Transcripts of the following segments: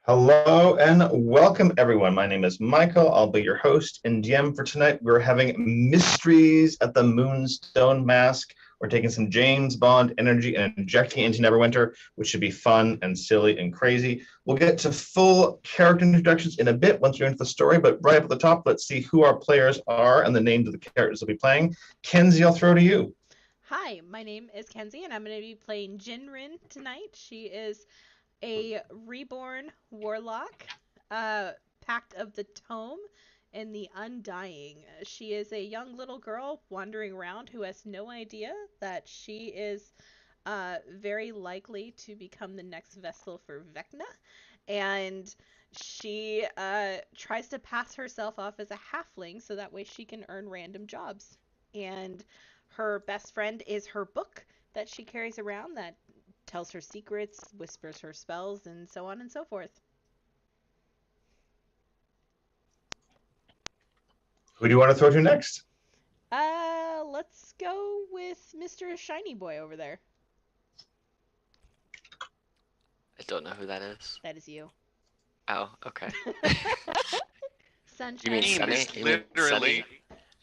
Hello and welcome, everyone. My name is Michael. I'll be your host and GM for tonight. We're having mysteries at the Moonstone Mask. We're taking some James Bond energy and injecting it into Neverwinter, which should be fun and silly and crazy. We'll get to full character introductions in a bit once we're into the story, but right up at the top, let's see who our players are and the names of the characters we'll be playing. Kenzie, I'll throw to you. Hi, my name is Kenzie, and I'm going to be playing Jinrin tonight. She is a reborn warlock, Pact of the Tome, and the Undying. She is a young little girl wandering around who has no idea that she is very likely to become the next vessel for Vecna, and she tries to pass herself off as a halfling so that way she can earn random jobs. And her best friend is her book that she carries around that tells her secrets, whispers her spells, and so on and so forth. Who do you want to throw to next? Let's go with Mr. Shiny Boy over there. I don't know who that is. That is you. Oh, okay. Sunshine. You mean Name Sunny? is You mean literally. Sunny?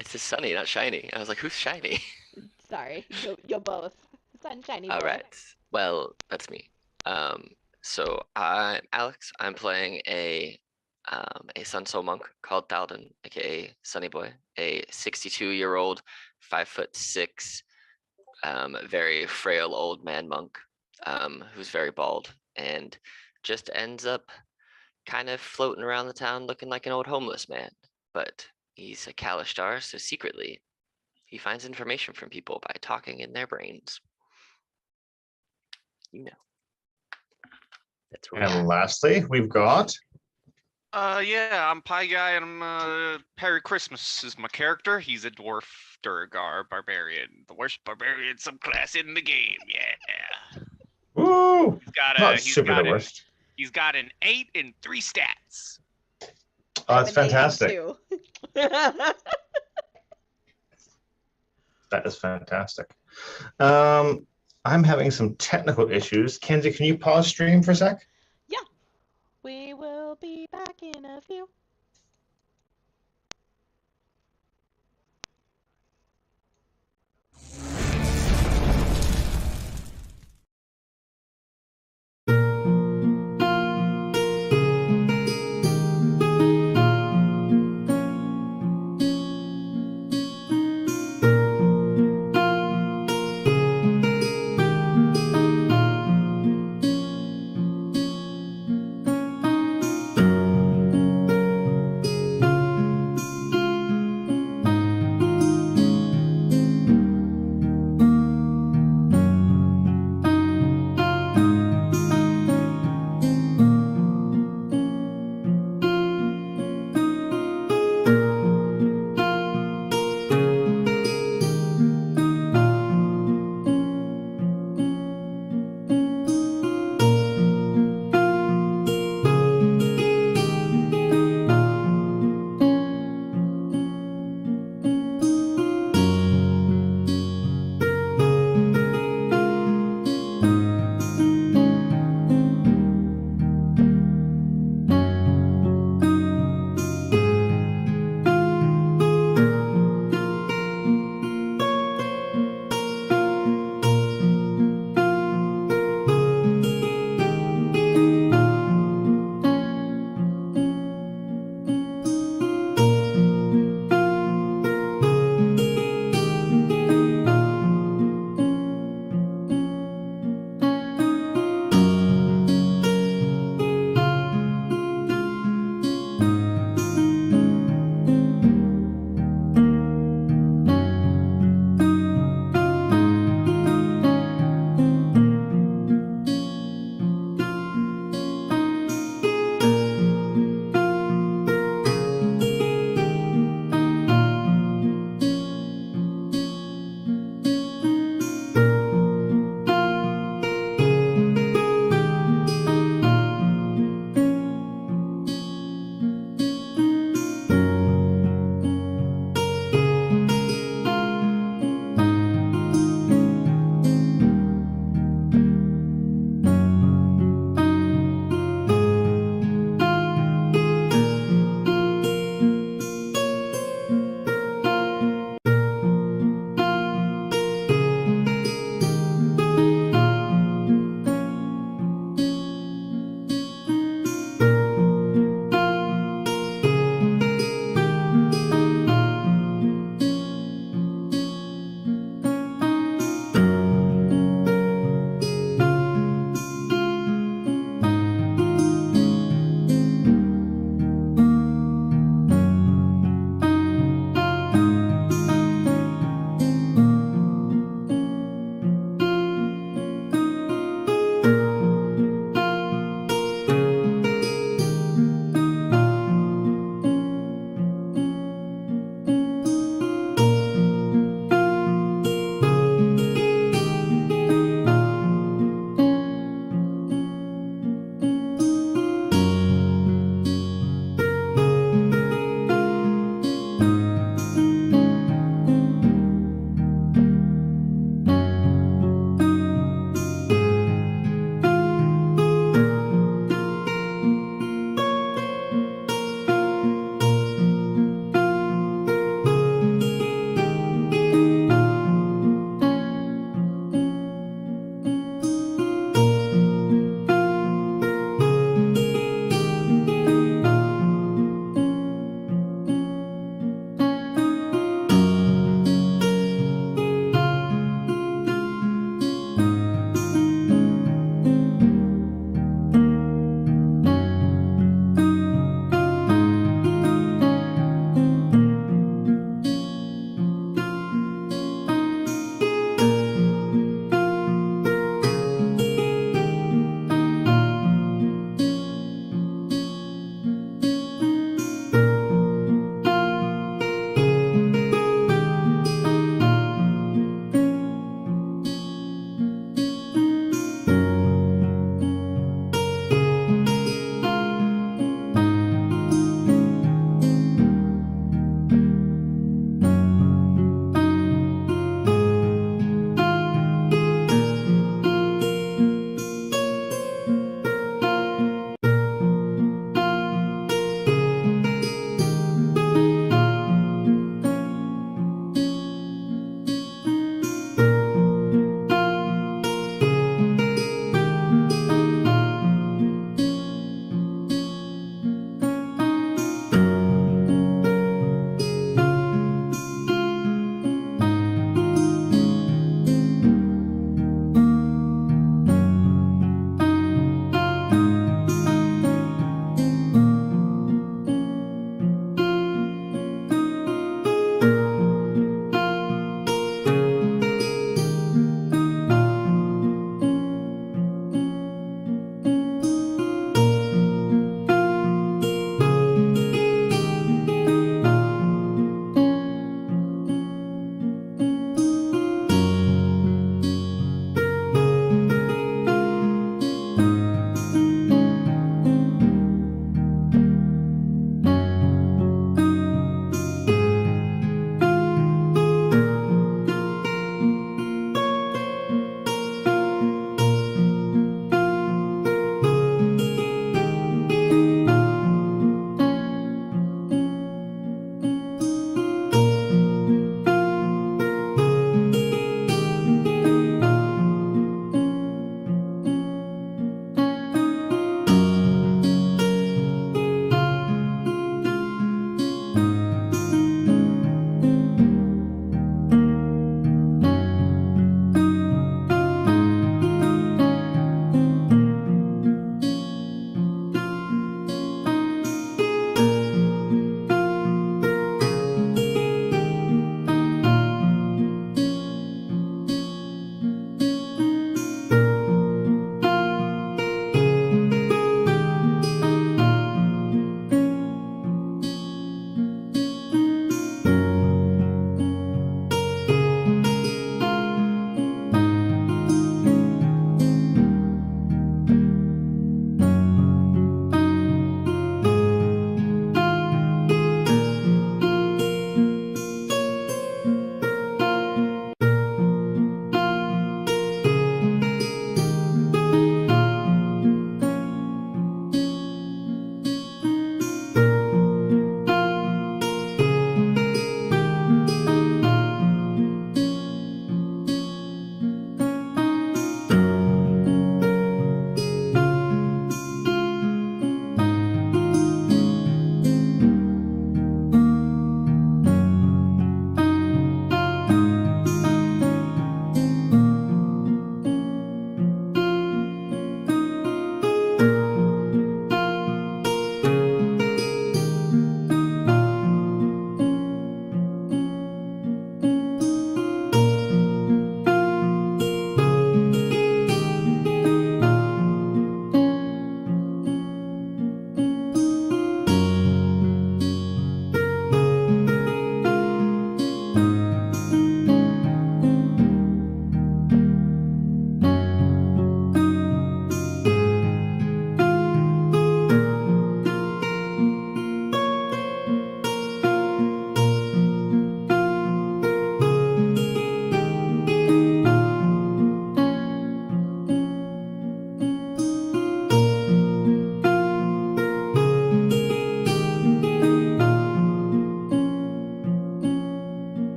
It says Sunny, not Shiny. I was like, who's Shiny? Sorry, you're both. Sunshiny Boy. All right. Well, that's me. So I'm Alex. I'm playing a Sun Soul monk called Dalden, aka Sunny Boy, a 62-year-old, 5'6", very frail old man monk, who's very bald and just ends up kind of floating around the town looking like an old homeless man. But he's a Kalishtar, so secretly he finds information from people by talking in their brains. You know. That's what And lastly, we've got... Yeah, I'm Pie Guy, and I'm Perry Christmas is my character. He's a dwarf Durgar barbarian, the worst barbarian subclass in the game. Yeah. Woo! Not He's super got the worst. He's got an 8 and 3 stats. Oh, that's fantastic. That That is fantastic. I'm having some technical issues. Kenzie, can you pause stream for a sec? Yeah. We will be back in a few.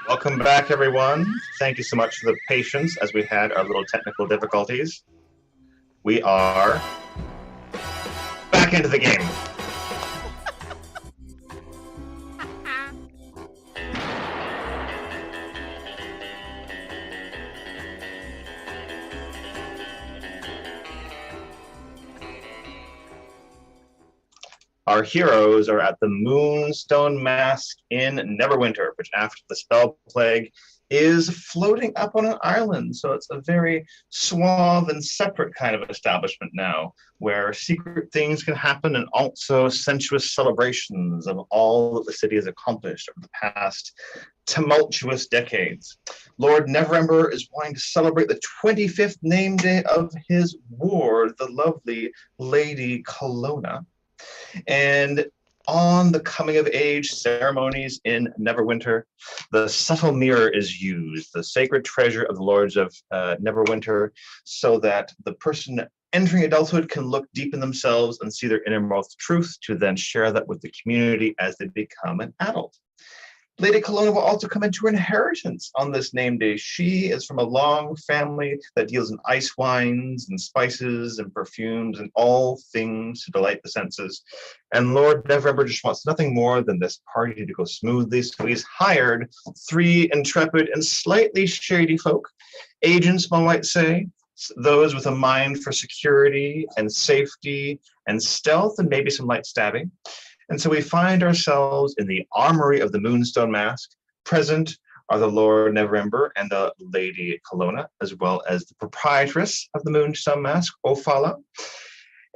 Welcome back, everyone. Thank you so much for the patience as we had our little technical difficulties. We are back into the game. Our heroes are at the Moonstone Mask in Neverwinter, which after the spell plague is floating up on an island. So it's a very suave and separate kind of establishment now, where secret things can happen and also sensuous celebrations of all that the city has accomplished over the past tumultuous decades. Lord Neverember is wanting to celebrate the 25th name day of his ward, the lovely Lady Kalona. And on the coming of age ceremonies in Neverwinter, the subtle mirror is used, the sacred treasure of the Lords of Neverwinter, so that the person entering adulthood can look deep in themselves and see their innermost truth to then share that with the community as they become an adult. Lady Kalona will also come into her inheritance on this name day. She is from a long family that deals in ice wines and spices and perfumes and all things to delight the senses. And Lord Neverember just wants nothing more than this party to go smoothly. So he's hired 3 intrepid and slightly shady folk, agents, one might say, those with a mind for security and safety and stealth and maybe some light stabbing. And so we find ourselves in the armory of the Moonstone Mask. Present are the Lord Neverember and the Lady Kalona, as well as the proprietress of the Moonstone Mask, Ophala.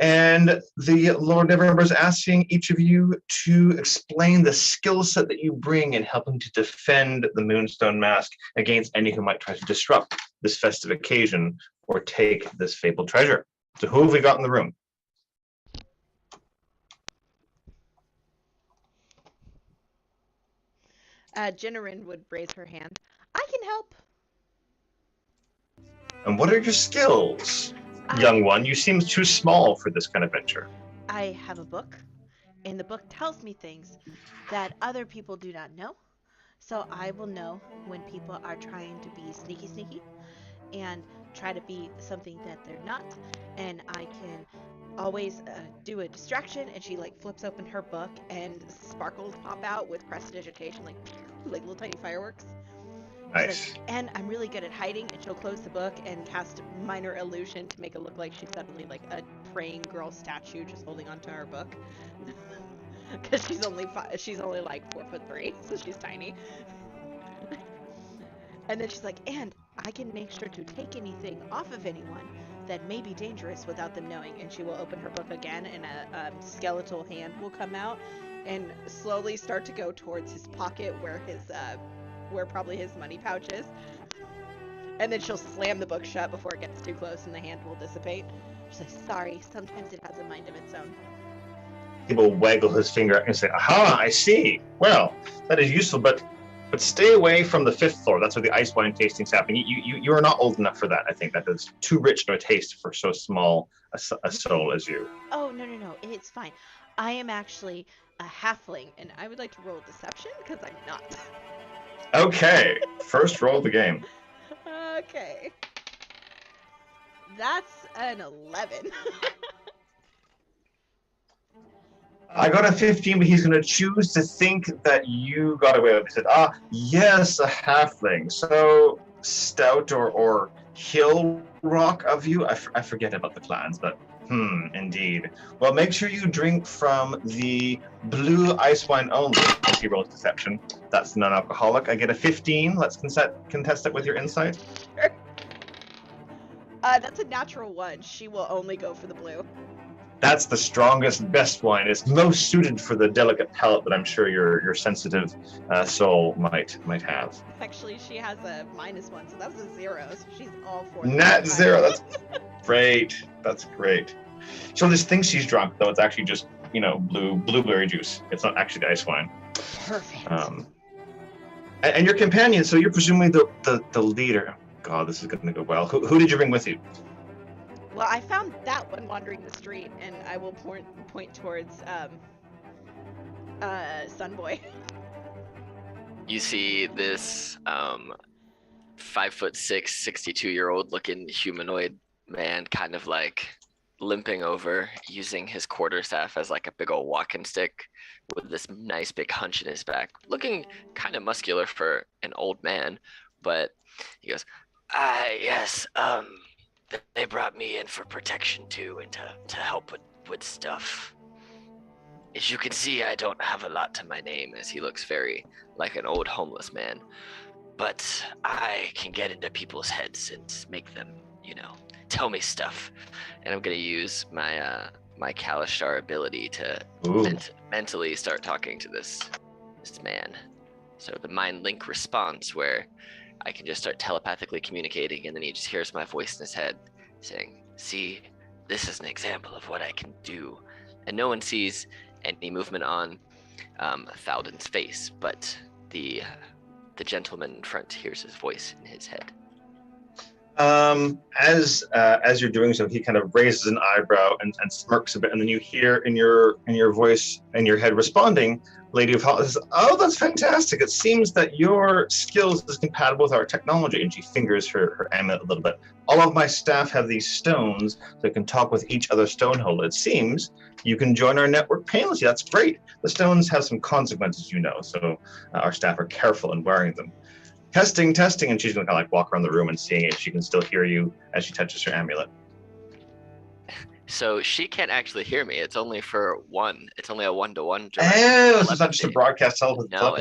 And the Lord Neverember is asking each of you to explain the skill set that you bring in helping to defend the Moonstone Mask against any who might try to disrupt this festive occasion or take this fabled treasure. So who have we got in the room? Jinnerin would raise her hand. I can help. And what are your skills, young one? You seem too small for this kind of venture. I have a book, and the book tells me things that other people do not know. So I will know when people are trying to be sneaky and try to be something that they're not. And I can always do a distraction, and she like flips open her book and sparkles pop out with prestidigitation, like little tiny fireworks. Nice. Like, and I'm really good at hiding, and she'll close the book and cast minor illusion to make it look like she's suddenly like a praying girl statue just holding onto her book. Because she's only like 4'3", so she's tiny. And then she's like, and I can make sure to take anything off of anyone that may be dangerous without them knowing. And she will open her book again, and a skeletal hand will come out and slowly start to go towards his pocket where probably his money pouch is. And then she'll slam the book shut before it gets too close, and the hand will dissipate. She's like, sorry, sometimes it has a mind of its own. He will waggle his finger and say, aha, I see. Well, that is useful, but stay away from the 5th floor. That's where the ice wine tasting's happening. You are not old enough for that, I think. That is too rich of a taste for so small a soul as you. Oh, no, it's fine. I am actually a halfling, and I would like to roll deception, because I'm not. Okay, first roll of the game. Okay. That's an 11. I got a 15, but he's going to choose to think that you got away with it. He said, yes, a halfling. So stout or hill rock of you? I forget about the clans, but indeed. Well, make sure you drink from the blue ice wine only as he rolls deception. That's non-alcoholic. I get a 15. Let's contest it with your insight. Sure. That's a natural 1. She will only go for the blue. That's the strongest, best wine. It's most suited for the delicate palate that I'm sure your sensitive soul might have. Actually, she has a -1, so that's a 0. So she's all for Nat 0. That's great. That's great. So this thinks she's drunk, though it's actually just blueberry juice. It's not actually the ice wine. Perfect. And your companion. So you're presumably the leader. God, this is going to go well. Who did you bring with you? Well, I found that one wandering the street, and I will point towards Sunboy. you see this 5'6", 62-year-old looking humanoid man kind of like limping over, using his quarterstaff as like a big old walking stick, with this nice big hunch in his back, looking kind of muscular for an old man. But he goes, yes, they brought me in for protection too, and to help with stuff. As you can see, I don't have a lot to my name, as he looks very like an old homeless man. But I can get into people's heads and make them, tell me stuff. And I'm gonna use my my Kalishtar ability to mentally start talking to this man. So the mind link response, where I can just start telepathically communicating, and then he just hears my voice in his head saying, "See, this is an example of what I can do." And no one sees any movement on Thalden's face, but the gentleman in front hears his voice in his head. As you're doing so, he kind of raises an eyebrow and smirks a bit, and then you hear in your voice, in your head, responding, Lady of Hollis says, "Oh, that's fantastic. It seems that your skills is compatible with our technology." And she fingers her amulet a little bit. "All of my staff have these stones that can talk with each other stoneholder. It seems you can join our network painlessly. That's great. The stones have some consequences, so our staff are careful in wearing them. Testing, and she's gonna kind of like walk around the room and seeing if she can still hear you as she touches her amulet." So she can't actually hear me. It's only for one. It's only a one-to-one. Oh, so it's not just a broadcast telepathy. No,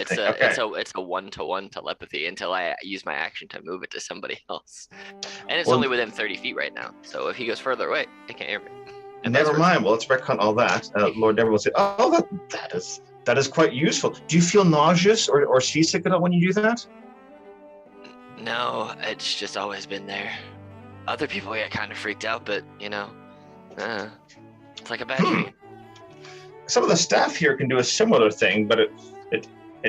it's a one-to-one telepathy until I use my action to move it to somebody else. And it's only within 30 feet right now. So if he goes further away, they can't hear me. And never mind. Well, let's retcon all that. Lord Neverember will say, "Oh, that is quite useful. Do you feel nauseous or seasick at all when you do that?" No, it's just always been there. Other people get kind of freaked out, but it's like a bad dream. Some of the staff here can do a similar thing, but it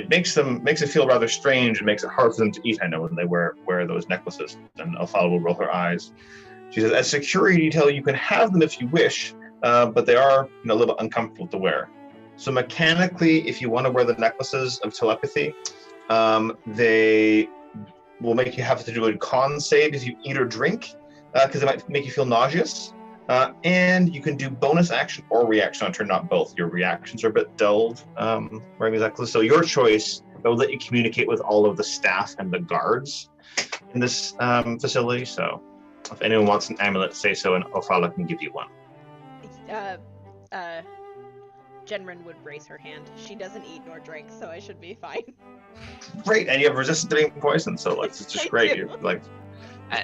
makes it feel rather strange and makes it hard for them to eat. I know when they wear those necklaces. And Alfala will roll her eyes. She says, "As security detail, you can have them if you wish, but they are a little uncomfortable to wear. So mechanically, if you want to wear the necklaces of telepathy, they will make you have to do a con save if you eat or drink, because it might make you feel nauseous. And you can do bonus action or reaction on turn, not both. Your reactions are a bit dulled wearing these necklaces. So your choice. They'll let you communicate with all of the staff and the guards in this facility. So if anyone wants an amulet, say so, and Ophala can give you one." Jenrin would raise her hand. She doesn't eat nor drink, so I should be fine. Great, and you have resistance to being poisoned, so it's just great. You're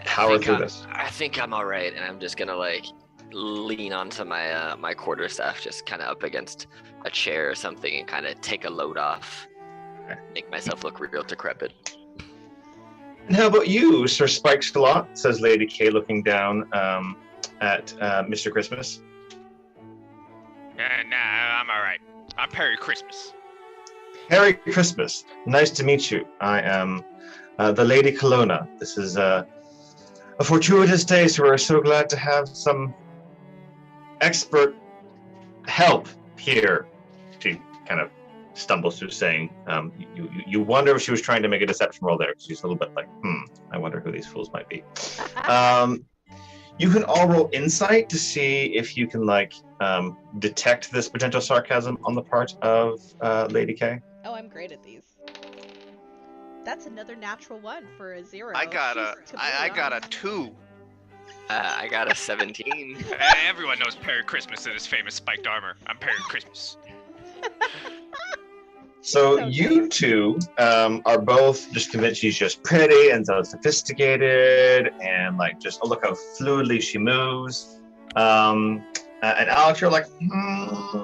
power through this. I think I'm all right, and I'm just gonna lean onto my my quarterstaff, just kind of up against a chair or something, and kind of take a load off, make myself look real decrepit. "And how about you, Sir Spikeslot?" says Lady K, looking down at Mr. Christmas. Nah, I'm all right. I'm Perry Christmas. "Merry Christmas. Nice to meet you. I am the Lady Kalona. This is a fortuitous day, so we're so glad to have some expert help here." She kind of stumbles through saying, you wonder if she was trying to make a deception roll there, because she's a little bit like, I wonder who these fools might be. You can all roll insight to see if you can detect this potential sarcasm on the part of Lady K. Oh, I'm great at these. That's another natural one for a 0. I got a 2. I got a 17. Everyone knows Perry Christmas and his famous spiked armor. I'm Perry Christmas. So you two are both just convinced she's just pretty and so sophisticated and just, oh, look how fluidly she moves. And Alex, you're like,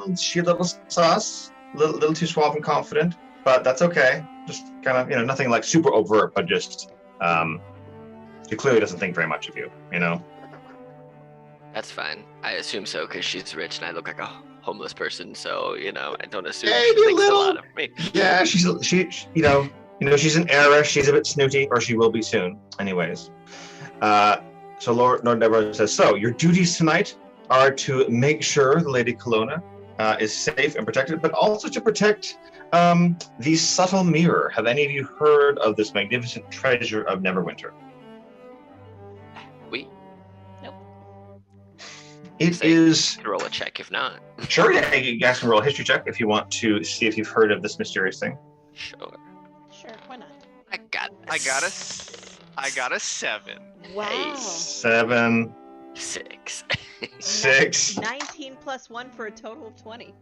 is she a little sus? Little too suave and confident, but that's okay. Just kind of, nothing super overt, but just she clearly doesn't think very much of you, That's fine. I assume so, because she's rich and I look like a homeless person, so I don't assume Maybe she thinks a little. a lot of me. Yeah, she's an heiress. She's a bit snooty, or she will be soon. Anyways, so Lord Neverember says, "So your duties tonight are to make sure the Lady Kalona is safe and protected, but also to protect The subtle mirror. Have any of you heard of this magnificent treasure of Neverwinter? We Nope. It Say- is. can roll a check if not. Sure, yeah, you guys can roll a history check if you want to see if you've heard of this mysterious thing. Sure. Sure, why not? I got a 7. Wow. 7, 6. 6. 19 plus 1 for a total of 20.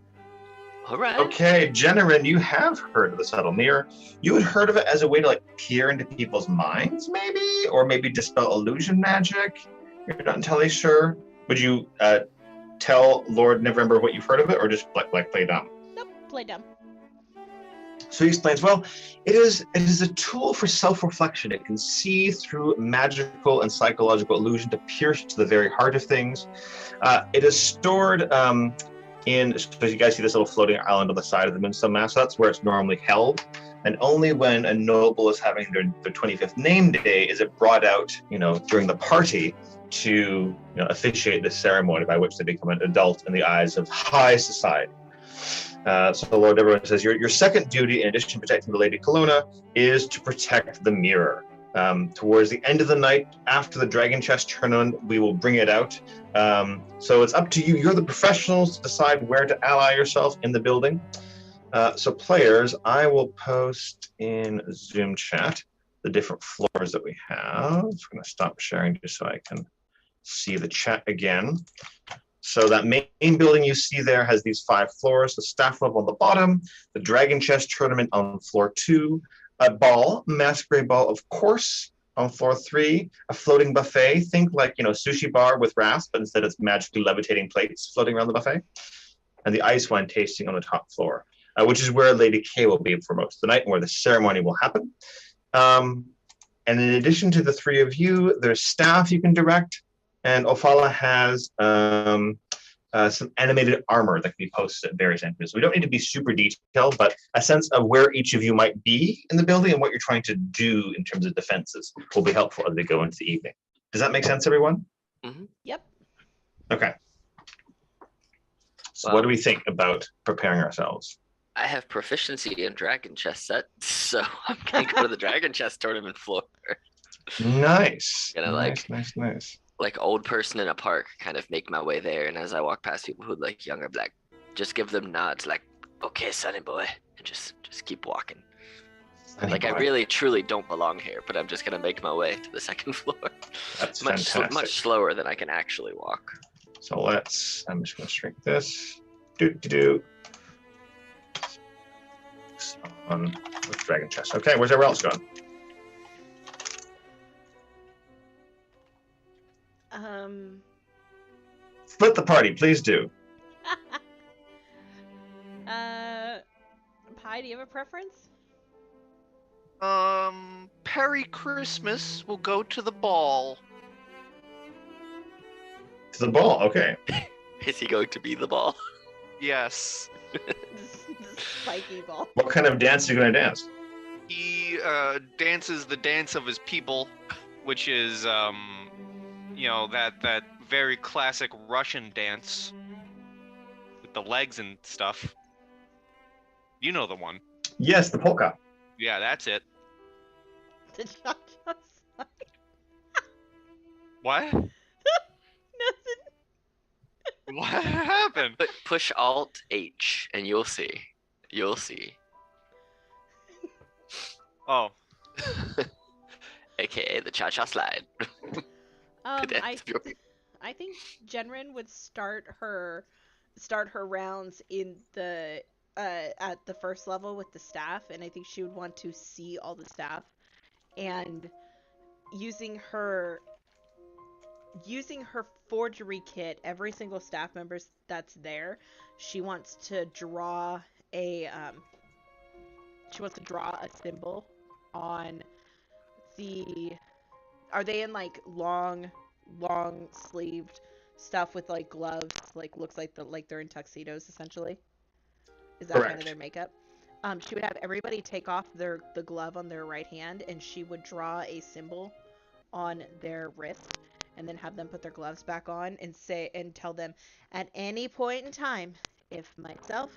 All right. Okay, Jennerin, you have heard of the subtle mirror. You had heard of it as a way to like peer into people's minds, maybe, or maybe dispel illusion magic. You're not entirely sure. Would you tell Lord Neverember what you've heard of it, or just like play dumb? Nope, play dumb. So he explains, well, it is a tool for self-reflection. It can see through magical and psychological illusion to pierce to the very heart of things. It is stored in, so you guys see this little floating island on the side of the Moonstone Mask. That's where it's normally held. And only when a noble is having their 25th name day is it brought out, during the party to officiate this ceremony by which they become an adult in the eyes of high society. So the Lord Neverember says, your second duty, in addition to protecting the Lady Kalona, is to protect the mirror. Towards the end of the night, after the Dragon Chest tournament, we will bring it out. So it's up to you. You're the professionals to decide where to ally yourself in the building. So players, I will post in Zoom chat the different floors that we have. I'm going to stop sharing just so I can see the chat again. So that main building you see there has these 5 floors, the staff level on the bottom, the Dragon Chest tournament on floor 2, a ball, masquerade ball, of course, on floor 3, a floating buffet, think like, sushi bar with wraps, but instead it's magically levitating plates floating around the buffet, and the ice wine tasting on the top floor, which is where Lady K will be for most of the night and where the ceremony will happen. And in addition to the 3 of you, there's staff you can direct. And Ophala has some animated armor that can be posted at various entrances. We don't need to be super detailed, but a sense of where each of you might be in the building and what you're trying to do in terms of defenses will be helpful as we go into the evening. Does that make sense, everyone? Mm-hmm. Yep. Okay. So Well, what do we think about preparing ourselves? I have proficiency in Dragon Chess set, so I'm gonna go to the Dragon Chess tournament floor. Nice. Gonna Nice. like old person in a park, kind of make my way there, and as I walk past people who look younger, like just give them nods, like, okay, sonny boy, and just keep walking. Sonny like boy. I really truly don't belong here, but I'm just gonna make my way to the second floor. That's much fantastic. slower than I can actually walk. So I'm just gonna shrink this. Do. On with Dragon Chest. Okay, where's everyone else going? Split the party, please do. Pie, do you have a preference? Perry Christmas will go to the ball. To the ball, okay. Is he going to be the ball? Yes. The spiky ball. What kind of dance are you gonna dance? He dances the dance of his people, which is that very classic Russian dance with the legs and stuff. You know the one. Yes, the polka. Yeah, that's it. Did John just like What? nothing? What happened? Push Alt H and you'll see. You'll see. Oh. AKA the cha-cha slide. The dance of your people. I think Jenrin would start her rounds in the at the first level with the staff, and I think she would want to see all the staff, and using her forgery kit, every single staff member that's there, she wants to draw a symbol on the. Are they in like long sleeved stuff with like gloves? Like looks like they're in tuxedos essentially. Is that kind of their makeup? She would have everybody take off the glove on their right hand, and she would draw a symbol on their wrist, and then have them put their gloves back on and tell them, at any point in time, if myself,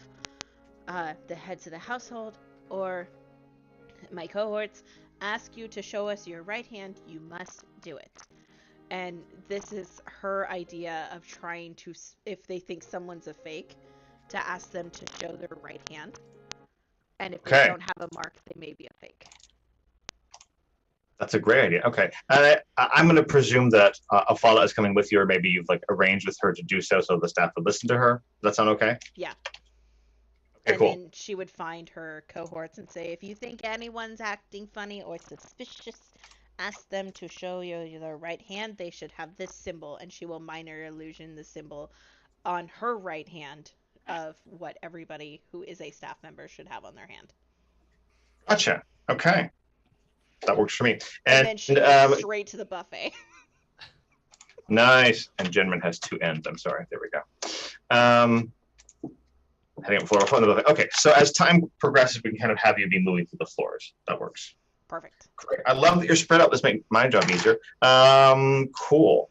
the heads of the household or my cohorts ask you to show us your right hand, you must do it. And this is her idea of trying to, if they think someone's a fake, to ask them to show their right hand. And if they don't have a mark, they may be a fake. That's a great idea. Okay. And I'm going to presume that Afala is coming with you, or maybe you've like arranged with her to do so the staff would listen to her. Does that sound okay? Yeah. Okay, and cool. then she would find her cohorts and say, if you think anyone's acting funny or suspicious, ask them to show you their right hand. They should have this symbol, and she will minor illusion the symbol on her right hand of what everybody who is a staff member should have on their hand. Gotcha. Okay. That works for me. And then she goes straight to the buffet. Nice. And Jinrin has two ends. I'm sorry. There we go. Heading up floor. Okay. So as time progresses, we can kind of have you be moving through the floors. That works. Perfect. Great. I love that you're spread out. This makes my job easier. Cool.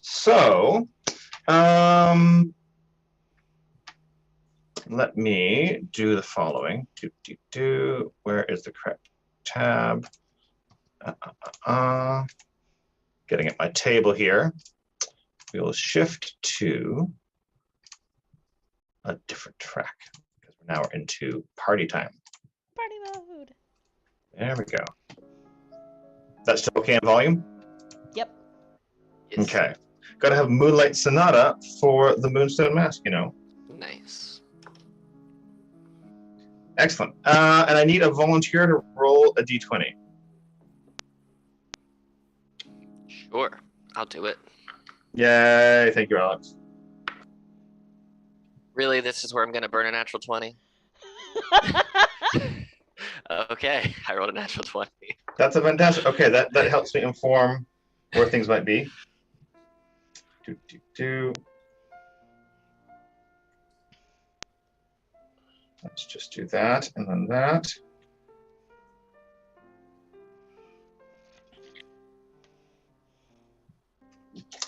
So, let me do the following. Where is the correct tab? Getting at my table here. We will shift to a different track because now we're into party time. Party mode. There we go. That's still okay in volume? Yep. Yes. Okay. Gotta have Moonlight Sonata for the Moonstone Mask, you know. Nice. Excellent. And I need a volunteer to roll a d20. Sure. I'll do it. Yay. Thank you, Alex. Really? This is where I'm going to burn a natural 20? Okay. I rolled a natural 20. That's a fantastic. Okay, that helps me inform where things might be. Let's just do that and then that.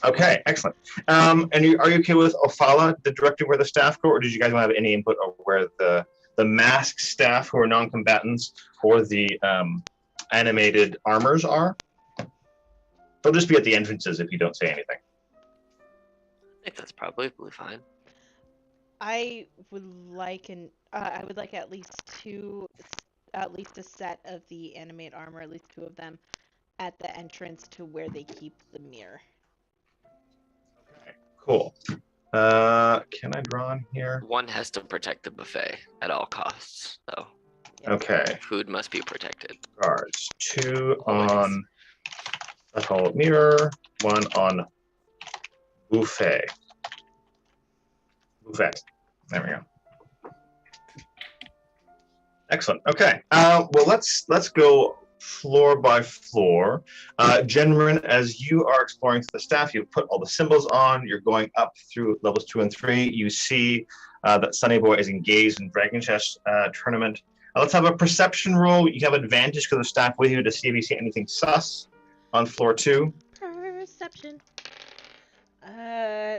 Okay, excellent. And are you okay with Ofala, the director, where the staff go, or did you guys want to have any input on where the mask staff who are non-combatants or the animated armors are? They'll just be at the entrances if you don't say anything. I think that's probably fine. I would like at least a set of the animate armor, at least two of them, at the entrance to where they keep the mirror. Okay, cool. Can I draw in here? One has to protect the buffet at all costs, though. Okay. Food must be protected. Guards. Two Always. on the whole mirror, one on buffet. Buffet. There we go. Excellent. Okay. Well, let's go floor by floor. Jinrin, as you are exploring through the staff, you've put all the symbols on. You're going up through levels 2 and 3. You see that Sunny Boy is engaged in Dragon Chess tournament. Let's have a perception roll. You have advantage because of staff with you to see if you see anything sus on floor 2. Perception.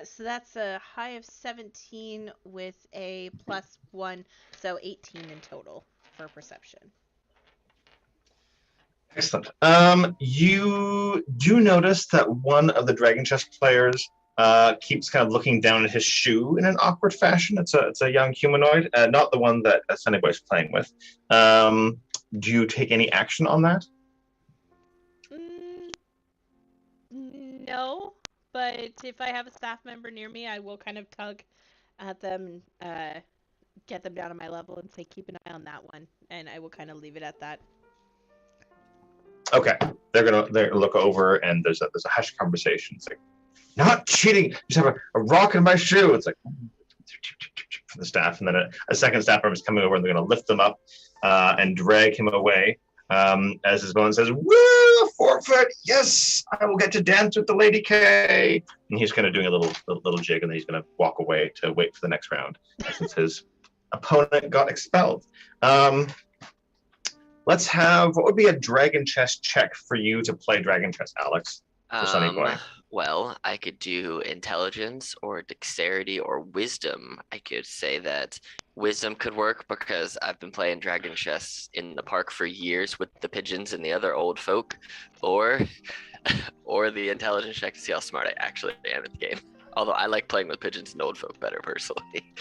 So that's a high of 17 with a +1, so 18 in total for perception. Excellent. You do notice that one of the Dragon Chess players keeps kind of looking down at his shoe in an awkward fashion. It's a young humanoid, not the one that Sunny Boy's playing with. Do you take any action on that? No, but if I have a staff member near me, I will kind of tug at them and get them down to my level and say, keep an eye on that one, and I will kind of leave it at that. Okay, they're gonna look over, and there's a hushed conversation. It's like, not cheating. Just have a rock in my shoe. It's like for the staff, and then a second staff member is coming over, and they're gonna lift them up and drag him away. As his opponent says, "Woo, forfeit! Yes, I will get to dance with the Lady K." And he's kind of doing a little jig, and then he's gonna walk away to wait for the next round, since his opponent got expelled. Let's have, what would be a Dragon Chess check for you to play Dragon Chess, Alex? For Sunny Boy. Well, I could do intelligence or dexterity or wisdom. I could say that wisdom could work because I've been playing dragon chess in the park for years with the pigeons and the other old folk, or or the intelligence check to see how smart I actually am at the game. Although I like playing with pigeons and old folk better personally.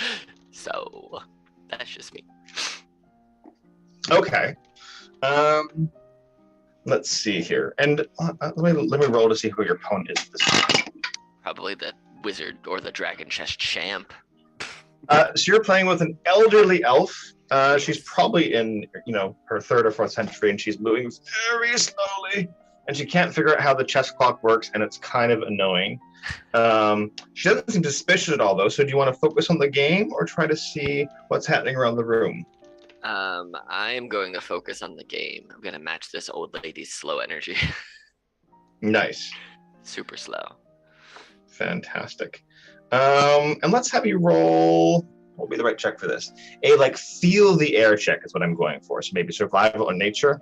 So that's just me. Okay. Let's see here, and let me roll to see who your opponent is this time. Probably the wizard or the dragon chess champ. So you're playing with an elderly elf. She's probably in, her 3rd or 4th century, and she's moving very slowly, and she can't figure out how the chess clock works, and it's kind of annoying. She doesn't seem suspicious at all, though. So do you want to focus on the game or try to see what's happening around the room? I am going to focus on the game. I'm going to match this old lady's slow energy. Nice. Super slow. Fantastic. And let's have you roll. What will be the right check for this? A feel the air check is what I'm going for. So maybe survival or nature.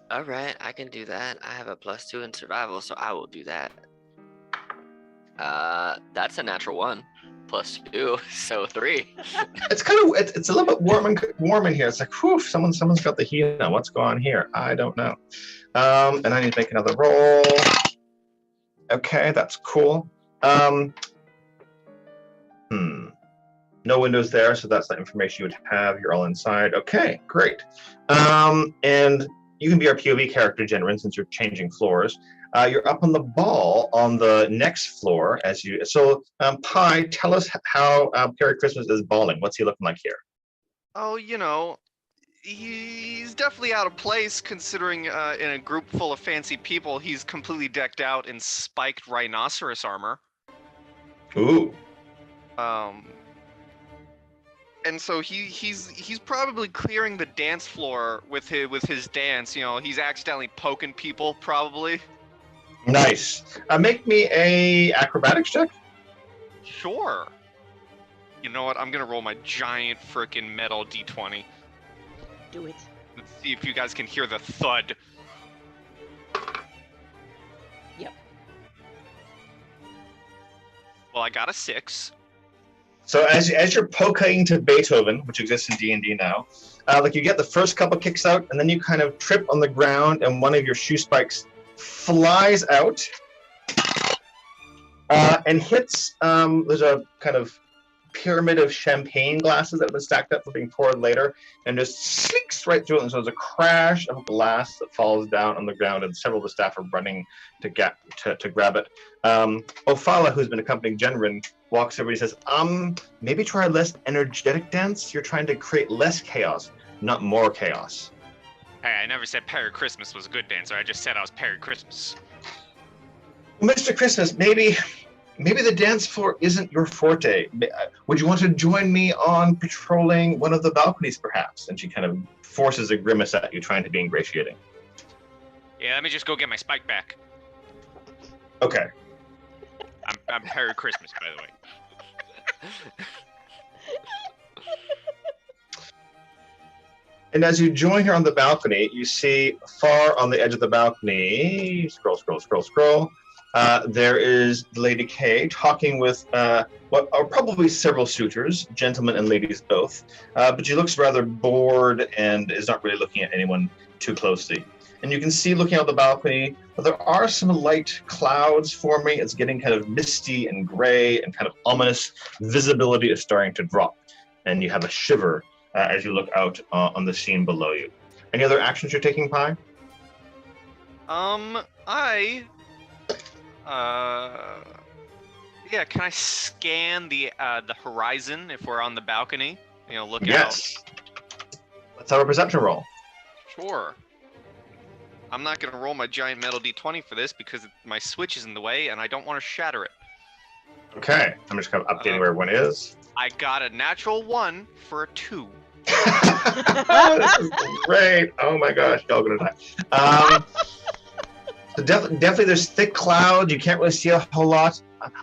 All right, I can do that. I have a +2 in survival, so I will do that. That's a natural 1. +2, so 3. It's kind of it's a little bit warm in here. It's like, whew, someone's got the heat on. What's going on here? I don't know. And I need to make another roll. Okay, that's cool. No windows there, so that's the information you would have. You're all inside. Okay, great. And you can be our POV character, Jenrin, since you're changing floors. You're up on the ball on the next floor Pi, tell us how Perry Christmas is balling. What's he looking like here? Oh, he's definitely out of place considering in a group full of fancy people, he's completely decked out in spiked rhinoceros armor. Ooh. And so he's probably clearing the dance floor with his dance. He's accidentally poking people probably. Nice. Make me a acrobatics check. Sure. You know what? I'm gonna roll my giant frickin' metal d20. Do it. Let's see if you guys can hear the thud. Yep. Well, I got a 6. So as you're poking to Beethoven, which exists in D&D now, you get the first couple kicks out, and then you kind of trip on the ground, and one of your shoe spikes flies out and hits. There's a kind of pyramid of champagne glasses that have been stacked up for being poured later, and just slinks right through it. And so there's a crash of glass that falls down on the ground, and several of the staff are running to grab it. Ophala, who's been accompanying Jenrin, walks over and says, maybe try a less energetic dance. You're trying to create less chaos, not more chaos. Hey, I never said Perry Christmas was a good dancer. I just said I was Perry Christmas. Mr. Christmas, maybe the dance floor isn't your forte. Would you want to join me on patrolling one of the balconies, perhaps? And she kind of forces a grimace at you, trying to be ingratiating. Yeah, let me just go get my spike back. Okay. I'm Perry Christmas, by the way. And as you join her on the balcony, you see far on the edge of the balcony, scroll. There is Lady K talking with what are probably several suitors, gentlemen and ladies both. But she looks rather bored and is not really looking at anyone too closely. And you can see, looking out the balcony, that there are some light clouds forming. It's getting kind of misty and gray and kind of ominous. Visibility is starting to drop. And you have a shiver as you look out on the scene below you. Any other actions you're taking, Pi? Yeah, can I scan the horizon if we're on the balcony? Look out. Yes. Let's have a perception roll. Sure. I'm not gonna roll my giant metal d20 for this because my switch is in the way and I don't want to shatter it. Okay, I'm just kind of updating where everyone is. I got a natural 1 for a 2. This is great. Oh my gosh, y'all gonna die. So definitely there's thick clouds. You can't really see a whole lot.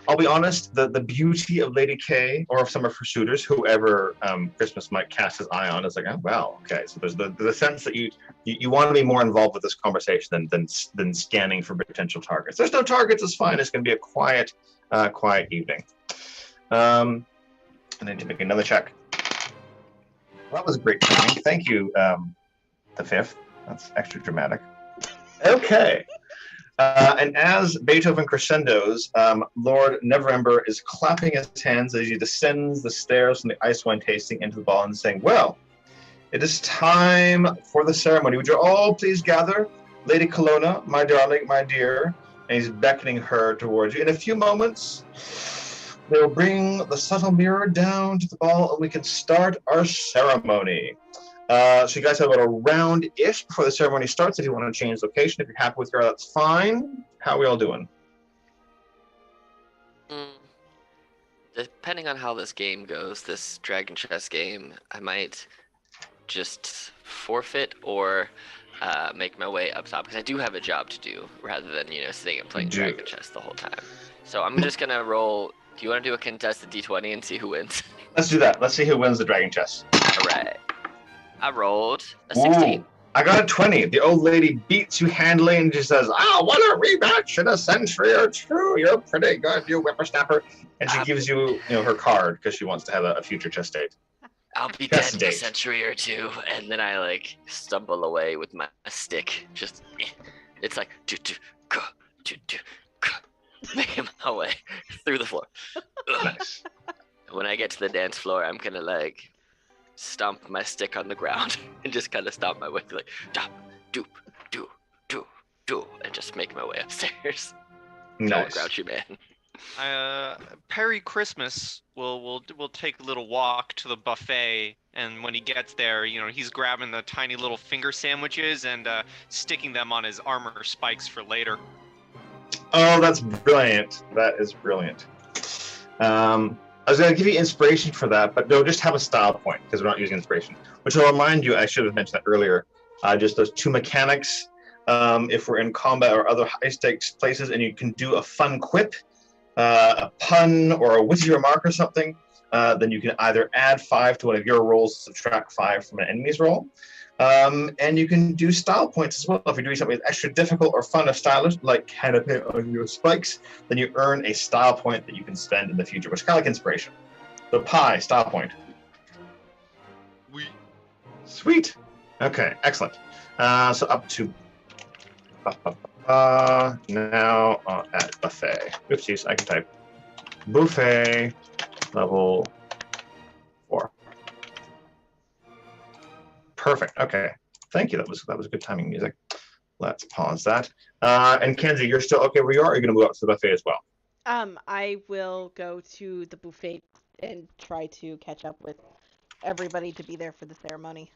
I'll be honest, the beauty of Lady K, or of some of her suitors, whoever Christmas might cast his eye on, is like, oh, wow, okay. So there's the sense that you want to be more involved with this conversation than scanning for potential targets. There's no targets, it's fine. It's going to be a quiet evening. I need to make another check. Well, that was great timing. Thank you, the fifth. That's extra dramatic. Okay. And as Beethoven crescendos, Lord Neverember is clapping his hands as he descends the stairs from the ice wine tasting into the ball and saying, well, it is time for the ceremony. Would you all please gather? Lady Kalona, my darling, my dear. And he's beckoning her towards you. In a few moments, they will bring the subtle mirror down to the ball and we can start our ceremony. So you guys have about a round-ish before the ceremony starts. If you want to change location, if you're happy with her, that's fine. How are we all doing? Depending on how this game goes, this Dragon Chess game, I might just forfeit or make my way up top, because I do have a job to do rather than, sitting and playing Dragon Chess the whole time. So I'm just going to roll. Do you want to do a contested D20 and see who wins? Let's do that. Let's see who wins the Dragon Chess. All right. I rolled a 16. Ooh, I got a 20. The old lady beats you handily and she says, oh, what a rematch in a century or two. You're pretty good, you whippersnapper. And she gives you, her card because she wants to have a future chess date. I'll be dead in a century or two. And then I stumble away with my stick. Just, it's like, making my way through the floor. Nice. When I get to the dance floor, I'm going to stomp my stick on the ground and just kind of stomp my way through, doop, do, and just make my way upstairs. Nice. Grouchy man. Perry Christmas will take a little walk to the buffet, and when he gets there, he's grabbing the tiny little finger sandwiches and sticking them on his armor spikes for later. Oh, that's brilliant. That is brilliant. I was going to give you inspiration for that, but no, just have a style point because we're not using inspiration. Which will remind you, I should have mentioned that earlier, just those two mechanics. If we're in combat or other high-stakes places and you can do a fun quip, a pun, or a witty remark or something, then you can either add 5 to one of your rolls, subtract 5 from an enemy's roll. And you can do style points as well. If you're doing something that's extra difficult or fun or stylish, like canopy on your spikes, then you earn a style point that you can spend in the future, which is kind of like inspiration. So pie, style point. Sweet. Okay, excellent. So up to now at buffet. Oopsies, I can type buffet level 4. Perfect. Okay. Thank you. That was good timing music. Let's pause that. And Kenzie, you're still okay where you are? Or are you going to move up to the buffet as well? I will go to the buffet and try to catch up with everybody to be there for the ceremony.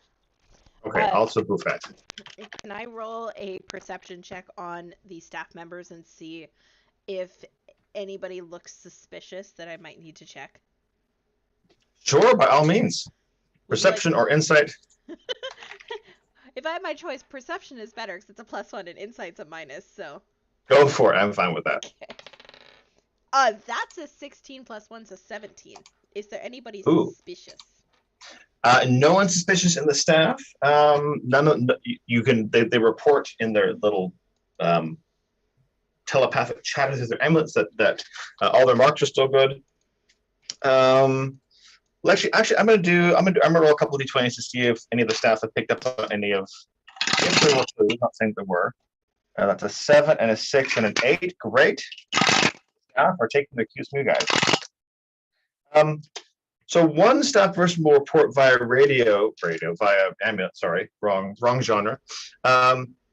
Okay. Also buffet. Can I roll a perception check on the staff members and see if anybody looks suspicious that I might need to check? Sure, by all means. Perception or insight. If I have my choice, perception is better because it's a +1 and insight's a minus, so. Go for it. I'm fine with that. Okay. That's a 16 + 1's a 17. Is there anybody suspicious? No one suspicious in the staff. They report in their little telepathic chatter through their amulets that all their marks are still good. Well, actually, I'm gonna roll a couple of d20s to see if any of the staff have picked up on any of. If there were clues, not saying there were. That's a 7 and a 6 and an 8. Great. Staff are taking their cues from you guys. So one staff person will report via via amulet. Sorry, wrong genre.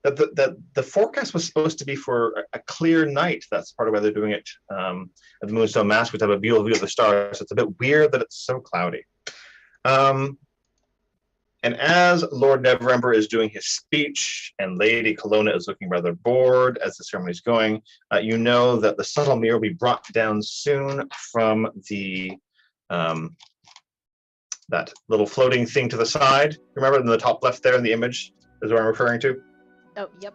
That the forecast was supposed to be for a clear night. That's part of why they're doing it at the Moonstone Mask, which have a beautiful view of the stars. It's a bit weird that it's so cloudy. And as Lord Neverember is doing his speech and Lady Kalona is looking rather bored as the ceremony is going, you know that the subtle mirror will be brought down soon from the that little floating thing to the side. Remember in the top left there in the image is what I'm referring to? Oh, yep.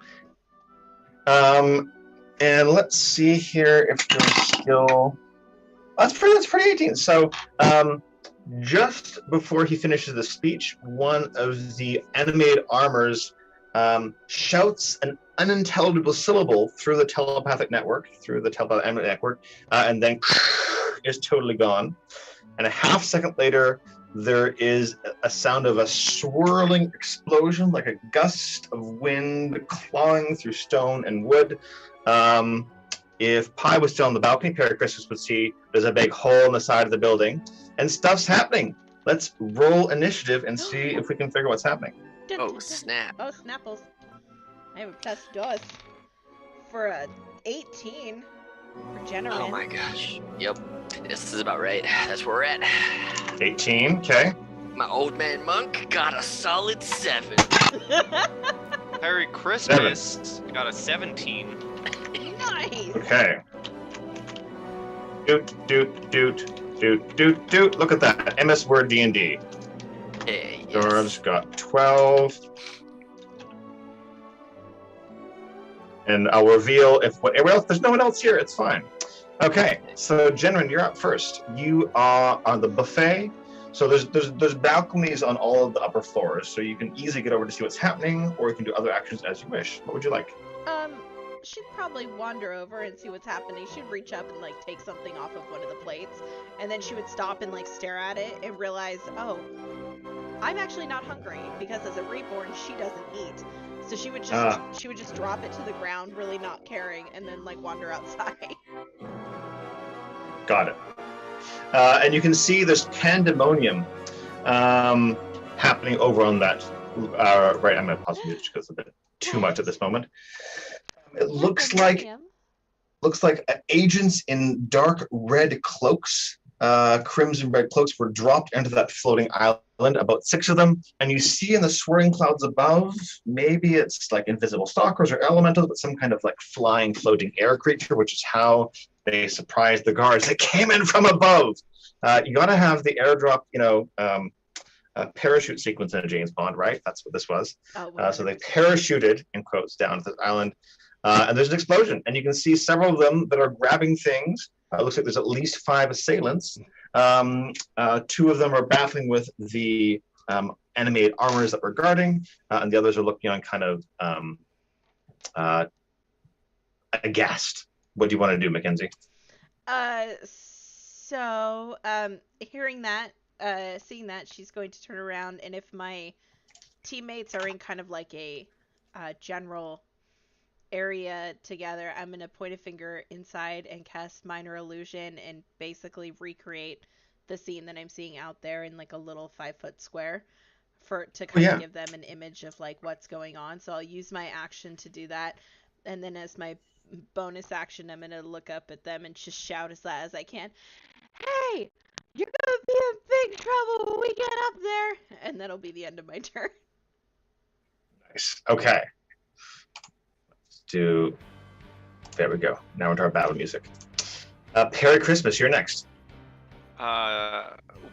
And let's see here if there's still. That's pretty 18. So, just before he finishes the speech, one of the animated armors shouts an unintelligible syllable through the telepathic network, and then is totally gone. And a half second later, there is a sound of a swirling explosion, like a gust of wind clawing through stone and wood. If Pi was still on the balcony, Perry Christmas would see there's a big hole in the side of the building, and stuff's happening. Let's roll initiative and see if we can figure what's happening. Oh, snap. Oh, snapples. I have a plus dos for a 18 for General. Oh my gosh. Yep. This is about right. That's where we're at. 18, okay. My old man monk got a solid 7. Merry Christmas got a 17. Nice. Okay. Doot. Look at that. MS Word D&D. Hey, yes. George got 12. And I'll reveal if whatever else. There's no one else here. It's fine. Okay. So, Jenrin, you're up first. You are on the buffet. So there's balconies on all of the upper floors, so you can easily get over to see what's happening, or you can do other actions as you wish. What would you like? She'd probably wander over and see what's happening. She'd reach up and like take something off of one of the plates, and then she would stop and like stare at it and realize, oh, I'm actually not hungry, because as a reborn she doesn't eat. So she would just drop it to the ground, really not caring, and then like wander outside. Got it. And you can see there's pandemonium happening over on that. Right, I'm going to pause the music because it's a bit too much at this moment. It looks like agents in dark red cloaks, crimson red cloaks, were dropped into that floating island, about 6 of them. And you see in the swirling clouds above, maybe it's like invisible stalkers or elementals, but some kind of like flying, floating air creature, which is how they surprised the guards. They came in from above. You got to have the airdrop, parachute sequence in a James Bond, right? That's what this was. So they parachuted, in quotes, down to this island. And there's an explosion, and you can see several of them that are grabbing things. It looks like there's at least 5 assailants. 2 of them are battling with the animated armors that we're guarding, and the others are looking on kind of aghast. What do you want to do, Mackenzie? So, hearing that, seeing that, she's going to turn around, and if my teammates are in kind of like a general area together, I'm going to point a finger inside and cast minor illusion and basically recreate the scene that I'm seeing out there in like a little 5-foot square to kind of give them an image of like what's going on. So I'll use my action to do that, and then as my bonus action, I'm going to look up at them and just shout as loud as I can, "Hey, you're going to be in big trouble when we get up there!" And that'll be the end of my turn. Nice. Okay. There we go. Now into our battle music. Perry Christmas, you're next.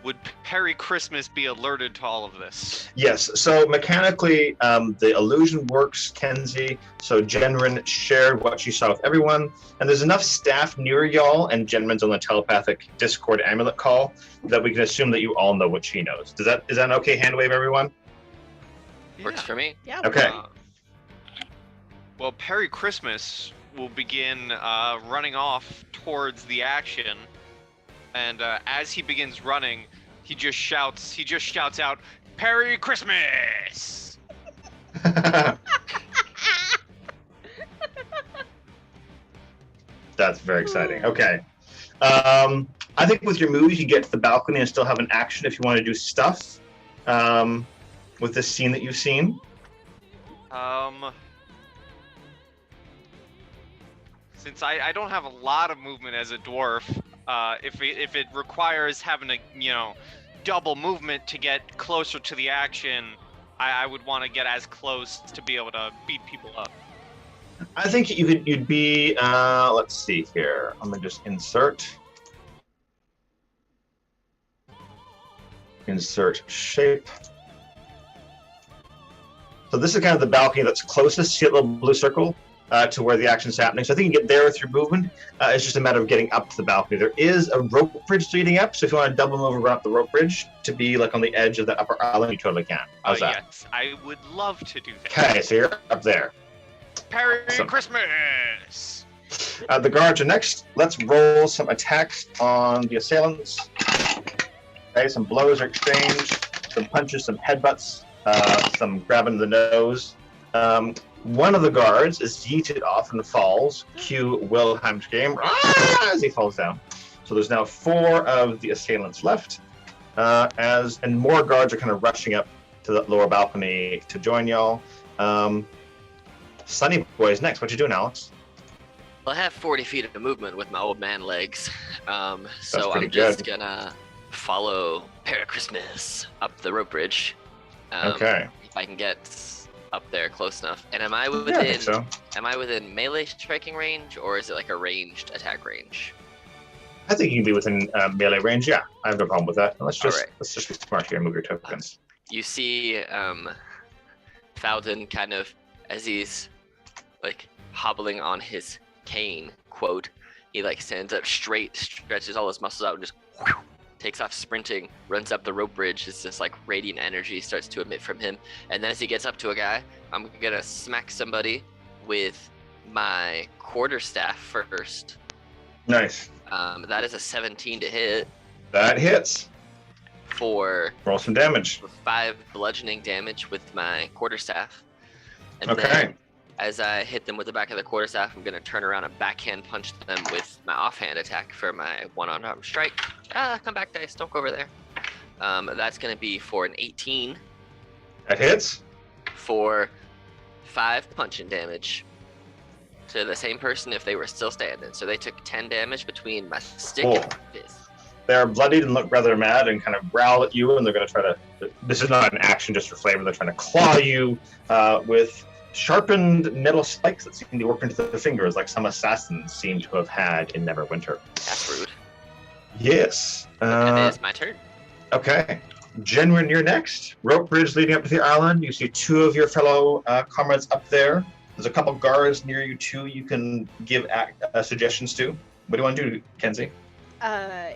Would Perry Christmas be alerted to all of this? Yes. So mechanically, the illusion works, Kenzie. So Jenrin shared what she saw with everyone, and there's enough staff near y'all, and Jenrin's on the telepathic Discord amulet call, that we can assume that you all know what she knows. Is that an okay hand wave, everyone? Works for me. Yeah. Okay. Well, Perry Christmas will begin running off towards the action, and as he begins running, he just shouts out, "Perry Christmas!" That's very exciting. Okay. I think with your moves, you get to the balcony and still have an action if you want to do stuff with this scene that you've seen. Since I don't have a lot of movement as a dwarf, if it requires having a double movement to get closer to the action, I would want to get as close to be able to beat people up. I think you'd be let's see here. I'm gonna just insert shape. So this is kind of the balcony that's closest. See that little blue circle? to where the action's happening. So I think you can get there with your movement. It's just a matter of getting up to the balcony. There is a rope bridge leading up, so if you want to double move around the rope bridge to be like on the edge of the upper island, you totally can. How's that? Yes, I would love to do that. Okay, so you're up there. Merry Awesome. Christmas! The guards are next. Let's roll some attacks on the assailants. Okay, some blows are exchanged, some punches, some headbutts, some grabbing the nose. One of the guards is yeeted off and falls. Cue Wilhelm's game as he falls down. So there's now 4 of the assailants left, and more guards are kind of rushing up to the lower balcony to join y'all. Sunny Boy is next. What you doing, Alex? Well, I have 40 feet of movement with my old man legs, so pretty I'm just good. gonna follow Merry Christmas up the rope bridge. Okay. If I can get up there close enough. And am I Yeah, I within? think so. Am I within melee striking range, or is it like a ranged attack range? I think you can be within melee range. Yeah, I have no problem with that. Let's just Alright. be smart here and move your tokens. You see, Falden kind of, as he's like hobbling on his cane, quote, he like stands up straight, stretches all his muscles out, and just takes off sprinting, runs up the rope bridge. It's just like radiant energy starts to emit from him. And then as he gets up to a guy, I'm gonna smack somebody with my quarterstaff first. Nice. That is a 17 to hit That hits. for Roll some damage. 5 bludgeoning damage with my quarterstaff. And Okay. then as I hit them with the back of the quarterstaff, I'm going to turn around and backhand punch them with my offhand attack for my one-on-arm strike. Come back, dice. Don't go over there. That's going to be for an 18 That hits. for 5 punching damage to the same person if they were still standing. So they took 10 damage between my stick Cool. and my fist. They're bloodied and look rather mad and kind of growl at you, and they're going to try to. This is not an action just for flavor. They're trying to claw you with sharpened metal spikes that seem to work into the fingers, like some assassins seem to have had in Neverwinter. That's rude. Yes. That is my turn. Okay. Genwin, you're next. Rope bridge leading up to the island. You see 2 of your fellow comrades up there. There's a couple guards near you too. You can give suggestions to. What do you want to do, Kenzie?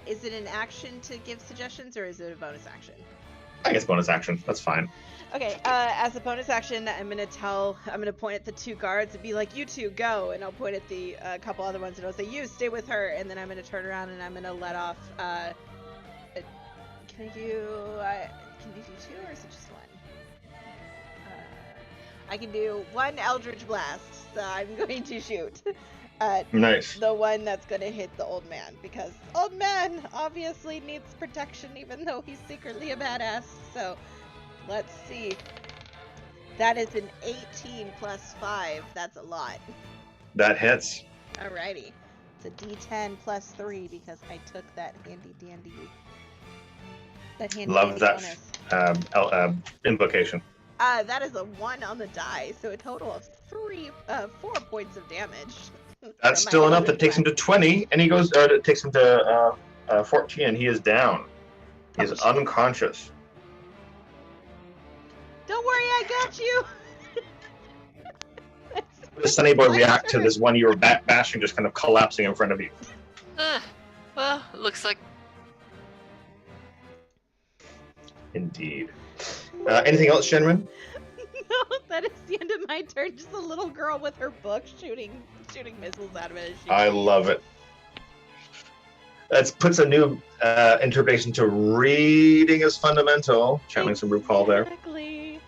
Is it an action to give suggestions, or is it a bonus action? I guess bonus action. That's fine. Okay, as a bonus action, I'm gonna point at the 2 guards and be like, you 2 go, and I'll point at the couple other ones and I'll say, you stay with her, and then I'm gonna turn around and I'm gonna let off, can you do 2, or is it just 1? I can do 1 Eldritch Blast, so I'm going to shoot at Nice. the one that's gonna hit the old man, because old man obviously needs protection even though he's secretly a badass, so let's see. That is an 18 plus 5. That's a lot. That hits. Alrighty. It's a D10 plus 3 because I took that handy dandy. Love that invocation. That is a 1 on the die, so a total of 4 points of damage. That's still enough. That takes him to 20, and he goes. Or it takes him to 14, and he is down. He is unconscious. Don't worry, I got you. How does Sunny Boy react to this one you were bashing just kind of collapsing in front of you? Well, it looks like Indeed. Anything else, Shenron? No, that is the end of my turn. Just a little girl with her book shooting missiles out of it. I love it. That puts a new interpretation to reading is fundamental. Channeling some RuPaul there. Exactly.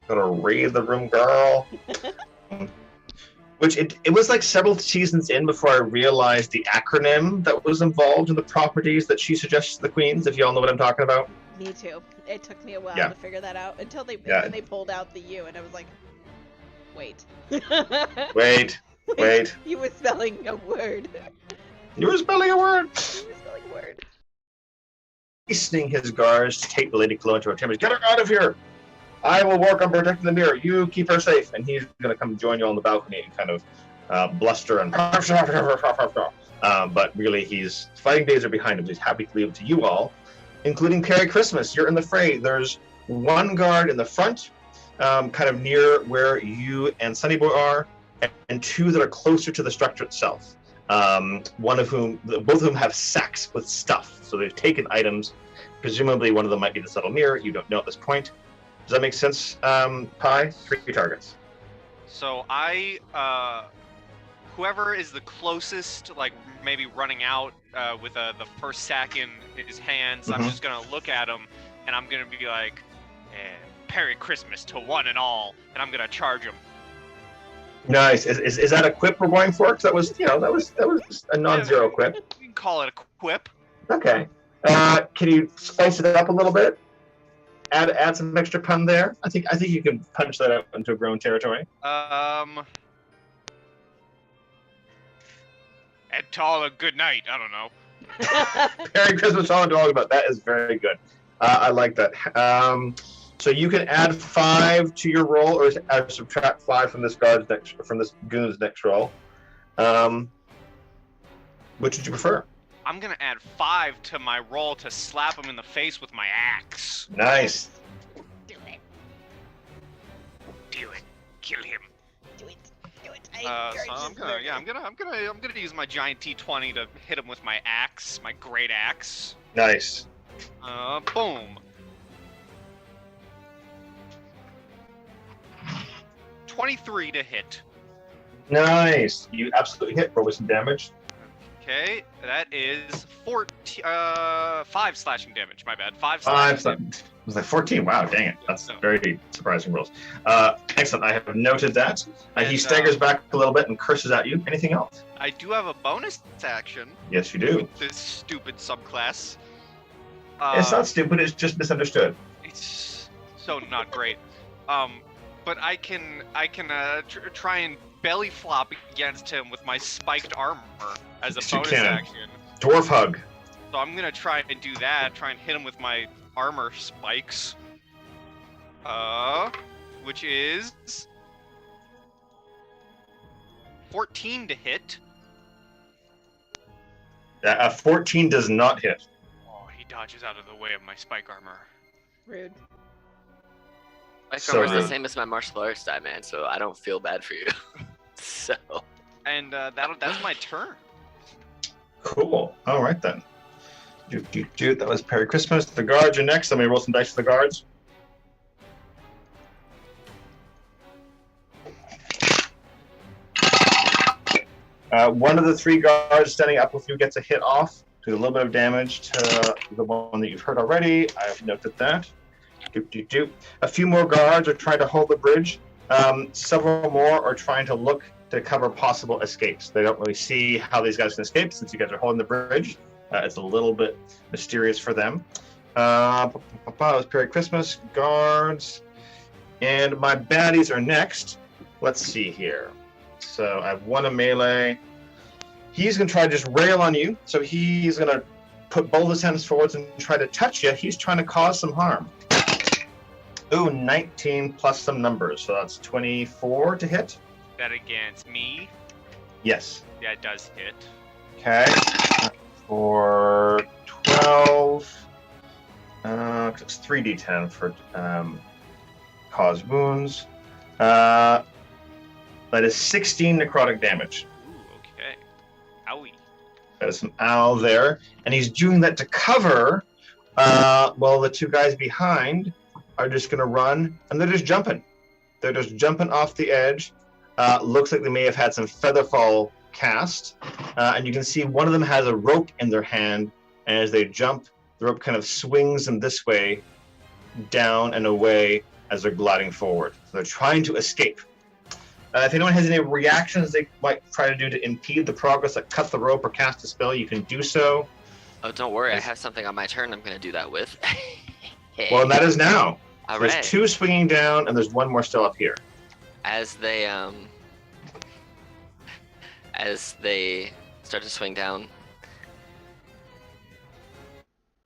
Gotta read the room, girl. Which it was like several seasons in before I realized the acronym that was involved in the properties that she suggests to the queens, if y'all know what I'm talking about. Me too. It took me a while Yeah. to figure that out until they pulled out the U, and I was like, wait. Wait. You were spelling a word. You were spelling a word. You were spelling a word. Hastening his guards to take the Lady Kelowna to her chambers. Get her out of here! I will work on protecting the mirror. You keep her safe. And he's going to come join you on the balcony and kind of bluster and... but really, his fighting days are behind him. He's happy to leave it to you all, including Merry Christmas. You're in the fray. There's 1 guard in the front, kind of near where you and Sunny Boy are. and 2 that are closer to the structure itself. Both of whom have sacks with stuff. So they've taken items. Presumably one of them might be the subtle mirror. You don't know at this point. Does that make sense, Pi? 3 targets. So whoever is the closest, like maybe running out with the first sack in his hands, I'm just gonna look at him and I'm gonna be like, "Merry Christmas to one and all," and I'm gonna charge him. Nice. Is that a quip we're going for? 'Cause that was a non-zero quip. You can call it a quip. Okay. Can you spice it up a little bit? Add some extra pun there. I think you can punch that out into a grown territory. And to all a good night. I don't know. Merry Christmas all and all about that is very good. I like that. So you can add 5 to your roll, or subtract 5 from this goon's next roll. Which would you prefer? I'm gonna add 5 to my roll to slap him in the face with my axe. Nice. Do it. Do it. Kill him. Do it. So I'm gonna use my giant T20 to hit him with my axe, my great axe. Nice. Boom. 23 to hit. Nice. You absolutely hit. Roll with some damage. Okay, that is 5 slashing damage. My bad. 5 slashing damage. It was like 14. Wow, dang it. That's very surprising rolls. Excellent. I have noted that. He staggers back a little bit and curses at you. Anything else? I do have a bonus action. Yes, you do. With this stupid subclass. It's not stupid. It's just misunderstood. It's so not great. But I can try and belly flop against him with my spiked armor as a bonus action. Dwarf hug. So I'm gonna try and do that. Try and hit him with my armor spikes. Which is 14 to hit. 14 does not hit. Oh, he dodges out of the way of my spike armor. Rude. My armor is the same as my martial arts die, man, so I don't feel bad for you. So. And that's my turn. Cool. All right then. That was Merry Christmas. The guards are next. Let me roll some dice for the guards. One of the 3 guards standing up with you gets a hit off. Do a little bit of damage to the one that you've heard already. I've noted that. A few more guards are trying to hold the bridge. Several more are trying to look to cover possible escapes. They don't really see how these guys can escape since you guys are holding the bridge. It's a little bit mysterious for them. It was Merry Christmas, guards, and my baddies are next. Let's see here. So I have 1 in melee. He's going to try to just rail on you. So he's going to put both his hands forwards and try to touch you. He's trying to cause some harm. Ooh, 19 plus some numbers. So that's 24 to hit. That against me? Yes. Yeah, it does hit. Okay. For 12. It's 3d10 for cause wounds. That is 16 necrotic damage. Ooh, okay. Owie. That is some owl there. And he's doing that to cover while the 2 guys behind are just going to run, and they're just jumping. They're just jumping off the edge. Looks like they may have had some featherfall cast. And you can see one of them has a rope in their hand, and as they jump, the rope kind of swings them this way, down and away as they're gliding forward. So they're trying to escape. If anyone has any reactions they might try to do to impede the progress, like cut the rope or cast a spell, you can do so. Oh, don't worry, I have something on my turn I'm going to do that with. Well, that is now. All there's right. 2 swinging down, and there's 1 more still up here. As they start to swing down,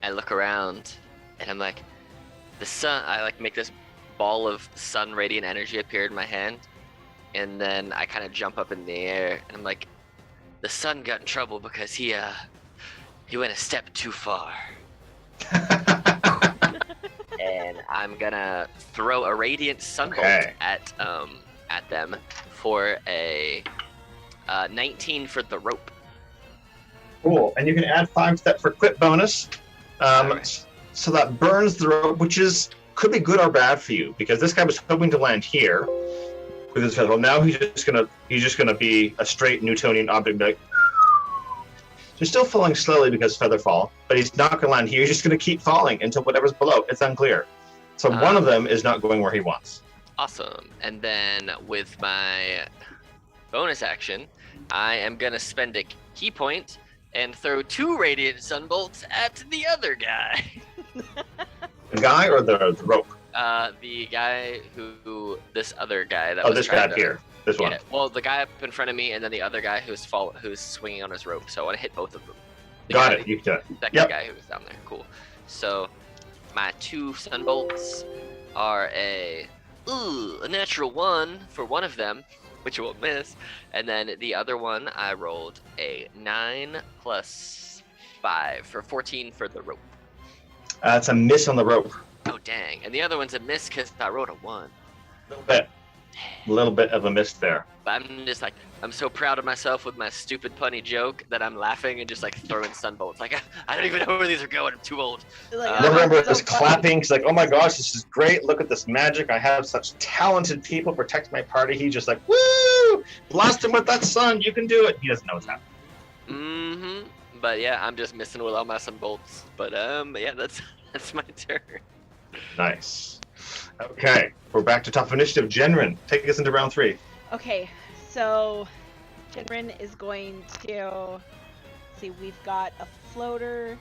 I look around, and I'm like, the sun. I like make this ball of sun radiant energy appear in my hand, and then I kind of jump up in the air, and I'm like, the sun got in trouble because he went a step too far. And I'm gonna throw a radiant sunbolt at them for a 19 for the rope. Cool. And you can add 5 to that for quit bonus. Alright. So that burns the rope, which could be good or bad for you, because this guy was hoping to land here with his feather. Now he's just gonna be a straight Newtonian object. Like, he's still falling slowly because feather fall, but he's not gonna land here. He's just gonna keep falling until whatever's below. It's unclear. So one of them is not going where he wants. Awesome. And then with my bonus action, I am gonna spend a key point and throw 2 radiant sunbolts at the other guy. The guy or the rope? The guy this other guy that Oh, was this trying guy to, here. This one. Yeah, well, the guy up in front of me, and then the other guy who's swinging on his rope. So I want to hit both of them. Got it. You can do it. Second guy who was down there. Cool. So my 2 sunbolts are a natural 1 for one of them, which won't miss, and then the other one I rolled a 9 plus 5 for 14 for the rope. It's a miss on the rope. Oh dang! And the other one's a miss because I rolled a 1. A little bit of a miss there. But I'm just like, I'm so proud of myself with my stupid punny joke that I'm laughing and just like throwing sunbolts. Like, I don't even know where these are going. I'm too old. Like, Neverember so is funny. clapping. He's like, "Oh my gosh, this is great! Look at this magic! I have such talented people protecting my party." He's just like, "Woo! Blast him with that sun! You can do it!" He doesn't know what's happening. Mm-hmm. But yeah, I'm just missing with all my sunbolts. But yeah, that's my turn. Nice. Okay, we're back to top of initiative. Genrin, take us into round 3. Okay, so Jinrin is going to see. We've got a floater.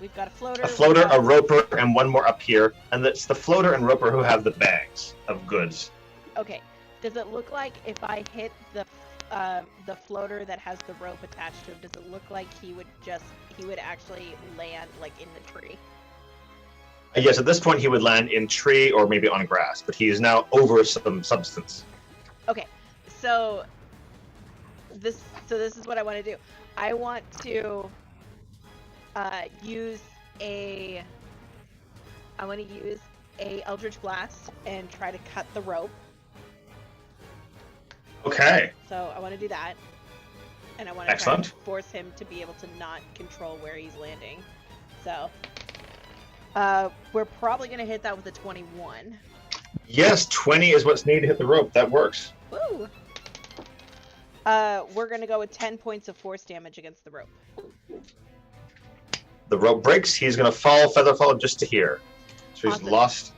A floater, a roper, and one more up here. And it's the floater and roper who have the bags of goods. Okay. Does it look like if I hit the floater that has the rope attached to him, does it look like he would actually land like in the tree? Yes, at this point he would land in tree or maybe on grass, but he is now over some substance. Okay. So this is what I want to do. I want to use a Eldritch Blast and try to cut the rope. Okay. So I want to do that, and I want to try to force him to be able to not control where he's landing. So we're probably gonna hit that with a 21. Yes, 20 is what's needed to hit the rope. That works. Woo! We're gonna go with 10 points of force damage against the rope. The rope breaks. He's going to feather fall just to here. So he's Awesome. lost.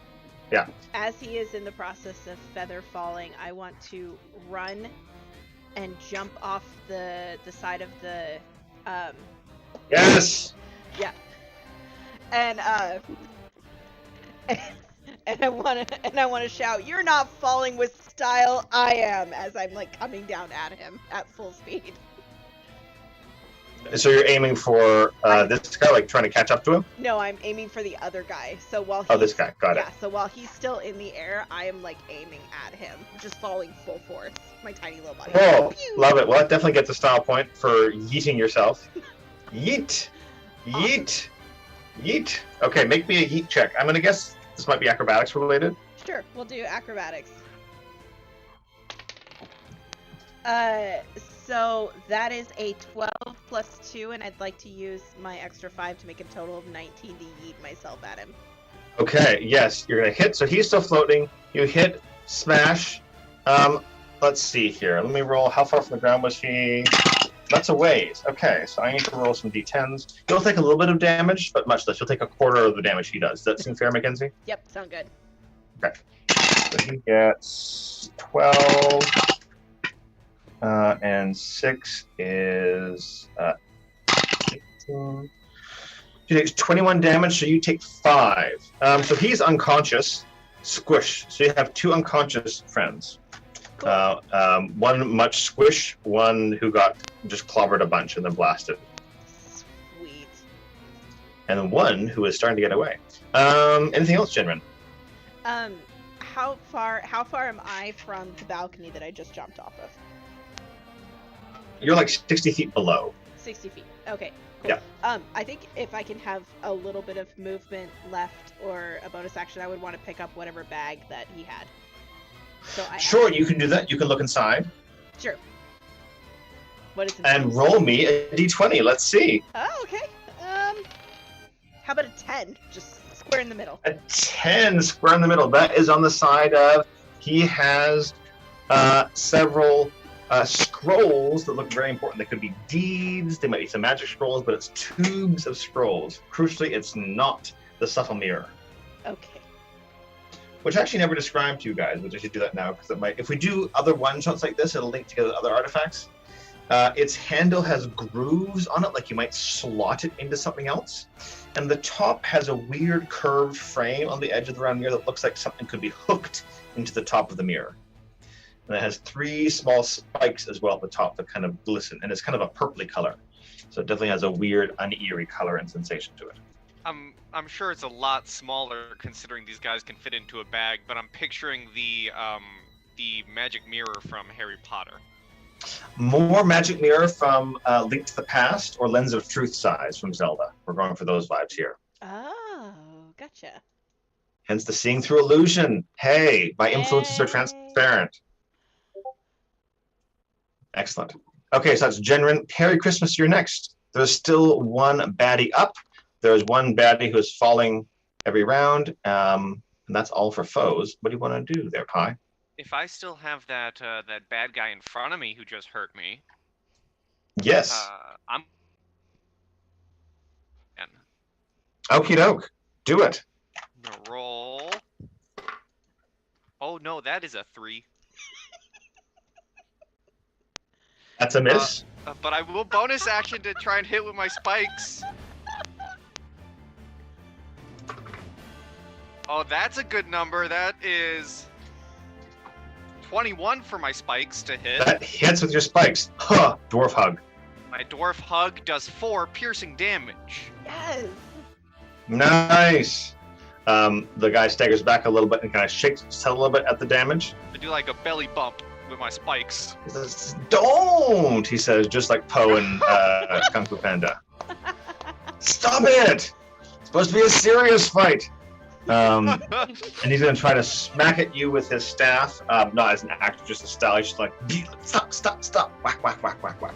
Yeah. As he is in the process of feather falling, I want to run and jump off the side of the Yes. yeah. And and I want to shout, "You're not falling with style, I am," as I'm like coming down at him at full speed. So you're aiming for this guy, like trying to catch up to him? No, I'm aiming for the other guy. So while Oh, this guy. Got it. yeah, so while he's still in the air, I am like aiming at him, just falling full force. My tiny little body. Oh, Pew! love it. Well, that definitely gets a style point for yeeting yourself. Yeet. Yeet. Yeet. Okay, make me a yeet check. I'm going to guess this might be acrobatics related. Sure, we'll do acrobatics. So that is a 12 plus 2, and I'd like to use my extra 5 to make a total of 19 to yeet myself at him. Okay, yes, you're going to hit. So he's still floating. You hit, smash. Let's see here. Let me roll. How far from the ground was he? That's a ways. Okay, so I need to roll some d10s. You'll take a little bit of damage, but much less. You'll take a quarter of the damage he does. Does that seem fair, Mackenzie? Yep, sound good. Okay. So he gets 12. And 6 is 18. He takes 21 damage, so you take 5. So he's unconscious. Squish. So you have 2 unconscious friends. Cool. One much squish, one who got just clobbered a bunch and then blasted. Sweet. And then one who is starting to get away. Anything else, Jinrin? How far am I from the balcony that I just jumped off of? You're like 60 feet below. 60 feet. Okay. Cool. Yeah. I think if I can have a little bit of movement left or a bonus action, I would want to pick up whatever bag that he had. So I Sure, you can do that. You can look inside. Sure. What is it? And roll me a d20. Let's see. Oh, okay. How about a 10? Just square in the middle. A 10 square in the middle. That is on the side of, he has several scrolls that look very important. They could be deeds, they might be some magic scrolls, but it's tubes of scrolls. Crucially, it's not the subtle mirror. Okay. Which I actually never described to you guys, which I should do that now, because it might, if we do other one-shots like this, it'll link together other artifacts. Its handle has grooves on it, like you might slot it into something else. And the top has a weird curved frame on the edge of the round mirror that looks like something could be hooked into the top of the mirror. And it has 3 small spikes as well at the top that kind of glisten, and it's kind of a purpley color. So it definitely has a weird, uneery color and sensation to it. I'm sure it's a lot smaller considering these guys can fit into a bag, but I'm picturing the magic mirror from Harry Potter. More magic mirror from Link to the Past or Lens of Truth size from Zelda. We're going for those vibes here. Oh, gotcha. Hence the seeing through illusion. Hey, my influences are transparent. Excellent. Okay, so that's Jenrin. Harry Christmas, you're next. There's still one baddie up. There's one baddie who is falling every round, and that's all for foes. What do you want to do there, Pi? If I still have that that bad guy in front of me who just hurt me. Yes. I'm. Okie doke. Do it. I'm gonna roll. Oh no, that is a 3. That's a miss. But I will bonus action to try and hit with my spikes. Oh, that's a good number. That is 21 for my spikes to hit. That hits with your spikes. Huh. Dwarf hug. My dwarf hug does 4 piercing damage. Yes. Nice. The guy staggers back a little bit and kind of shakes his head a little bit at the damage. I do like a belly bump with my spikes. He says, "Don't," he says, just like Poe and Kung Fu Panda. Stop it! It's supposed to be a serious fight. And he's going to try to smack at you with his staff. Not as an actor, just a style. He's just like, stop. Whack, whack, whack, whack, whack.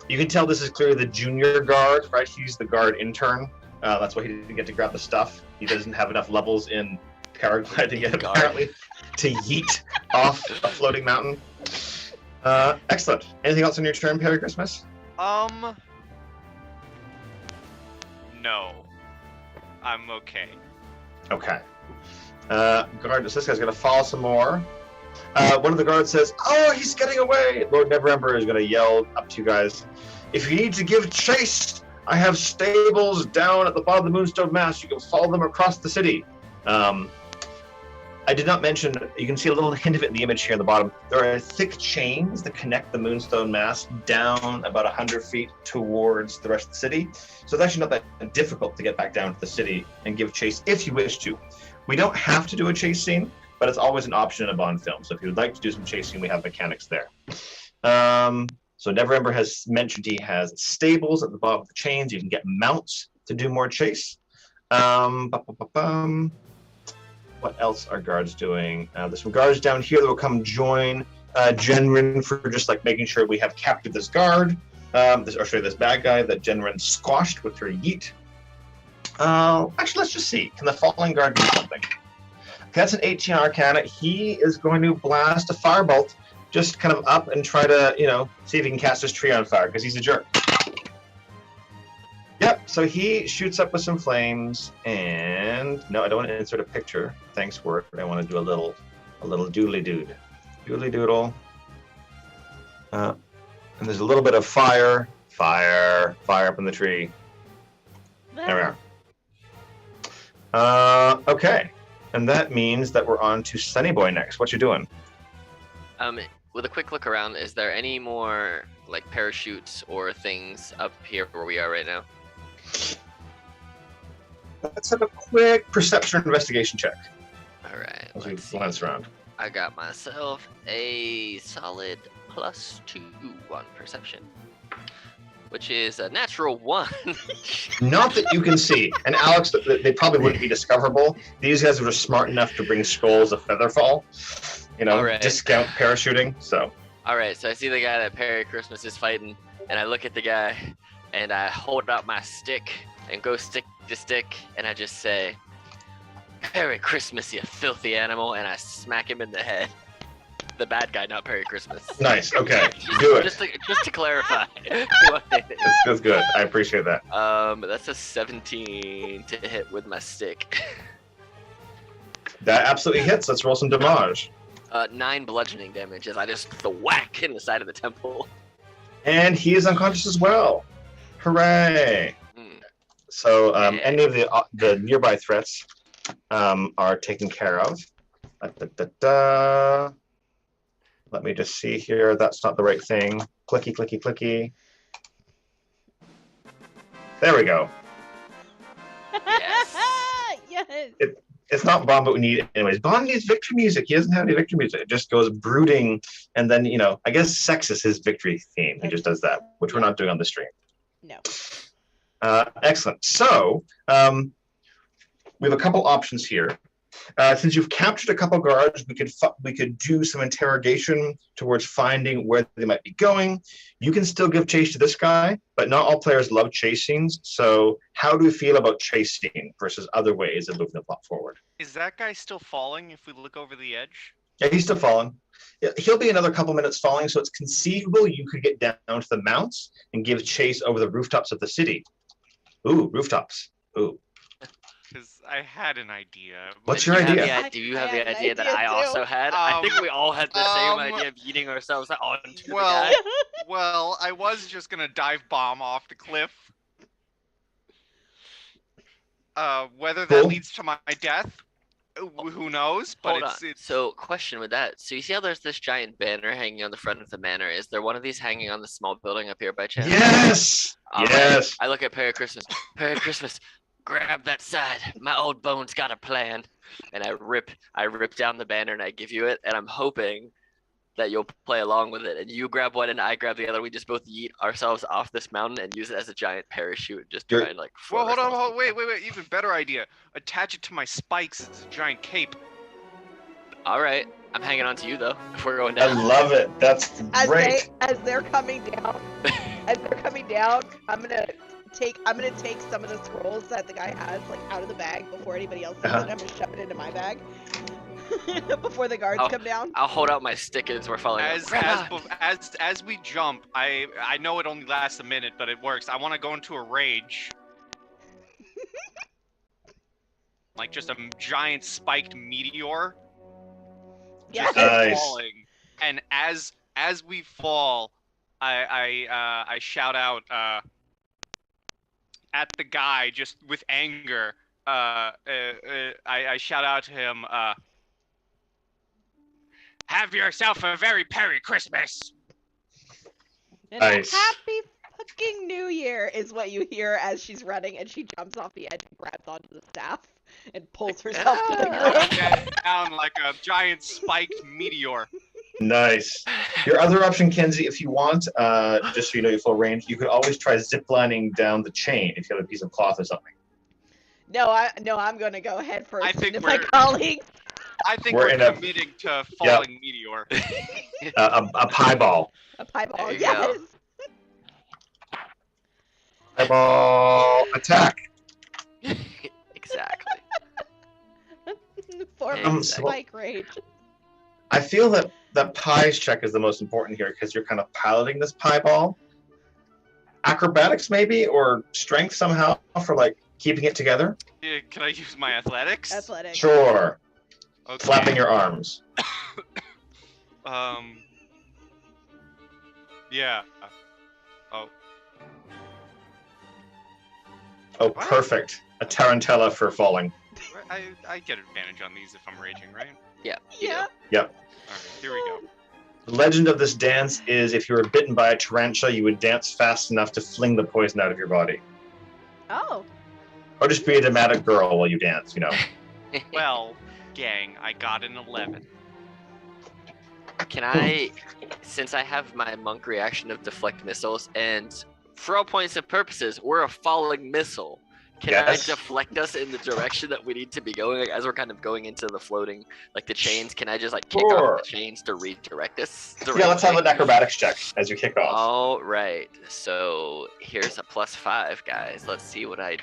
You can tell this is clearly the junior guard, right? He's the guard intern. That's why he didn't get to grab the stuff. He doesn't have enough levels in paragliding yet, apparently, to yeet off a floating mountain. Excellent. Anything else on your turn, Perry Christmas? No. I'm okay. Okay. Guard, this guy's going to fall some more. One of the guards says, "Oh, he's getting away!" Lord Neverember is going to yell up to you guys, "If you need to give chase, I have stables down at the bottom of the Moonstone Mask. You can follow them across the city." I did not mention, you can see a little hint of it in the image here on the bottom. There are thick chains that connect the Moonstone Mask down about 100 feet towards the rest of the city. So it's actually not that difficult to get back down to the city and give chase if you wish to. We don't have to do a chase scene, but it's always an option in a Bond film. So if you would like to do some chasing, we have mechanics there. So Neverember has mentioned he has stables at the bottom of the chains. You can get mounts to do more chase. What else are guards doing? There's some guards down here that will come join Jenrin for just like making sure we have captured this guard. This bad guy that Jenrin squashed with her yeet. Actually, let's just see. Can the falling guard do something? Okay, that's an 18 Arcana. He is going to blast a firebolt, just kind of up and try to, see if he can cast his tree on fire because he's a jerk. Yep, so he shoots up with some flames, and no, I don't want to insert a picture. Thanks, Word. I want to do a little doodly doodle. And there's a little bit of fire up in the tree. There we are. Okay, and that means that we're on to Sunny Boy next. What you doing? With a quick look around, is there any more like parachutes or things up here where we are right now? Let's have a quick perception investigation check. All right. As we glance around. I got myself a solid +2 on perception. which is a natural 1. Not that you can see. And Alex, they probably wouldn't be discoverable. These guys were smart enough to bring scrolls of Featherfall. Alright. Discount parachuting. So. All right, so I see the guy that Perry Christmas is fighting, and I look at the guy, and I hold out my stick and go stick to stick, and I just say, "Perry Christmas, you filthy animal," and I smack him in the head. The bad guy, not Perry Christmas. Nice. Okay, do it. Just to clarify. What it is. That's good. I appreciate that. That's a 17 to hit with my stick. That absolutely hits. Let's roll some damage. 9 bludgeoning damage as I just whack in the side of the temple. And he is unconscious as well. Hooray! So any of the nearby threats are taken care of. Let me just see here. That's not the right thing. Clicky, clicky, clicky. There we go. Yes. Yes. It's not Bond, but we need it anyways. Bond needs victory music. He doesn't have any victory music. It just goes brooding, and then I guess sex is his victory theme. He just does that, which we're not doing on the stream. No. Excellent. So we have a couple options here. Since you've captured a couple guards, we could do some interrogation towards finding where they might be going. You can still give chase to this guy, but not all players love chase scenes. So how do we feel about chase scene versus other ways of moving the plot forward? Is that guy still falling if we look over the edge? Yeah, he's still falling. Yeah, he'll be another couple minutes falling, so it's conceivable you could get down to the mounts and give chase over the rooftops of the city. Ooh, rooftops. Ooh. Because I had an idea. What's your idea? Do you have the I had an idea that idea I also had? I think we all had the same idea of eating ourselves onto the guy. Well, I was just gonna dive bomb off the cliff. Whether that leads to my death, who knows? But it's... So, question with that. So you see how there's this giant banner hanging on the front of the manor? Is there one of these hanging on the small building up here by chance? Yes! Yes! I look at Perry Christmas. Perry Christmas, grab that side. My old bones got a plan. And I rip down the banner and I give you it. And I'm hoping that you'll play along with it. And you grab one and I grab the other. We just both yeet ourselves off this mountain and use it as a giant parachute. Just try and Well, hold on. Wait. Even better idea. Attach it to my spikes as a giant cape. All right. I'm hanging on to you though. If we're going down. I love it. That's great. As they're coming down, I'm gonna take some of the scrolls that the guy has out of the bag before anybody else sees it. I'm gonna shove it into my bag before the guards come down. I'll hold out my stick as we're falling. As we jump, I know it only lasts a minute, but it works. I want to go into a rage. Like just a giant spiked meteor. Just nice. Falling. And as we fall, I shout out at the guy just with anger. I shout out to him. Have yourself a very Merry Christmas. And nice. Happy fucking New Year is what you hear as she's running and she jumps off the edge and grabs onto the staff and pulls herself to the ground. Down like a giant spiked meteor. Nice. Your other option, Kenzie, if you want, just so you know your full range, you could always try ziplining down the chain if you have a piece of cloth or something. No, I'm going to go ahead first. I think my colleagues. I think we're committing to falling meteor. A pie ball. A pie ball, yes. Pie ball attack. Exactly. For spike rage. I feel that pies check is the most important here because you're kind of piloting this pie ball. Acrobatics maybe, or strength somehow for keeping it together. Yeah, can I use my athletics? Athletics. Sure. Okay. Flapping your arms. Yeah. Oh, perfect. A tarantella for falling. I get advantage on these if I'm raging, right? Yeah. Yeah. Yep. Alright, here we go. The legend of this dance is if you were bitten by a tarantula, you would dance fast enough to fling the poison out of your body. Oh. Or just be a dramatic girl while you dance, Well, gang, I got an 11. Can I, since I have my monk reaction of deflect missiles, and for all points and purposes, we're a falling missile. Can Yes. I deflect us in the direction that we need to be going? Like, as we're kind of going into the floating, like the chains, can I just like kick Sure. off the chains to redirect us? Yeah, let's have an acrobatics check as you kick off. All right. So here's a +5, guys. Let's see what I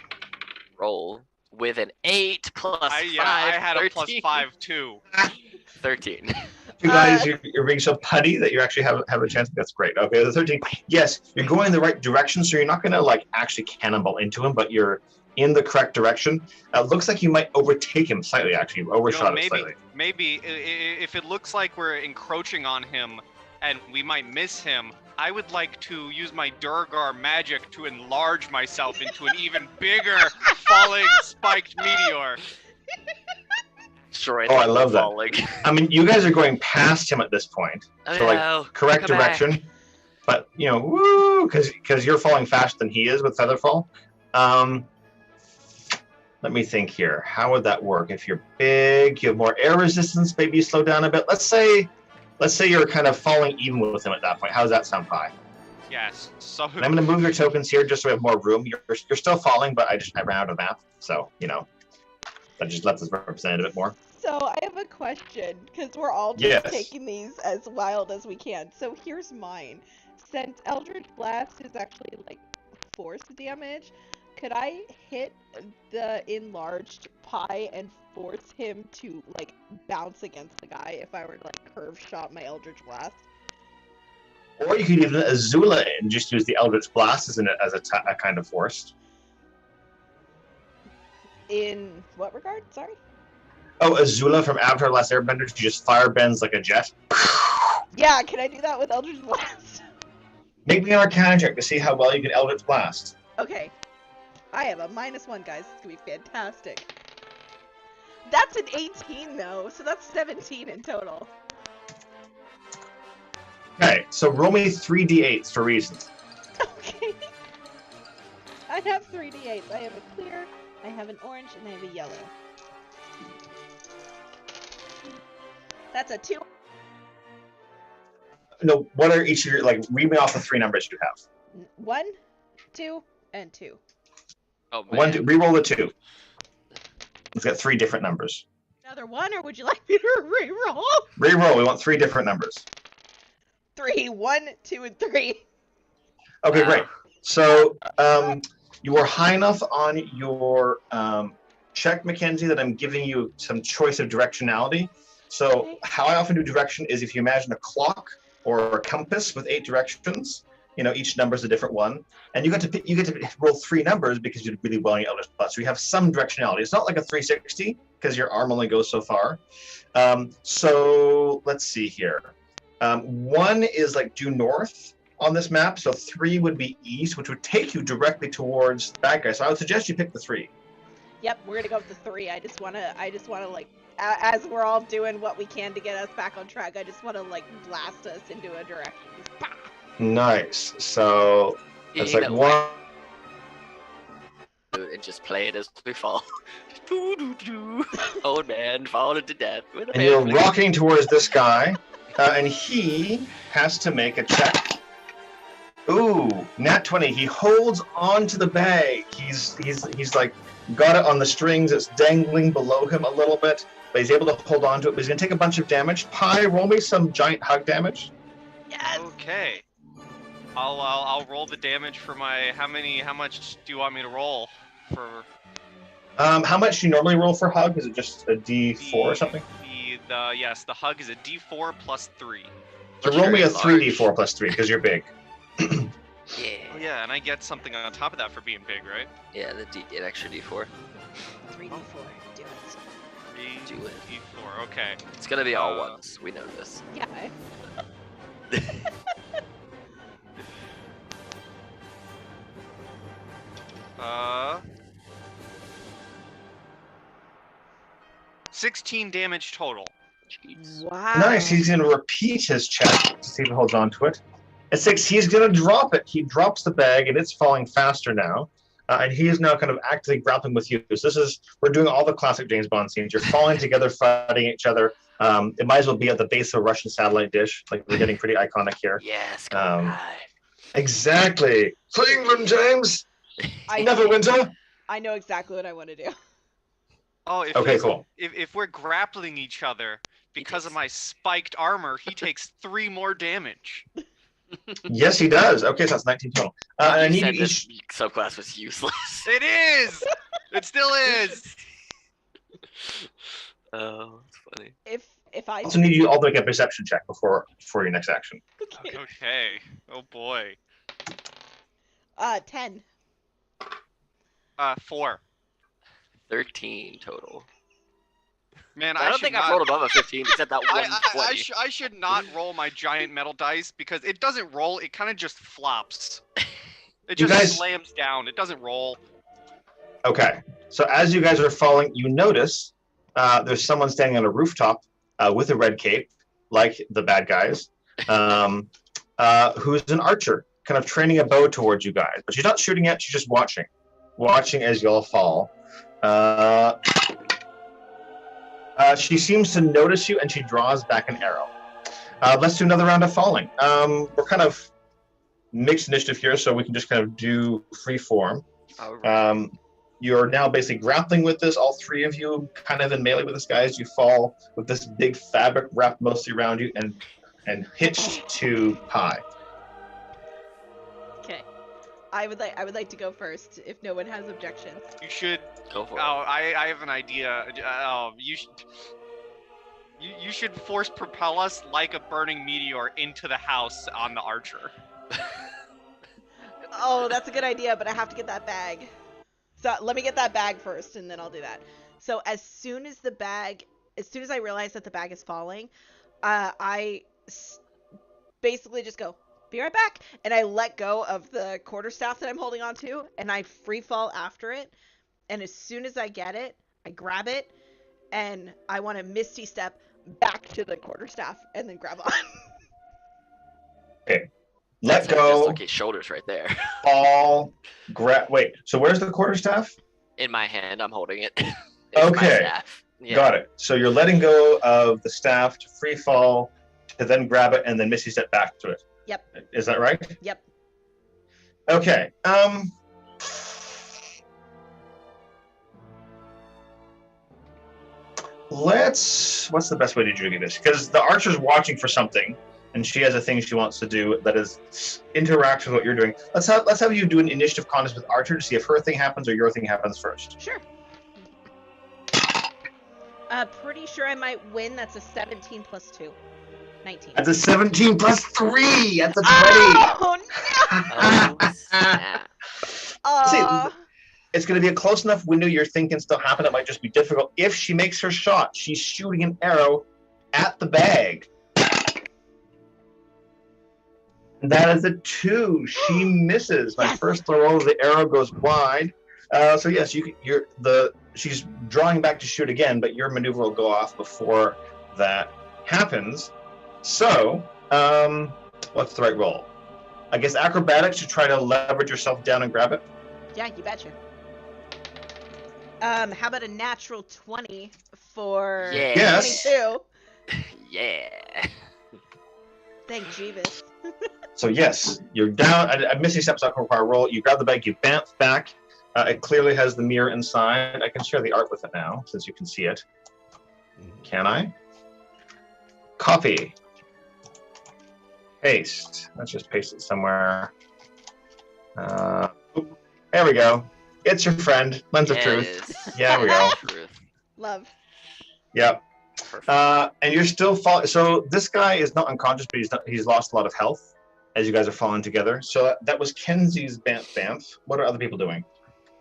roll with an 8 plus 5. I had 13. a +5 too. 13. You guys, you're being so putty that you actually have a chance. That's great. Okay, the 13. Yes, you're going in the right direction, so you're not going to like actually cannonball into him, but you're in the correct direction. Looks like you might overtake him slightly. Actually, you overshot him slightly. Maybe if it looks like we're encroaching on him and we might miss him, I would like to use my Durgar magic to enlarge myself into an even bigger falling spiked meteor. Destroy Oh, I love that. falling. I mean, you guys are going past him at this point, Oh, so like no. correct Come back. direction. But you know, woo, because you're falling faster than he is with Featherfall. Let me think here. How would that work? If you're big, you have more air resistance. Maybe you slow down a bit. Let's say you're kind of falling even with him at that point. How does that sound, Pi? Yes. So And I'm going to move your tokens here just so we have more room. You're still falling, but I ran out of math, so you know, that just lets us represent it a bit more. So I have a question, because we're all just Yes. taking these as wild as we can. So here's mine. Since Eldritch Blast is actually like force damage, could I hit the enlarged Pi and force him to like bounce against the guy if I were to like curve shot my Eldritch Blast? Or you could even Azula and just use the Eldritch Blast as a kind of force. In what regard? Sorry? Oh, Azula from Avatar: The Last Airbender, she just fire bends like a jet. Yeah, can I do that with Eldritch Blast? Make me an Arcana check to see how well you can Eldritch Blast. Okay. I have a -1, guys. It's gonna be fantastic. That's an 18 though, so that's 17 in total. Okay, so roll me 3d8s for reasons. Okay. I have 3d8s. I have a clear, I have an orange, and I have a yellow. That's a 2. No, what are each of your, like, read me off the 3 numbers you have. 1, 2, and 2. Oh, man. Reroll the 2. It's got 3 different numbers. Another 1, or would you like me to re-roll? Reroll, we want 3 different numbers. 3, 1, 2, and 3. Okay, Wow. great. So, you are high enough on your check, Mackenzie, that I'm giving you some choice of directionality. So, Okay. how I often do direction is if you imagine a clock or a compass with 8 directions, you know, each number is a different one, and you get to roll 3 numbers because you did really well in your Eldritch Plus. So you have some directionality. It's not like a 360 because your arm only goes so far. So let's see here. 1 is like due north on this map, so 3 would be east, which would take you directly towards the bad guy. So I would suggest you pick the 3. Yep, we're gonna go with the 3. I just wanna like, as we're all doing what we can to get us back on track, I just wanna like blast us into a direction. Just, bah! Nice. So that's like 1. And just play it as we fall. Old man falling to death with a And you're family. rocking towards this guy, and he has to make a check. Ooh, nat 20. He holds on to the bag. He's like got it on the strings. It's dangling below him a little bit, but he's able to hold on to it. But he's gonna take a bunch of damage. Pi, roll me some giant hug damage. Yes! Okay. I'll roll the damage for my how much do you want me to roll for How much do you normally roll for hug? Is it just a D4 or something? Yes, the hug is a D4 plus 3. So That's roll me a very 3D4 plus 3 because you're big. Oh Yeah. yeah, and I get something on top of that for being big, right? Yeah, an extra D4. 3d4. Do it. 3 Do it. D4. Okay. It's gonna be all ones. We know this. Yeah. 16 damage total. Jeez. Wow. Nice. He's going to repeat his check to see if he holds on to it. At 6, he's going to drop it. He drops the bag, and it's falling faster now. And he is now kind of actively grappling with you. So we're doing all the classic James Bond scenes. You're falling together, fighting each other. It might as well be at the base of a Russian satellite dish. Like, we're getting pretty iconic here. Yes, come on. Exactly. For England, James. Neverwinter. I know exactly what I want to do. Oh, if Okay, cool. if we're grappling each other because of takes- my spiked armor, he takes 3 more damage. Yes, he does. Okay, so that's 19 total. And I You need said you this each. subclass was useless. It is. It still is. Oh, that's funny. If I Also need you all to make a perception check before your next action. okay. Okay. Oh boy. 10. 4. 13 total. Man, I don't think I've rolled above a 15 except that one 20. I should not roll my giant metal dice because it doesn't roll. It kind of just flops. It You just guys- slams down. It doesn't roll. Okay, so as you guys are falling, you notice there's someone standing on a rooftop with a red cape, like the bad guys, who's an archer, kind of training a bow towards you guys. But she's not shooting yet, she's just watching as you all fall. She seems to notice you, and she draws back an arrow. Let's do another round of falling. We're kind of mixed initiative here, so we can just kind of do free form. You're now basically grappling with this, all three of you, kind of in melee with this guy as you fall with this big fabric wrapped mostly around you and hitched to Pi. Okay. I would like to go first if no one has objections. You should. Go for it. Oh, I have an idea. You should force propel us like a burning meteor into the house on the archer. Oh, that's a good idea, but I have to get that bag. So let me get that bag first, and then I'll do that. So as soon as I realize that the bag is falling, basically just go, be right back, and I let go of the quarterstaff that I'm holding onto, and I free fall after it. And as soon as I get it, I grab it, and I want to misty step back to the quarterstaff, and then grab on. Okay. That's Let how you go, dislocate shoulders right there. fall, grab. Wait, so where's the quarterstaff? In my hand, I'm holding it. It's Okay. My staff. Yeah. Got it. So you're letting go of the staff to free fall, to then grab it, and then misty step back to it. Yep. Is that right? Yep. Okay. What's the best way to do this? Because the archer's watching for something, and she has a thing she wants to do that is interacts with what you're doing. Let's have you do an initiative contest with Archer to see if her thing happens or your thing happens first. Sure. Pretty sure I might win. That's a 17 plus 2. 19. That's a 17 plus 3. That's a 20. Oh, no! Oh, snap. Aw. It's going to be a close enough window your thing can still happen. It might just be difficult. If she makes her shot, she's shooting an arrow at the bag. That is a 2. She misses. My Yes. first roll, the arrow goes wide. So yes, she's drawing back to shoot again, but your maneuver will go off before that happens. So, what's the right roll? I guess acrobatics to try to leverage yourself down and grab it. Yeah, you betcha. How about a natural 20 for Yeah. Yes. 22? Yeah. Thank Jeeves. So yes, you're down. A missing step's not require a roll. You grab the bag, you bounce back. It clearly has the mirror inside. I can share the art with it now, since you can see it. Can I? Copy. Paste. Let's just paste it somewhere. There we go. It's your friend, Lens of Yeah, Truth. it is. Yeah, we go. Truth. Love. Yep. Perfect. And you're still falling. So this guy is not unconscious, but he's lost a lot of health as you guys are falling together. So that was Kenzie's Bamf. What are other people doing?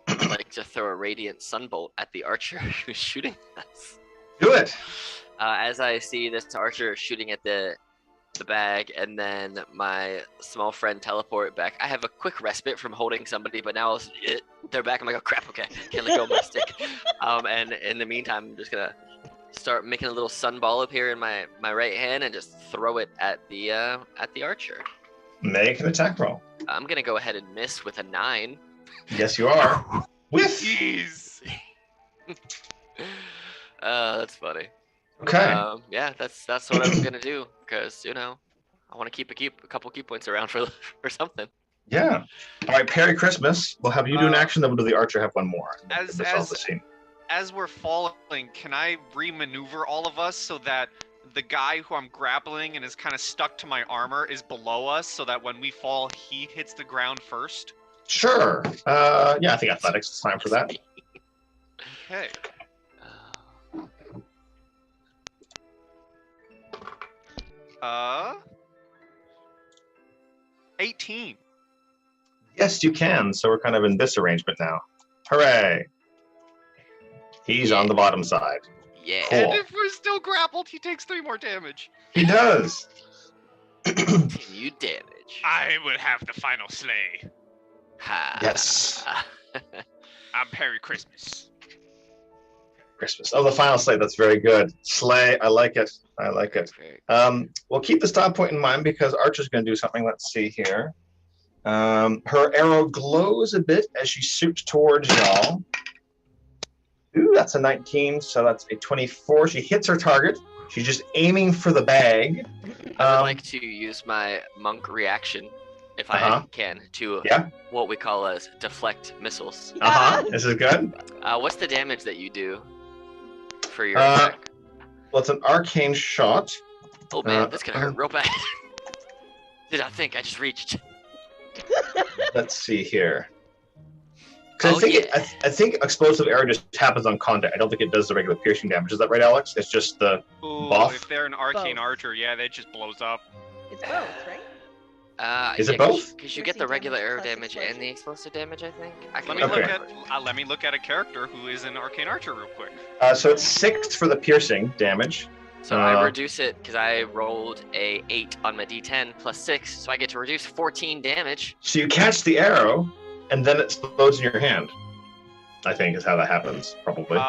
I'd like to throw a radiant sunbolt at the archer who's shooting us. Do it. As I see this archer shooting at the bag, and then my small friend teleport back. I have a quick respite from holding somebody, but now they're back. I'm like, oh crap, okay, can't let go of my stick. And in the meantime, I'm just gonna start making a little sunball up here in my right hand and just throw it at the archer. Make an attack roll. I'm gonna go ahead and miss with a 9. Yes, you are. Whiff. Jeez. That's funny. Okay. Yeah, that's what I'm gonna do because I want to keep a couple key points around for something. Yeah. All right, Perry Christmas. We'll have you do an action, then we'll do the archer have one more. Resolve the scene. As we're falling, can I re-maneuver all of us so that the guy who I'm grappling and is kind of stuck to my armor is below us, so that when we fall, he hits the ground first? Sure. Yeah, I think athletics is time for that. Okay. 18. Yes, you can. So we're kind of in this arrangement now. Hooray. He's on the bottom side. Yeah. Cool. And if we're still grappled, he takes 3 more damage. He does. Continued damage. I would have the final slay. Ha. Yes. I'm Perry Christmas. Christmas. Oh, the final slay. That's very good. Slay. I like it. I like it. We'll keep the stop point in mind because Archer's going to do something. Let's see here. Her arrow glows a bit as she shoots towards y'all. Ooh, that's a 19, so that's a 24. She hits her target. She's just aiming for the bag. I would like to use my monk reaction, if I can, to what we call as deflect missiles. This is good. What's the damage that you do for your attack? Well, it's an arcane shot. Oh man, this gonna hurt real bad. Did I think I just reached? Let's see here. Because I think explosive arrow just happens on contact. I don't think it does the regular piercing damage. Is that right, Alex? It's just the buff? If they're an arcane archer, yeah, that just blows up. It's both, right? Is it both? Because you get the regular arrow damage and the explosive damage, I think. Let me look at a character who is an arcane archer real quick. So it's 6 for the piercing damage. So I reduce it because I rolled a 8 on my d10 plus 6, so I get to reduce 14 damage. So you catch the arrow, and then it explodes in your hand. I think is how that happens, probably.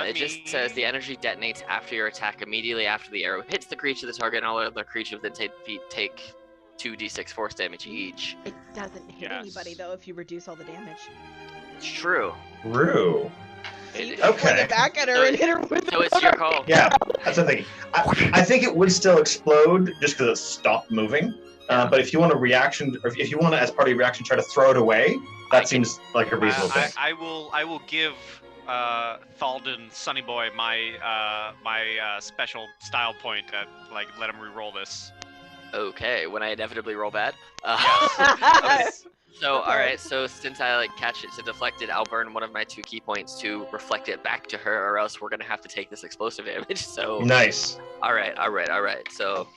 It just says the energy detonates after your attack immediately after the arrow hits the creature, the target, and all other creatures within 10 feet take 2d6 force damage each. It doesn't hit anybody though if you reduce all the damage. It's true. True. Okay. Point it back at her and hit her with So it's your call. Yeah, that's the thing. I think it would still explode just because it stopped moving. But if you want a reaction, or if you want to, as part of your reaction, try to throw it away, that seems like a reasonable thing. I will give Thalden Sunny Boy my special style point. Let him re-roll this. Okay, when I inevitably roll bad. Yes. So alright, so since I catch it to deflect it, I'll burn one of my 2 key points to reflect it back to her, or else we're gonna have to take this explosive damage. So nice. Alright. So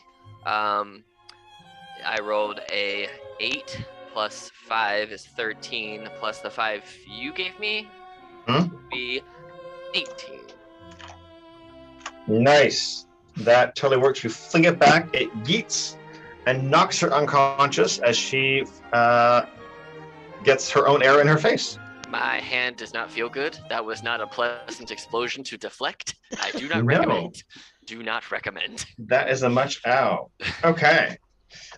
I rolled a 8 plus 5 is 13 plus the 5 you gave me would be 18. Nice. That totally works. You fling it back, it yeets and knocks her unconscious as she gets her own arrow in her face. My hand does not feel good. That was not a pleasant explosion to deflect. I do not recommend. Do not recommend. That is a much ow. Okay.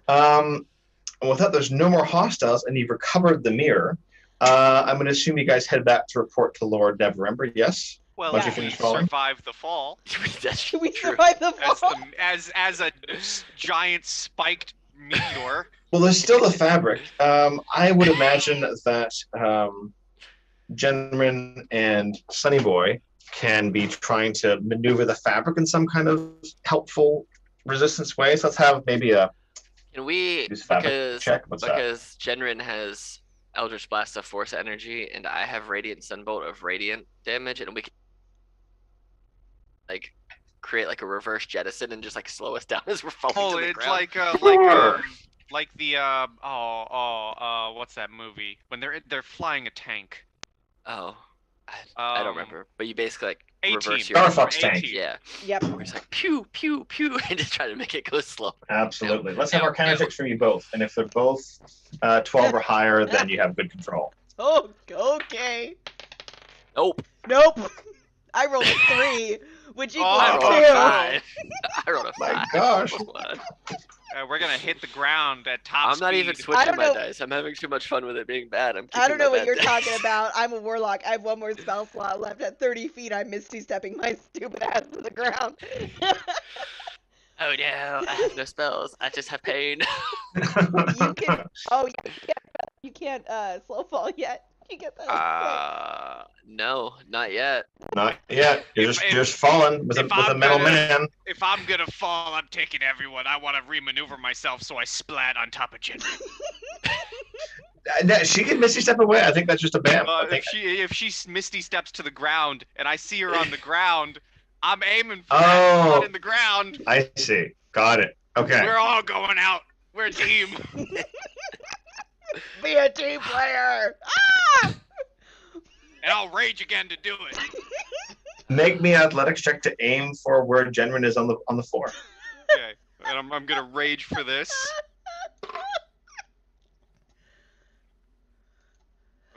With that, there's no more hostiles, and you've recovered the mirror. I'm going to assume you guys head back to report to Lord Neverember, yes? Well, we survived the fall. That's we true. survived the fall. As a giant spiked meteor. Well, there's still the fabric. I would imagine that Jenrin and Sunny Boy can be trying to maneuver the fabric in some kind of helpful resistance way. So let's have maybe a check. Because Jenrin has Eldritch Blast of Force Energy, and I have Radiant Sunbolt of Radiant damage, and we can create a reverse jettison and just slow us down as we're falling to the ground. Like the what's that movie when they're flying a tank? I don't remember, but you basically reverse your Star Fox tank. Yeah. Yep. Where it's pew pew pew, and just try to make it go slow. Absolutely. Let's have Arcana checks from you both, and if they're both 12 or higher, then you have good control. Oh, okay. Nope. I rolled a 3, which equals 2. I rolled a 5. I rolled a 5. My gosh. We're gonna hit the ground at top I'm not speed. even switching my dice. I'm having too much fun with it being bad. I don't know what you're talking about. I'm a warlock. I have 1 more spell slot left. At 30 feet, I'm misty stepping my stupid ass to the ground. Oh no, I have no spells. I just have pain. You can. Oh, yeah, you can't slow fall yet. You get that. No, not yet. Not yet. You're If- just falling with if a I'm metal gonna- man. If I'm gonna fall, I'm taking everyone. I want to remaneuver myself so I splat on top of Jen. She can misty step away. I think that's just a bam. I think- If she misty steps to the ground and I see her on the ground, I'm aiming for Oh. that spot in the ground. I see. Got it. Okay. We're all going out. We're a team. Be a team player. And I'll rage again to do it. Make me an athletics check to aim for where Jenrin is on the floor. Okay. And I'm gonna rage for this.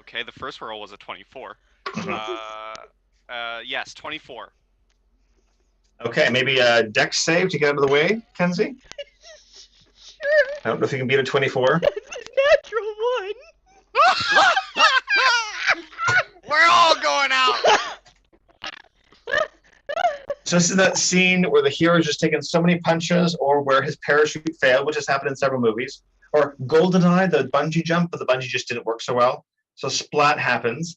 Okay, the first roll was a 24. Yes, 24. Okay, maybe a dex save to get out of the way, Kenzie. Sure. I don't know if you can beat a 24. That's a natural one. We're all going out. So this is that scene where the hero is just taking so many punches, or where his parachute failed, which has happened in several movies. Or Goldeneye, the bungee jump, but the bungee just didn't work so well. So splat happens.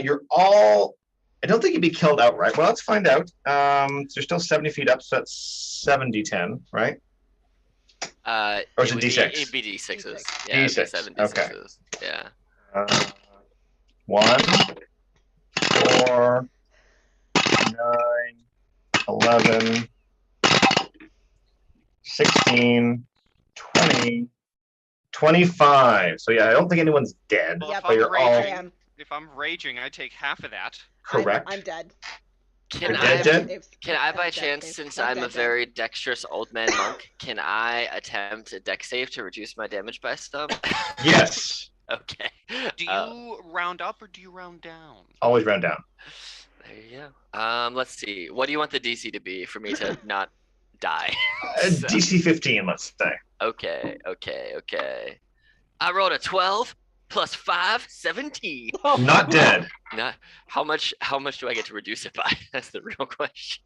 You're all... I don't think you'd be killed outright. Well, let's find out. So you're still 70 feet up, so that's 70-10, right? Or is it D6? It'd be D6s. D6. Yeah, it'd be 7 Okay. D6s. Yeah. 1, 4, 9, 11, 16, 20, 25. So yeah, I don't think anyone's dead. Well, Yep, but you're all if I'm raging, I take half of that. correct. I'm dead. Can You're I, dead? can I, by I'm dead, chance, Dave. since I'm I'm a dead. very dexterous old man monk, can I attempt a dex save to reduce my damage by some? Yes. Okay. Do you round up or do you round down? Always round down. There you go. Let's see. What do you want the DC to be for me to not die? So- DC 15, let's say. Okay. I rolled a 12 plus 5, 17. Not dead. Not, how much do I get to reduce it by? That's the real question.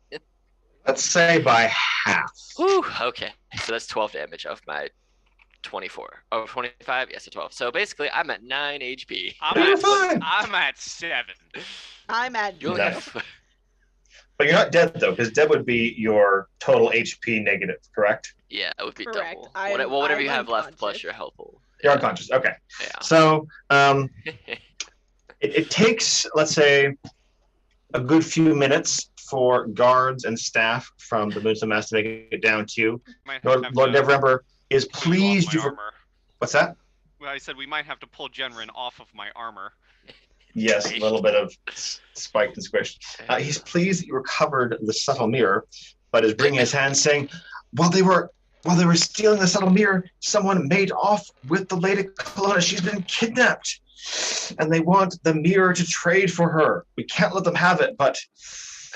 Let's say by half. Whew, okay. So that's 12 damage of my 24. Oh, 25? Yes, a 12. So basically, I'm at 9 HP. You're fine. I'm at 7. I'm at You're zero. at But you're not dead, though, because dead would be your total HP negative, correct? Yeah, it would be Correct. double. I'm- Whatever I'm you have left plus unconscious. your health pool. You're unconscious. Okay. Yeah. So it takes, let's say, a good few minutes for guards and staff from the Moonstone Mask to make it down to you. Might Lord have to Neverember is clean off pleased my you've... armor. What's that? Well, I said we might have to pull Jenrin off of my armor. Yes, a little bit of spiked and squished. He's pleased that you recovered the subtle mirror, but is bringing his hand saying, while they were stealing the subtle mirror, someone made off with the lady Kalona. She's been kidnapped, and they want the mirror to trade for her. We can't let them have it, but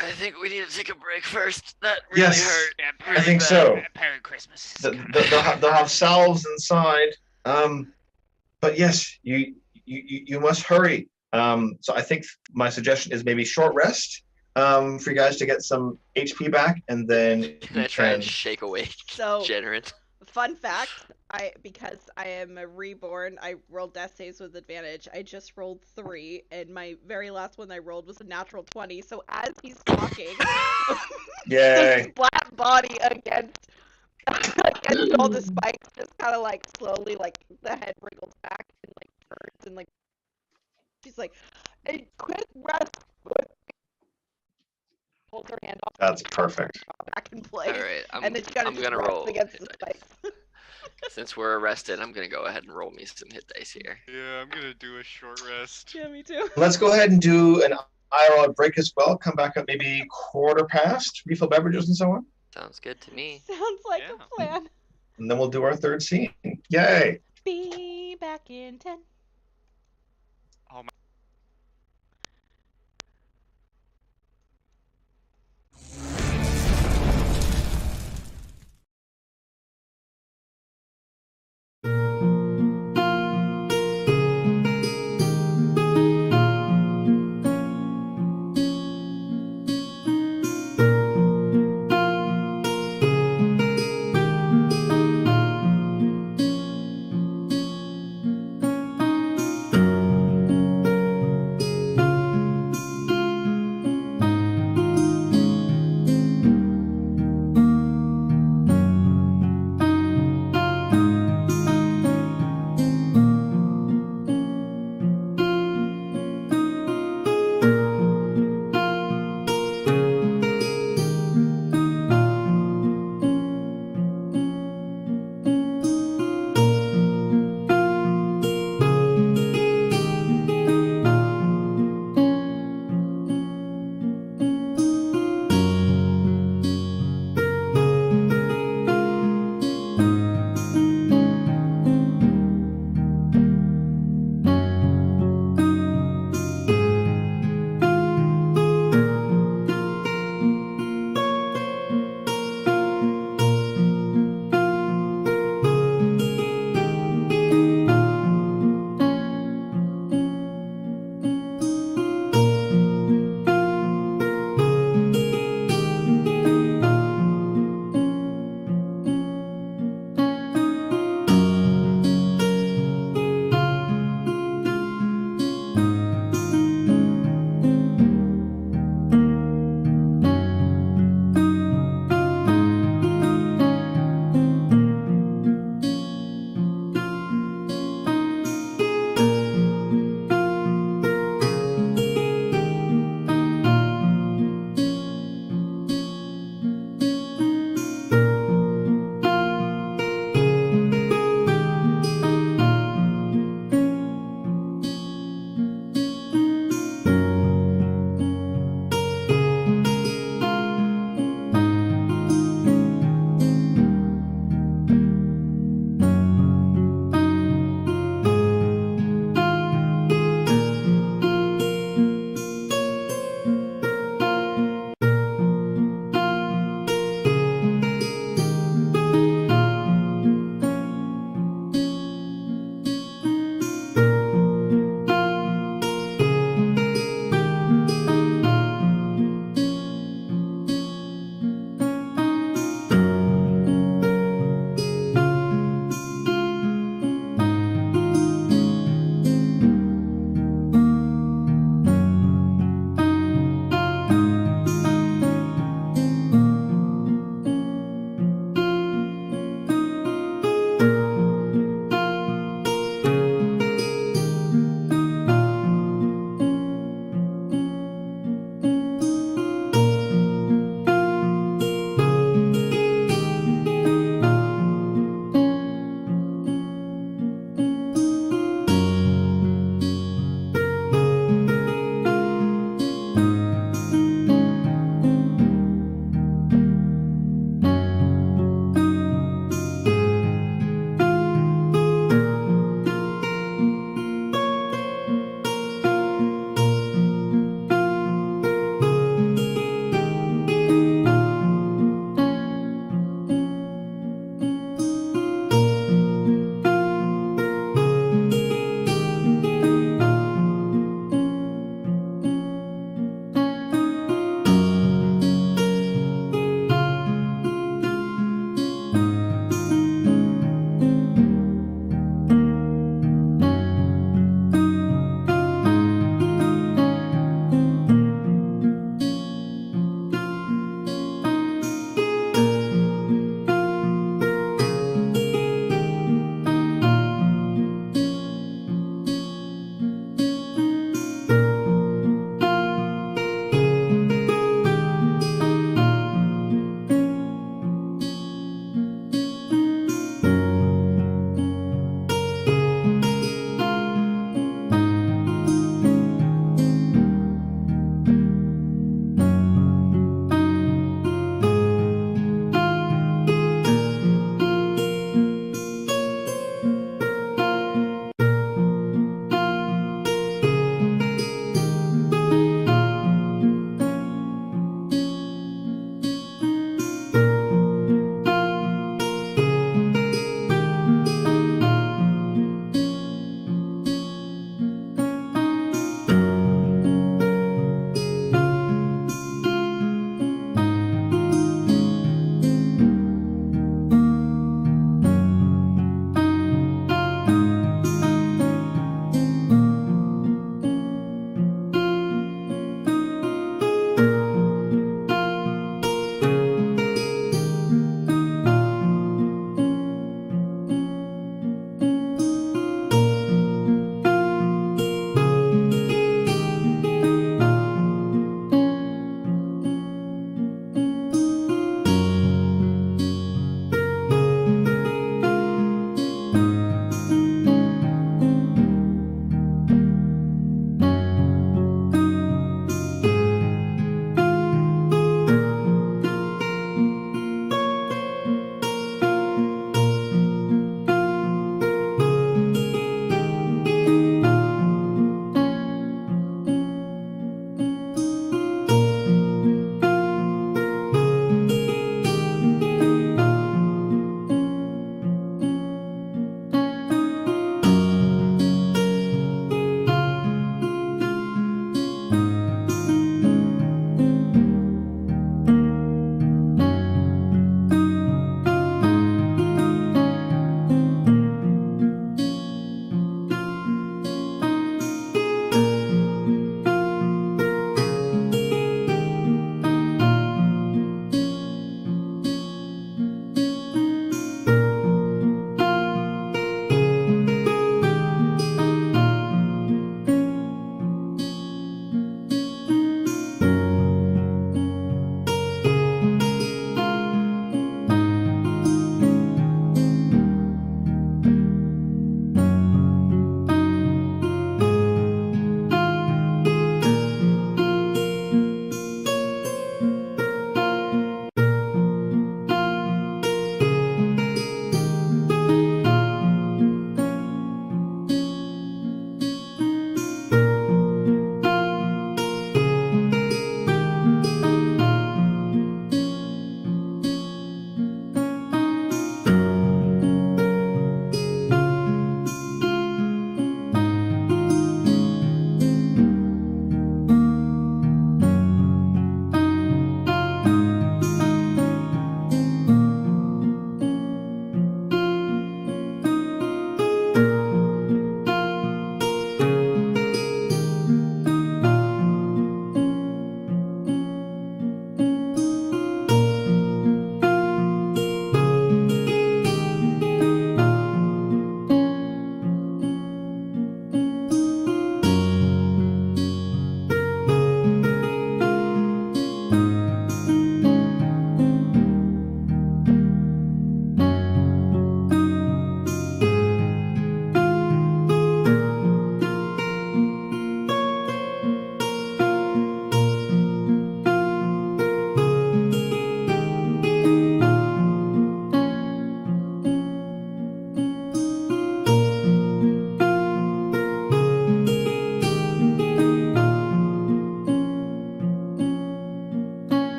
I think we need to take a break first. That really Yes, hurt. Yeah, I think bad. so. Merry Christmas. They'll have salves inside. But yes, you must hurry. So I think my suggestion is maybe short rest for you guys to get some HP back, and then Can I try and shake awake So, Generate? fun fact, because I am a reborn, I rolled death saves with advantage. I just rolled 3, and my very last one I rolled was a natural 20. So as he's talking, the Yay! splat body against all the spikes just kind of like slowly, like the head wriggles back and like turns and like she's like, "A quick rest." Holds her hand off. That's perfect. Back in place. All right, And then she kind I'm of just gonna rubs roll. against the spikes. Since we're arrested, I'm gonna go ahead and roll me some hit dice here. Yeah, I'm gonna do a short rest. Yeah, me too. Let's go ahead and do an IRL break as well. Come back at maybe quarter past, refill beverages and so on, Sounds good to me. Sounds like Yeah. a plan. and then we'll do our third scene. Yay! Be back in 10. Oh my.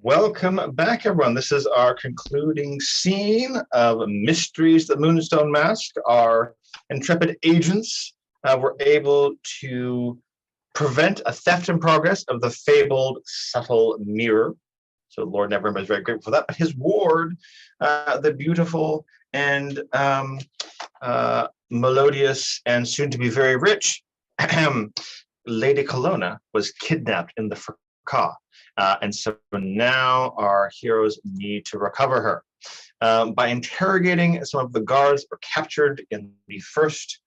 Welcome back, everyone. This is our concluding scene of Mysteries, the Moonstone Mask. Our intrepid agents were able to prevent a theft in progress of the fabled subtle mirror. So Lord Neverember is very grateful for that. But his ward, the beautiful and melodious and soon to be very rich Lady Kalona, was kidnapped in the fracas. And so now our heroes need to recover her. By interrogating some of the guards who were captured in the first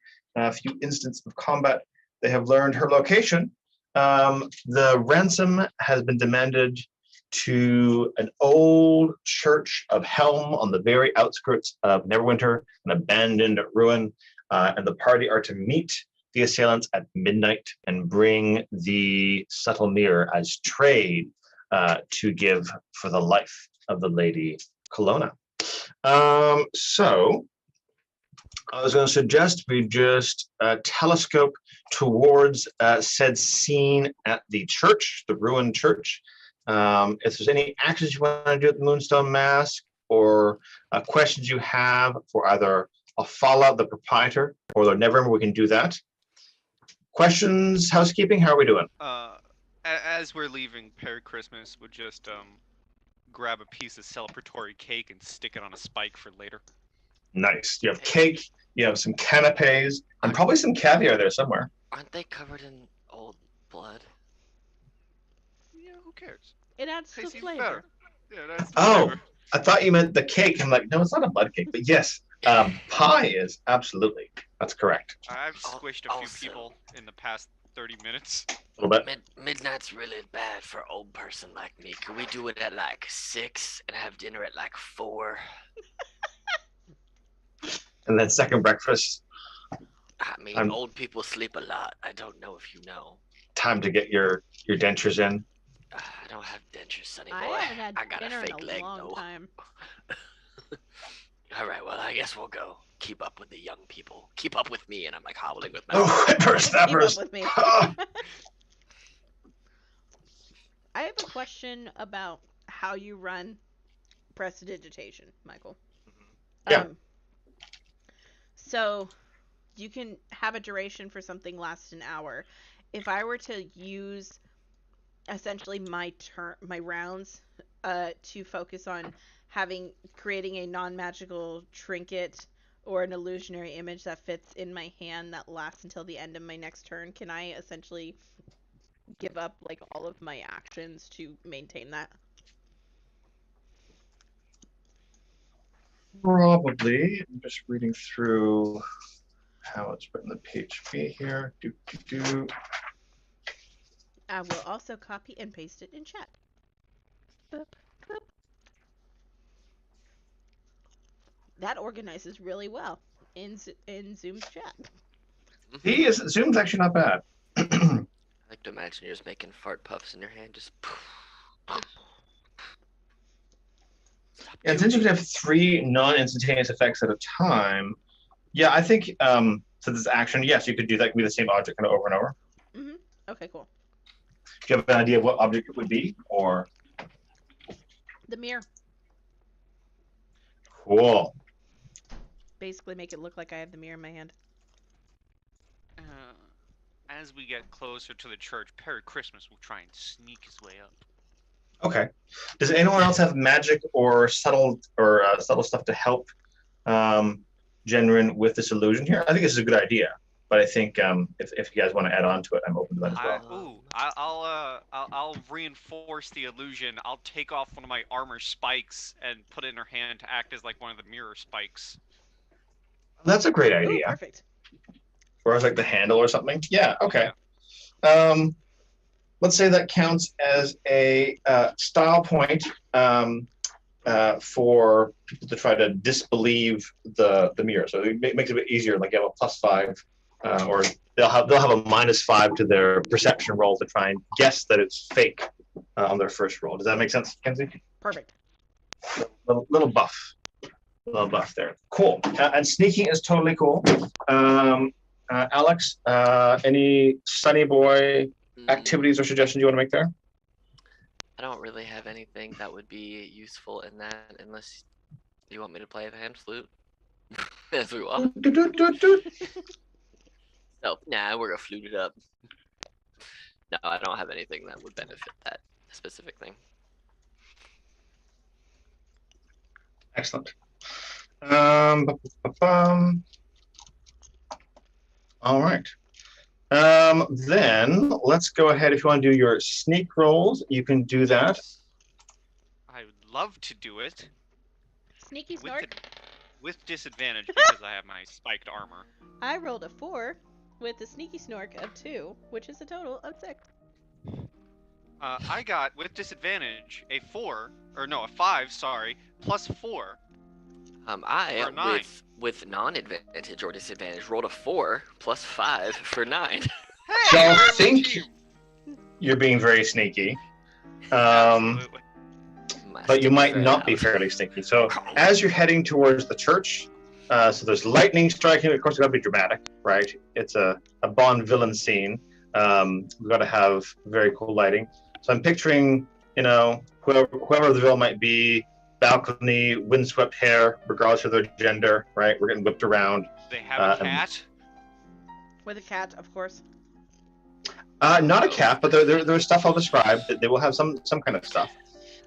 few instances of combat, they have learned her location. The ransom has been demanded to an old church of Helm on the very outskirts of Neverwinter, an abandoned ruin, and the party are to meet the assailants at midnight and bring the subtle mirror as trade to give for the life of the Lady Kelowna. So I was going to suggest we just telescope towards said scene at the church, the ruined church. If there's any actions you want to do at the Moonstone Mask, or questions you have for either Afala, the proprietor, or Lord Neverember, we can do that. Questions, housekeeping, how are we doing? As we're leaving, Merry Christmas would just grab a piece of celebratory cake and stick it on a spike for later. Nice. You have cake, you have some canapes, and probably some caviar there somewhere. Aren't they covered in old blood? Yeah, who cares? It adds to Tastes even flavor. better. Yeah, that's the Oh, flavor. I thought you meant the cake. I'm like, no, it's not a blood cake, but yes, pie is absolutely. That's correct. I've squished a few Also- people in the past 30 minutes. A little bit. Midnight's really bad for an old person like me. Could we do it at like 6 and have dinner at like 4? And then second breakfast, I mean, I'm- old people sleep a lot. I don't know if you know. time to get your dentures in. I don't have dentures, sonny boy. I haven't had I got dinner a fake in a leg long though. time. All right, well, I guess we'll go. Keep up with the young people. Keep up with me, and I'm like hobbling with my. Oh, whippersnappers. Keep up with me. Ah. I have a question about how you run prestidigitation, Michael. Yeah. So you can have a duration for something lasts an hour. If I were to use essentially my rounds to focus on creating a non-magical trinket or an illusionary image that fits in my hand that lasts until the end of my next turn, can I essentially give up like all of my actions to maintain that? Probably. I'm just reading through how it's written the PHP here. I will also copy and paste it in chat. Boop, boop. That organizes really well in Zoom's chat. Zoom's actually not bad. I like to imagine you're just making fart puffs in your hand, just. And since you can have 3 non-instantaneous effects at a time, yeah, I think so this action, yes, you could do that. It could be the same object kind of over and over. Mm-hmm. Okay, cool. Do you have an idea of what object it would be, or? The mirror. Cool. Basically make it look like I have the mirror in my hand. As we get closer to the church, Merry Christmas will try and sneak his way up. Okay. Does anyone else have magic or subtle stuff to help Jenrin with this illusion here? I think this is a good idea, but I think if you guys want to add on to it, I'm open to that as well. I'll reinforce the illusion. I'll take off one of my armor spikes and put it in her hand to act as like one of the mirror spikes. That's a great Ooh, idea. perfect. Or as like the handle or something. Yeah. Okay. Let's say that counts as a style point for people to try to disbelieve the mirror. So it makes it a bit easier. Like you have a +5, or they'll have a -5 to their perception roll to try and guess that it's fake on their first roll. Does that make sense, Kenzie? Perfect. Little buff there. Cool. And sneaking is totally cool. Alex, any Sunny Boy activities or suggestions you want to make there? don't really have anything that would be useful in that unless you want me to play a pan flute. As we walk. So, nah, we're gonna flute it up. No, I don't have anything that would benefit that specific thing. Excellent. All right. Then let's go ahead. If you want to do your sneak rolls, you can do that. I would love to do it Sneaky with, snort. with disadvantage because I have my spiked armor. I rolled a 4 with a sneaky snork of 2, which is a total of 6. I got, with disadvantage, a 5, sorry, plus 4. I, For 9. with non-advantage or disadvantage, rolled a 4 plus 5 for 9. So Hey, I we're a think team. you're being very sneaky. Absolutely. But you might not be fairly sneaky. So as you're heading towards the church, so there's lightning striking. Of course, it's got to be dramatic, right? It's a Bond villain scene. We've got to have very cool lighting. So I'm picturing, whoever the villain might be, balcony, windswept hair, regardless of their gender, right? We're getting whipped around. They have a cat. With a cat, of course. Not a cat, but there's stuff I'll describe. They will have some kind of stuff.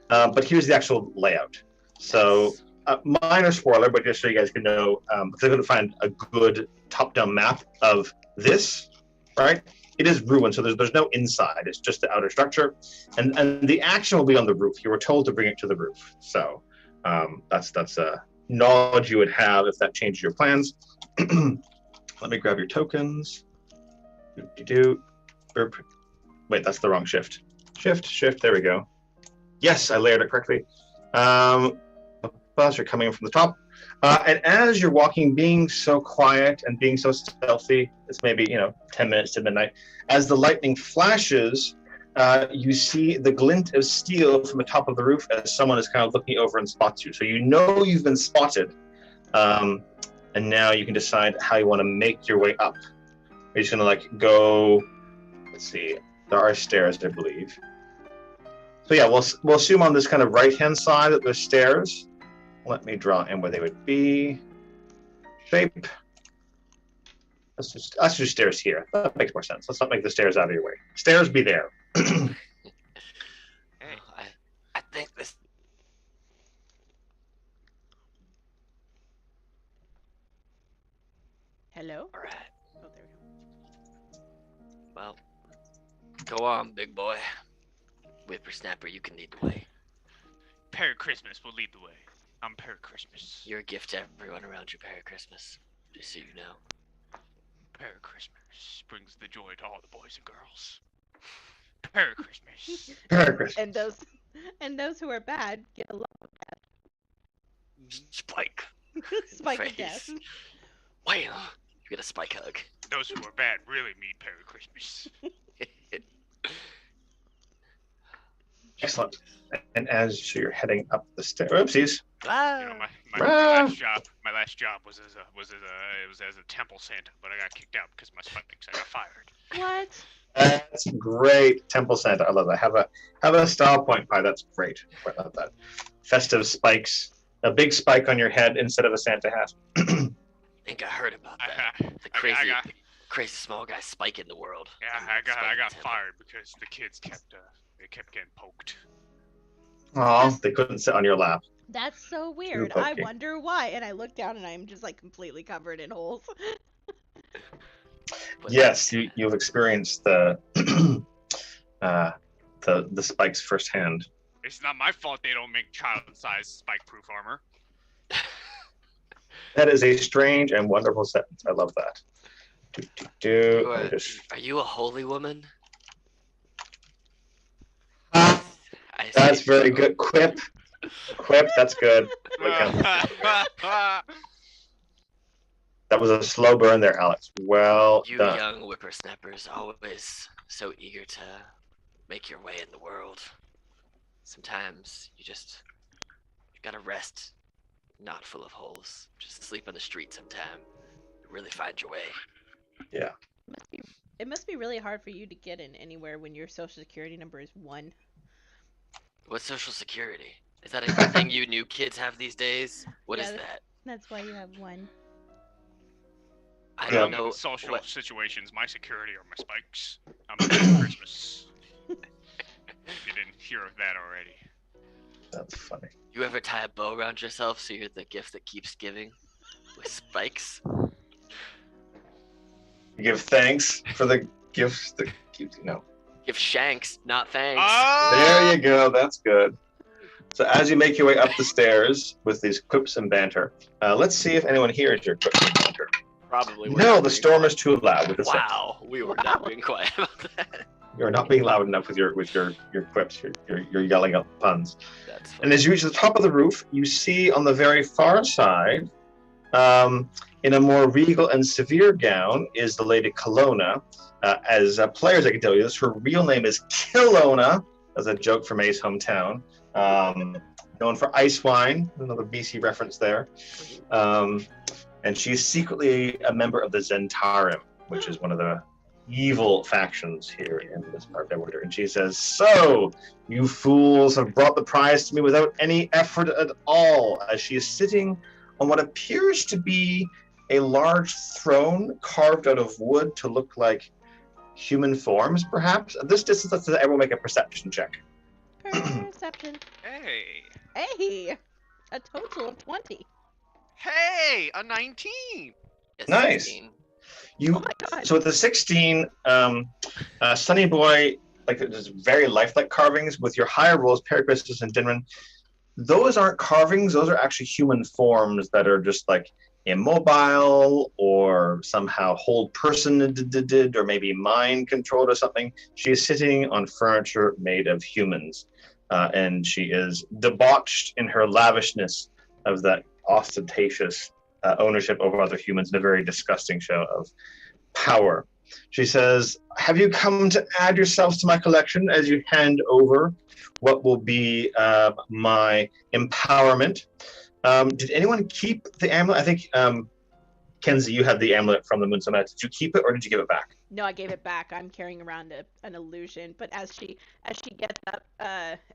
But here's the actual layout. So, minor spoiler, but just so you guys can know, because I couldn't find a good top-down map of this, right? It is ruined, so there's no inside. It's just the outer structure, and the action will be on the roof. You were told to bring it to the roof, so that's a knowledge you would have if that changes your plans. Let me grab your tokens. Wait, that's the wrong shift. Shift. There we go. Yes, I layered it correctly. Buzz, you're coming in from the top. And as you're walking, being so quiet and being so stealthy, it's maybe 10 minutes to midnight. As the lightning flashes, you see the glint of steel from the top of the roof as someone is kind of looking over and spots you. So you know you've been spotted. And now you can decide how you want to make your way up. You're just gonna go. Let's see. There are stairs, I believe. So yeah, we'll assume on this kind of right-hand side that there's stairs. Let me draw in where they would be. Shape. Let's do stairs here. That makes more sense. Let's not make the stairs out of your way. Stairs be there. Hey. I think this. Hello? All right. Oh, there we go. Well, go on, big boy. Whippersnapper, you can lead the way. Merry Christmas will lead the way. I'm Merry Christmas. You're a gift to everyone around you, Merry Christmas. Just so you know. Merry Christmas brings the joy to all the boys and girls. Merry Christmas. Merry Christmas. And those who are bad get a lot of Spike. spike of Face. death. Wham! You get a spike hug. Those who are bad really need Merry Christmas. Excellent. And as you're heading up the stairs, oopsies. Ah! You know, my last job was as a temple Santa, but I got kicked out because of my spikes. I got fired. What? That's great. Temple Santa. I love that. Have a style point pie. That's great. I love that. Festive spikes. A big spike on your head instead of a Santa hat. I think I heard about that. The crazy small guy spike in the world. Yeah, I got fired because the kids kept getting poked. Oh, they couldn't sit on your lap. That's so weird. I wonder why. And I look down and I'm just completely covered in holes. Yes, you've experienced the spikes firsthand. It's not my fault they don't make child-sized spike-proof armor. That is a strange and wonderful sentence. I love that. Are you a holy woman? That's very good. Quip, that's good. That was a slow burn there, Alex. Well you done. young whippersnappers, always so eager to make your way in the world. Sometimes you gotta rest, not full of holes. Just sleep on the street sometime. Really find your way. Yeah. It must be really hard for you to get in anywhere when your social security number is 1. What's Social Security? Is that a thing you new kids have these days? What is Yeah, that? That's why you have one. I When don't I'm in know social what. situations, my security are my spikes. I'm Merry Christmas. If you didn't hear that already. That's funny. You ever tie a bow around yourself so you're the gift that keeps giving? With spikes? You give thanks for the gifts that keep Give shanks, not thanks. There you go. That's good. So as you make your way up the stairs with these quips and banter, let's see if anyone hears your quips and banter. Probably. No, the storm is too loud with the six. Wow, we were not being quiet about that. You're not being loud enough with your quips. You're yelling out puns. That's funny. And as you reach the top of the roof, you see on the very far side, in a more regal and severe gown, is the Lady Kalona. As players, I can tell you this. Her real name is Kelowna, as a joke from A's hometown. Known for ice wine, another BC reference there. And she's secretly a member of the Zentarim, which is one of the evil factions here in this part of Neverwinter. And she says, "So, you fools have brought the prize to me without any effort at all," as she is sitting on what appears to be a large throne carved out of wood to look like human forms, perhaps. At this distance, let's everyone make a perception check. Perception. Hey. Hey! A total of 20. Hey, a 19. It's Nice. 16. You Oh my god. So with the 16, Sunny Boy, like there's very lifelike carvings. With your higher rolls, Pericristus and Dinrin, those aren't carvings. Those are actually human forms that are just like immobile or somehow hold person or maybe mind controlled or something. She is sitting on furniture made of humans, and she is debauched in her lavishness of that ostentatious ownership over other humans in a very disgusting show of power. She says, "Have you come to add yourselves to my collection?" as you hand over what will be my empowerment. Did anyone keep the amulet? I think, Kenzie, you had the amulet from the Moonstone Mask. Did you keep it or did you give it back? No, I gave it back. I'm carrying around an illusion. But as she gets up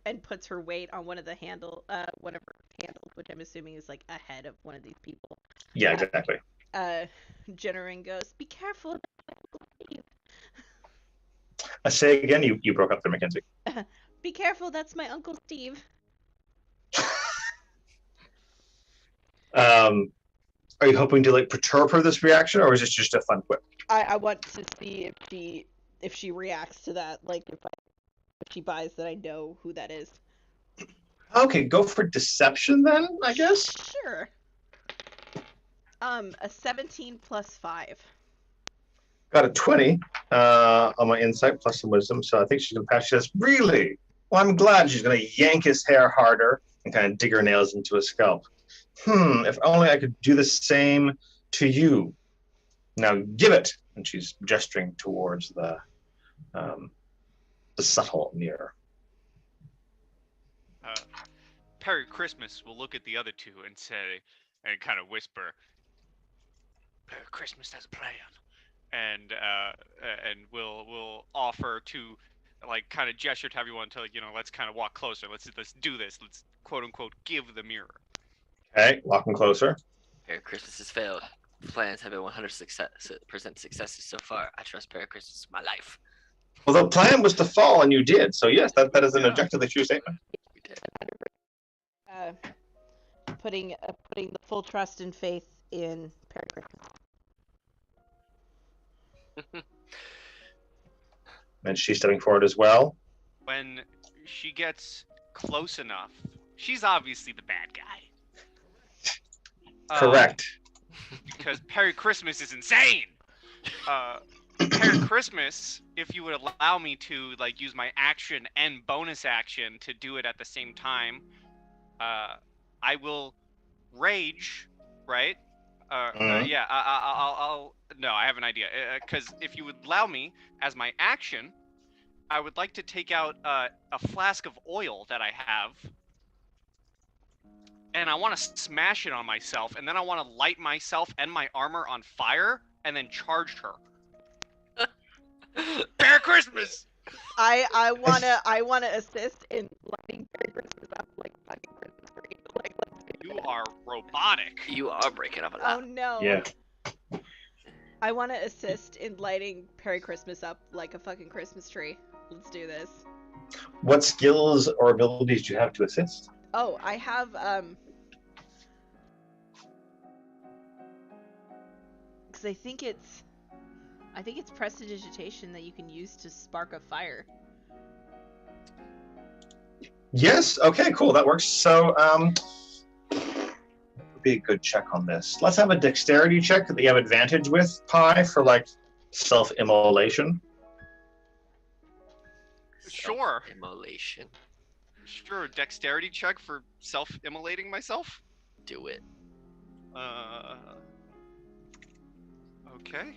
and puts her weight on one of her handles, which I'm assuming is like a head of one of these people. Yeah, exactly. Jennerin goes, "Be careful." Say again, you broke up there, Mackenzie. Be careful, that's my Uncle Steve. Are you hoping to like perturb her this reaction, or is this just a fun quip? I want to see if she reacts to that, like if she buys that I know who that is. Okay, go for deception then, I guess. Sure. A 17 plus 5. Got a 20 on my insight plus some wisdom, so I think she's gonna pass. She says, "Really? Well, I'm glad." She's gonna yank his hair harder and kind of dig her nails into his scalp. If only I could do the same to you. Now give it. And she's gesturing towards the subtle mirror. Perry Christmas will look at the other two and say, and kind of whisper, "Perry Christmas has a plan," and we'll offer to, like, kind of gesture to everyone to, like, let's kind of walk closer. Let's do this. Let's quote unquote give the mirror. Okay, walking closer. Perry Christmas has failed. Plans have been 100% successes so far. I trust Perry Christmas with my life. Well, the plan was to fall, and you did. So yes, that is an objectively true statement. We did. Putting the full trust and faith in Perry Christmas. And she's stepping forward as well. When she gets close enough, she's obviously the bad guy. Correct. Because Perry Christmas is insane. Perry Christmas, if you would allow me to, like, use my action and bonus action to do it at the same time, I will rage, right? Yeah, I'll. No, I have an idea. Because if you would allow me, as my action, I would like to take out a flask of oil that I have, and I want to smash it on myself, and then I want to light myself and my armor on fire, and then charge her. Merry Christmas! I wanna assist in lighting Perry are robotic. You are breaking up a Oh lot. no. Yeah. I want to assist in lighting Perry Christmas up like a fucking Christmas tree. Let's do this. What skills or abilities do you have to assist? Oh, I have because I think it's prestidigitation that you can use to spark a fire. Yes. Okay. Cool. That works. So, would be a good check on this. Let's have a dexterity check that you have advantage with, Pi, for like self-immolation. Sure. Immolation. Sure, dexterity check for self-immolating myself? Do it. Okay.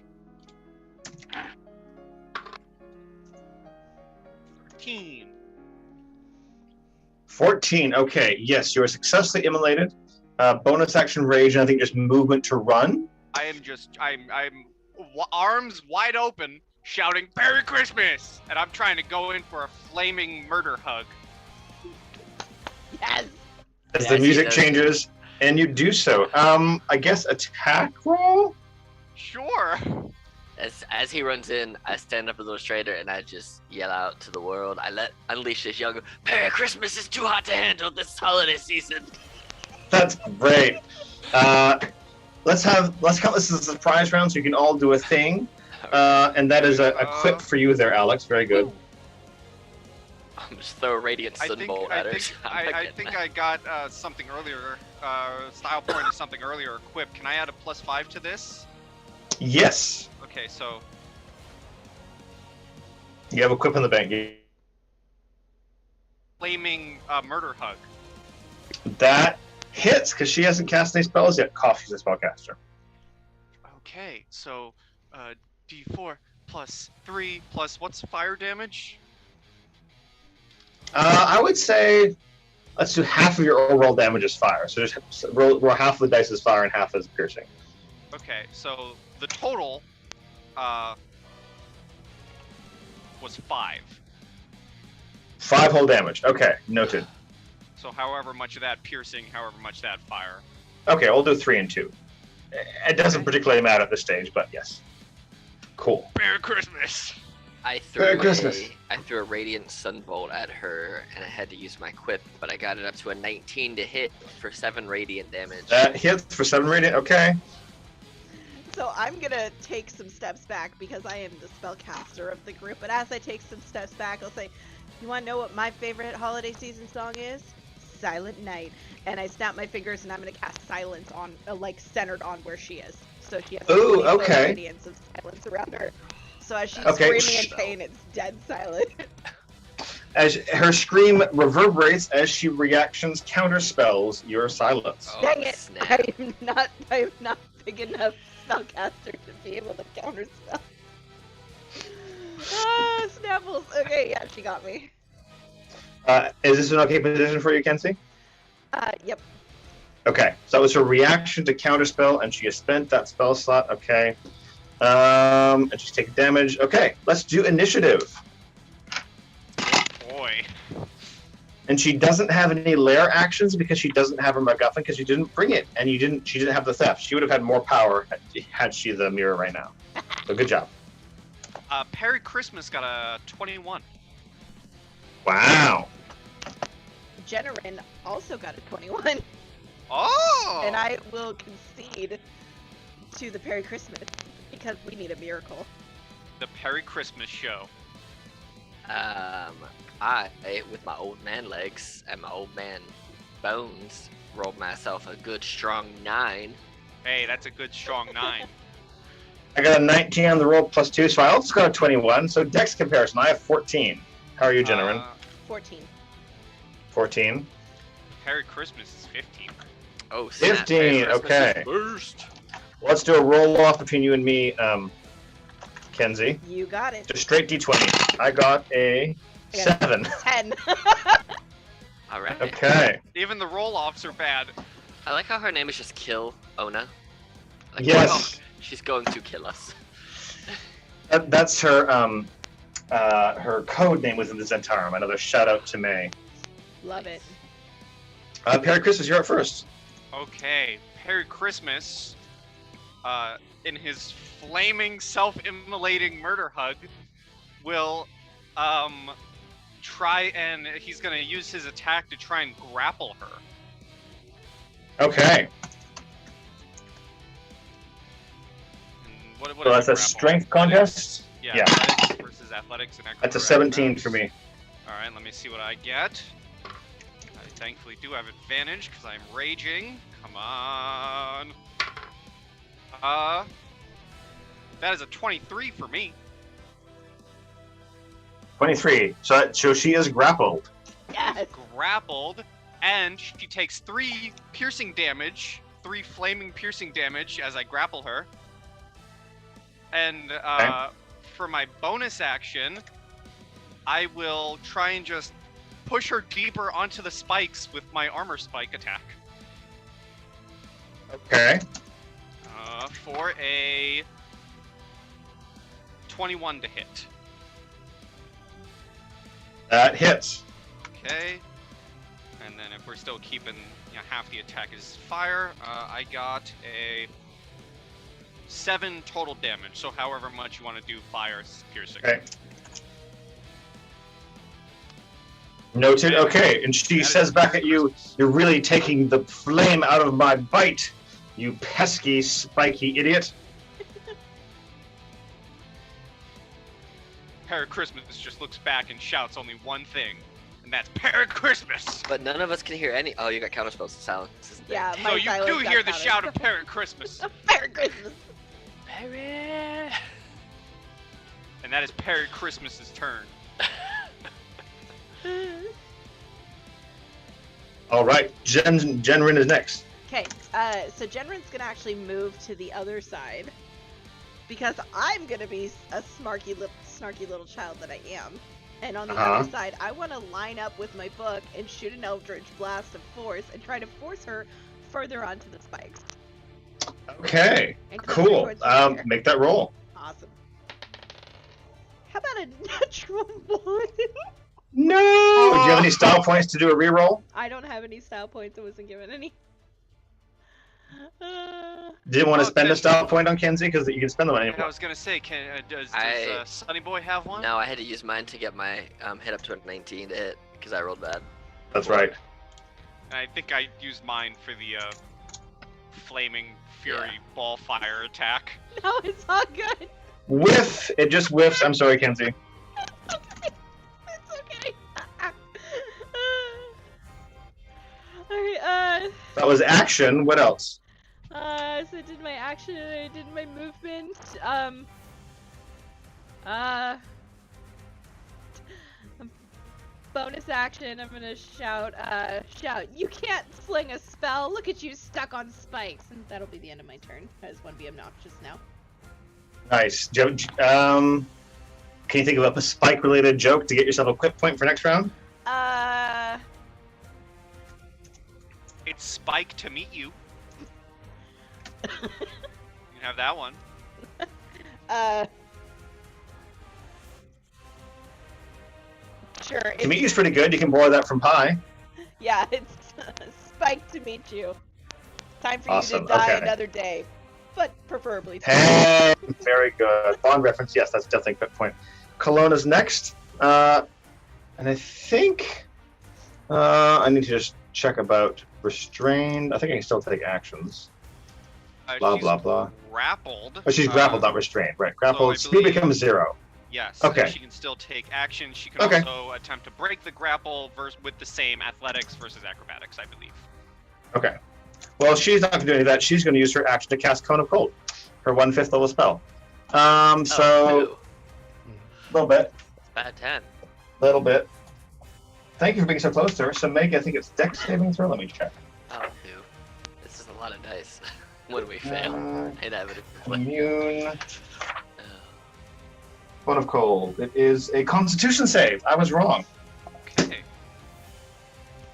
13. 14. Okay. Yes, you are successfully immolated. Bonus action rage, and I think just movement to run. I'm arms wide open, shouting "Merry Christmas!" and I'm trying to go in for a flaming murder hug. Yes. As Yeah, the I see music those. changes, and you do so. I guess attack roll? Sure. As he runs in, I stand up a little straighter and I just yell out to the world. I unleash this young Merry Christmas is too hot to handle this holiday season. That's great. Let's count this as a surprise round so you can all do a thing. And that is a quip for you there, Alex. Very good. I'm just throw a radiant sunbolt at her. I think I got something earlier. Style point is something earlier. Equip. Can I add a +5 to this? Yes. Okay, so You have a quip in the bank. flaming murder hug. That hits because she hasn't cast any spells yet. She's a spellcaster. Okay, so D4 +3 plus what's fire damage? I would say let's do half of your overall damage as fire. So just roll half of the dice as fire and half as piercing. Okay, so the total was 5. 5 whole damage. Okay, noted. So however much of that piercing, however much that fire. Okay, we'll do 3 and 2. It doesn't particularly matter at this stage, but yes. Cool. Merry Christmas! I Merry threw Christmas. I threw a radiant sunbolt at her and I had to use my quip, but I got it up to a 19 to hit for 7 radiant damage. That hits for 7 radiant. Okay. So I'm gonna take some steps back because I am the spellcaster of the group. But as I take some steps back, I'll say, "You want to know what my favorite holiday season song is? Silent Night." And I snap my fingers and I'm gonna cast silence on, like centered on where she is. So she has Ooh, a okay. radiance of silence around her. So as she's Okay. screaming in pain, it's dead silent. As her scream reverberates as she reactions counterspells your silence. Oh, Dang it! snap. I am not big enough spellcaster to be able to counterspell. Ah, Snapples. Okay, yeah, she got me. Is this an okay position for you, Kenzie? Yep. Okay, so that was her reaction to counterspell, and she has spent that spell slot. Okay. And she's taking damage. Okay, let's do initiative. Boy. And she doesn't have any lair actions because she doesn't have her MacGuffin because you didn't bring it, and she didn't have the theft. She would have had more power had she the mirror right now. So good job. Perry Christmas got a 21. Wow. Jennerin also got a 21. Oh! And I will concede to the Perry Christmas because we need a miracle. The Perry Christmas show. I, with my old man legs and my old man bones, rolled myself a good strong 9. Hey, that's a good strong 9. I got a 19 on the roll plus 2, so I also got a 21. So dex comparison, I have 14. How are you, Jennerin? 14. 14. Perry Christmas is 15. Oh, snap. 15, Merry Christmas okay. is First. Let's do a roll off between you and me, Kenzie. You got it. Just straight d20. I got a I got 7. 10. All right. Okay. Even the roll-offs are bad. I like how her name is just Kill Ona. Like, Yes. oh, she's going to kill us. That's her her code name within the Zentarum. Another shout out to May. Love it. Perry Christmas, you're up first. Okay, Merry Christmas, in his flaming, self-immolating murder hug, will, he's gonna use his attack to try and grapple her. Okay. And what So is that's a grapple? strength Athletics? contest? Yeah, Yeah. athletics versus athletics and That's a 17 for me. Alright, let me see what I get. I thankfully do have advantage because I'm raging. Come on. That is a 23 for me. 23. So she is grappled. Yes. Grappled, and she takes 3 piercing damage, 3 flaming piercing damage as I grapple her. And for my bonus action, I will try and just push her deeper onto the spikes with my armor spike attack. Okay. For a 21 to hit. That hits. Okay. And then if we're still keeping half the attack is fire, I got a 7 total damage. So however much you want to do fire piercing. Okay. Noted. Okay. And she says back at you, "You're really taking the flame out of my bite, you pesky, spiky idiot." Merry Christmas just looks back and shouts only one thing, and that's Merry Christmas! But none of us can hear any. Oh, you got counterspells. Silence. Isn't there? Yeah, So my you silence do got hear the countered. shout of Merry Christmas, Merry Christmas. Perry. and that is Merry Christmas's turn. All right. Jenrin is next. Okay, so Jenrin's gonna actually move to the other side because I'm gonna be a snarky little child that I am. And on the other side, I want to line up with my book and shoot an Eldritch Blast of Force and try to force her further onto the spikes. Okay. And come Cool. towards her here. Make that roll. Awesome. How about a natural 1? No. Do you have any style points to do a reroll? I don't have any style points. I wasn't given any. Didn't want to spend a style point on Kenzie because you can spend them on I anyone. was gonna say, does I- Sunny Boy have one? No, I had to use mine to get my hit up to a 19 to hit because I rolled bad. That's right. And I think I used mine for the flaming fury ball fire attack. No, it's all good. Whiff. It just whiffs. I'm sorry, Kenzie. It's okay. Alright, That was action. What else? so I did my action and I did my movement. Bonus action, I'm gonna shout, "You can't sling a spell! Look at you stuck on spikes!" And that'll be the end of my turn. I just want to be obnoxious now. Nice. Can you think of a spike-related joke to get yourself a quip point for next round? It's Spike to meet you. You can have that one. Sure. To meet you's pretty good. You can borrow that from Pi. Yeah, it's Spike to meet you. Time for Awesome, you to die okay. another day. But preferably. Hey, very good. Bond reference. Yes, that's definitely a quip point. Kalona's next. And I think I need to just check about restrained. I think I can still take actions. Blah, She's blah, blah. grappled. Oh, she's grappled, not restrained. Right. Grappled. I Speed believe- becomes 0. Yes. Okay. And she can still take action. She can Okay. also attempt to break the grapple with the same athletics versus acrobatics, I believe. Okay. Well, she's not going to do any of that. She's going to use her action to cast Cone of Cold, her 1/5 level spell. So Oh, a little bit, bad 10. little bit. Thank you for being so close to her. So, Meg, I think it's Dex saving throw. Let me check. Oh, dude. This is a lot of dice. When we fail, inevitably. Immune. Cone of Cold. It is a Constitution save. I was wrong. Okay.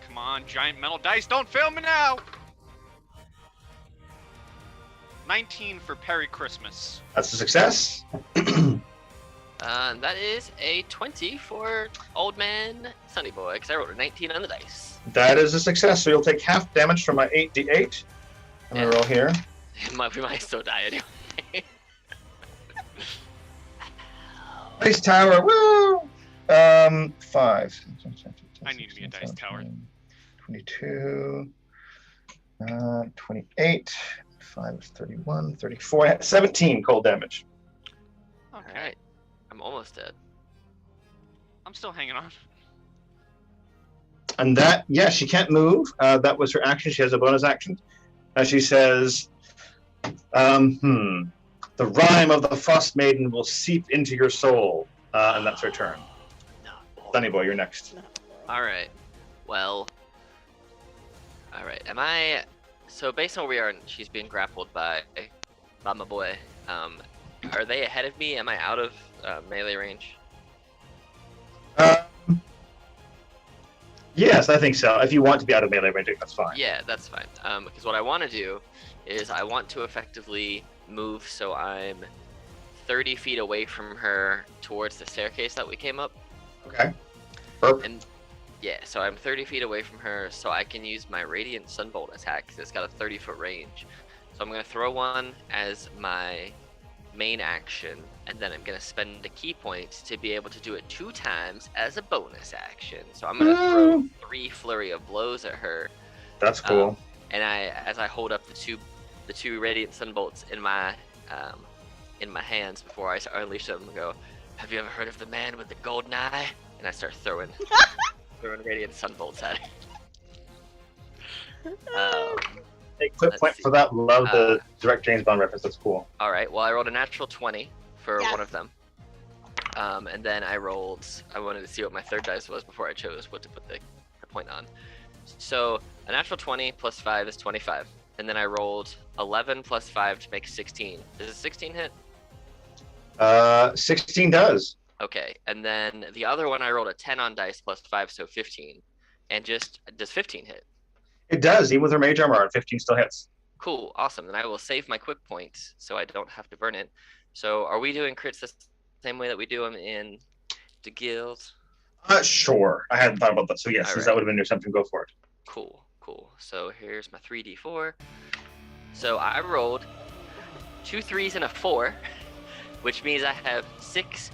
Come on, giant metal dice, don't fail me now! 19 for Perry Christmas. That's a success. That is a 20 for Old Man Sunny Boy, because I rolled a 19 on the dice. That is a success, so you'll take half damage from my 8d8. I'm going to roll here. We might still die anyway. Dice tower, woo! 5. I need me a dice tower. 22. 28. 5 is 31. 34. 17 cold damage. Okay. Alright. I'm almost dead. I'm still hanging on. And that, yeah, she can't move. That was her action. She has a bonus action. She says, the rhyme of the Frost Maiden will seep into your soul. And that's her turn. Sunny Boy, you're next. Alright. Well. Alright. Am I... So based on where we are, she's being grappled by my boy. Are they ahead of me? Am I out of melee range? Yes, I think so. If you want to be out of melee range, that's fine. Yeah, that's fine. Because what I want to do is I want to effectively move so I'm 30 feet away from her towards the staircase that we came up. Okay. Perfect. And yeah, so I'm 30 feet away from her, so I can use my Radiant Sunbolt attack because it's got a 30-foot range. So I'm going to throw one as my main action, and then I'm going to spend a key point to be able to do it 2 times as a bonus action. So I'm going to throw 3 flurry of blows at her. That's cool. And as I hold up the two Radiant Sunbolts in my hands before I unleash them, and go, "Have you ever heard of the man with the golden eye?" And I start throwing Radiant Sunbolts at it. Take quick point for that. Love the direct James Bond reference. That's cool. All right. Well, I rolled a natural 20 for Yes. one of them. And then I wanted to see what my third dice was before I chose what to put the point on. So a natural 20 plus 5 is 25. And then I rolled 11 plus 5 to make 16. Does a 16 hit? 16 does. Okay. And then the other one I rolled a 10 on dice plus 5, so 15. And does 15 hit? It does, even with her mage armor, 15 still hits. Cool, awesome. Then I will save my quick point so I don't have to burn it. So are we doing crits the same way that we do them in the guild? Sure. I hadn't thought about that. So yes, All since right. that would have been your something, go for it. Cool. So here's my 3d4. So I rolled 2 3s and a 4, which means I have 6,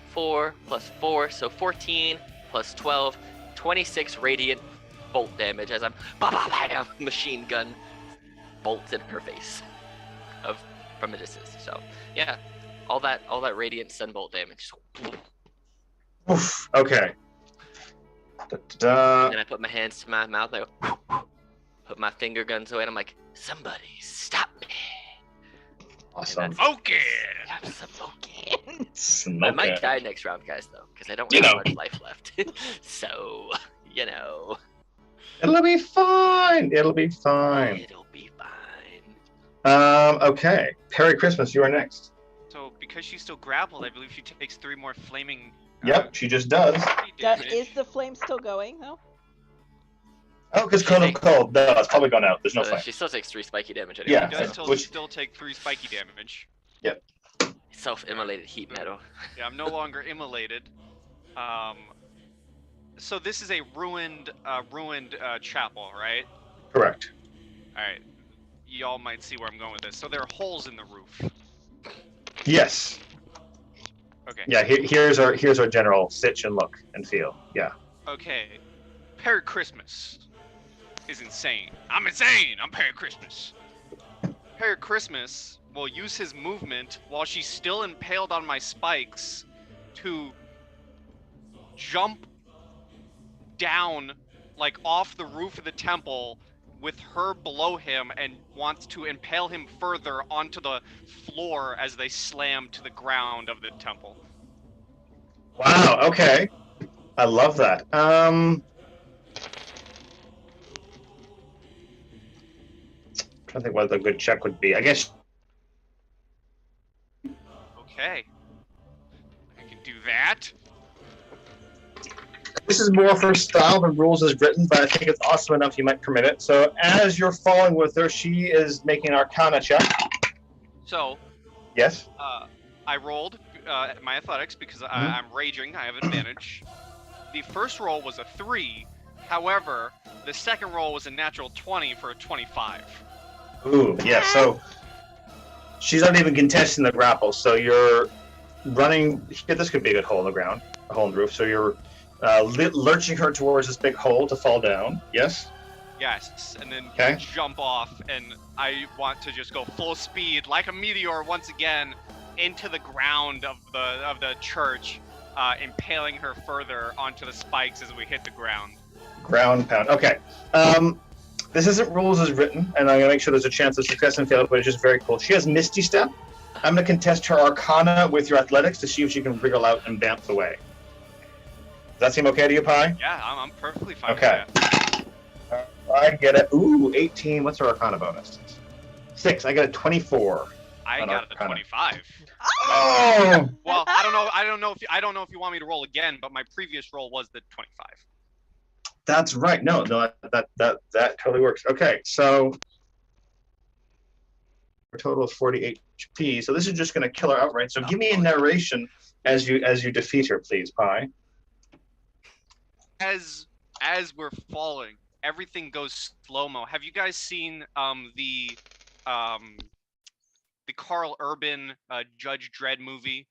4 plus 4, so 14 plus 12, 26 radiant bolt damage as I'm machine gun bolts in her face from a distance. So yeah, all that radiant sunbolt damage. Oof. Okay. Da-da-da. And I put my hands to my mouth and I go, put my finger guns away and I'm like, somebody stop me. Awesome. Okay. I'm smoking. Smoke I might it. die next round, guys, though, because I don't You have know. much life left. So, you know. It'll be fine. It'll be fine. It'll be fine. Okay. Perry Christmas, you are next. So because she's still grappled, I believe she takes 3 more flaming. Yep, she just does. Damage. Is the flame still going though? Oh, because Cone of Cold. No, it's probably gone out. There's no flame. She still takes 3 spiky damage anyway. Yeah. She does Which- still take 3 spiky damage. Self-immolated heat metal. Yeah, I'm no longer immolated. So this is a ruined chapel, right? Correct. All right. Y'all might see where I'm going with this. So there are holes in the roof. Yes. Okay. Yeah. Here's our general stitch and look and feel. Yeah. Okay. Perry Christmas is insane. I'm insane. I'm Perry Christmas. Perry Christmas will use his movement while she's still impaled on my spikes to jump down, like off the roof of the temple with her below him, and wants to impale him further onto the floor as they slam to the ground of the temple. Wow. Okay. I love that. Trying to think what a good check would be. I guess. Okay. I can do that. This is more for style than rules as written, but I think it's awesome enough you might permit it. So as you're falling with her, she is making an Arcana check. So, Yes. I rolled my athletics because I'm raging. I have advantage. The first roll was a 3. However, the second roll was a natural 20 for a 25. Ooh, yeah. So she's not even contesting the grapple. So you're running. Yeah, this could be a good hole in the ground, a hole in the roof. So you're lurching her towards this big hole to fall down. Yes. Yes, and then Okay. jump off, and I want to just go full speed, like a meteor, once again, into the ground of the church, impaling her further onto the spikes as we hit the ground. Ground pound. Okay. This isn't rules as written, and I'm gonna make sure there's a chance of success and failure, but it's just very cool. She has Misty Step. I'm gonna contest her Arcana with your athletics to see if she can wriggle out and bounce away. Does that seem okay to you, Pi? Yeah, I'm perfectly fine Okay. with that. I get it. Ooh, 18. What's her Arcana bonus? 6. I get a 24. I on got a Arcana. 25. Oh! Well, I don't know if you want me to roll again, but my previous roll was the 25. That's right. No, that totally works. Okay, so her total is 40 HP. So this is just going to kill her outright. So give me a narration as you defeat her, please, Pi. As we're falling, everything goes slow-mo. Have you guys seen the Carl Urban Judge Dredd movie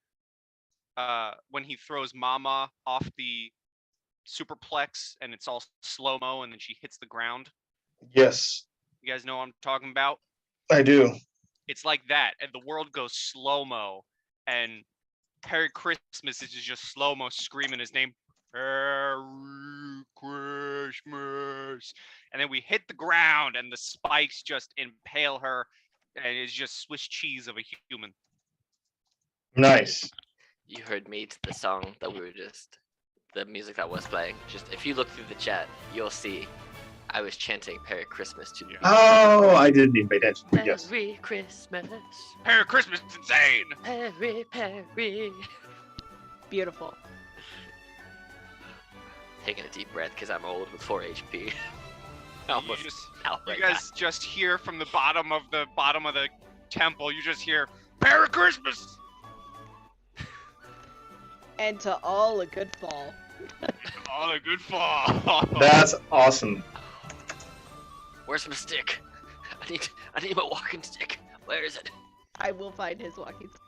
when he throws Mama off the superplex and it's all slow-mo and then she hits the ground? Yes, You guys know what I'm talking about? I do. It's like that, and the world goes slow-mo, and Merry Christmas is just slow-mo screaming his name, Merry Christmas, and then we hit the ground and the spikes just impale her, and it's just Swiss cheese of a human. Nice. You heard me to the song that we were just, the music that was playing. Just if you look through the chat, you'll see I was chanting Merry Christmas to you. Oh, I didn't even pay attention. But yes. Merry Christmas. Merry Christmas, it's insane. Merry. Beautiful. Taking a deep breath because I'm old with 4 HP. Almost You outright guys just hear from the bottom of the temple. You just hear Merry Christmas. And to all a good fall. All a good fall. That's awesome. Where's my stick? I need my walking stick. Where is it? I will find his walking stick.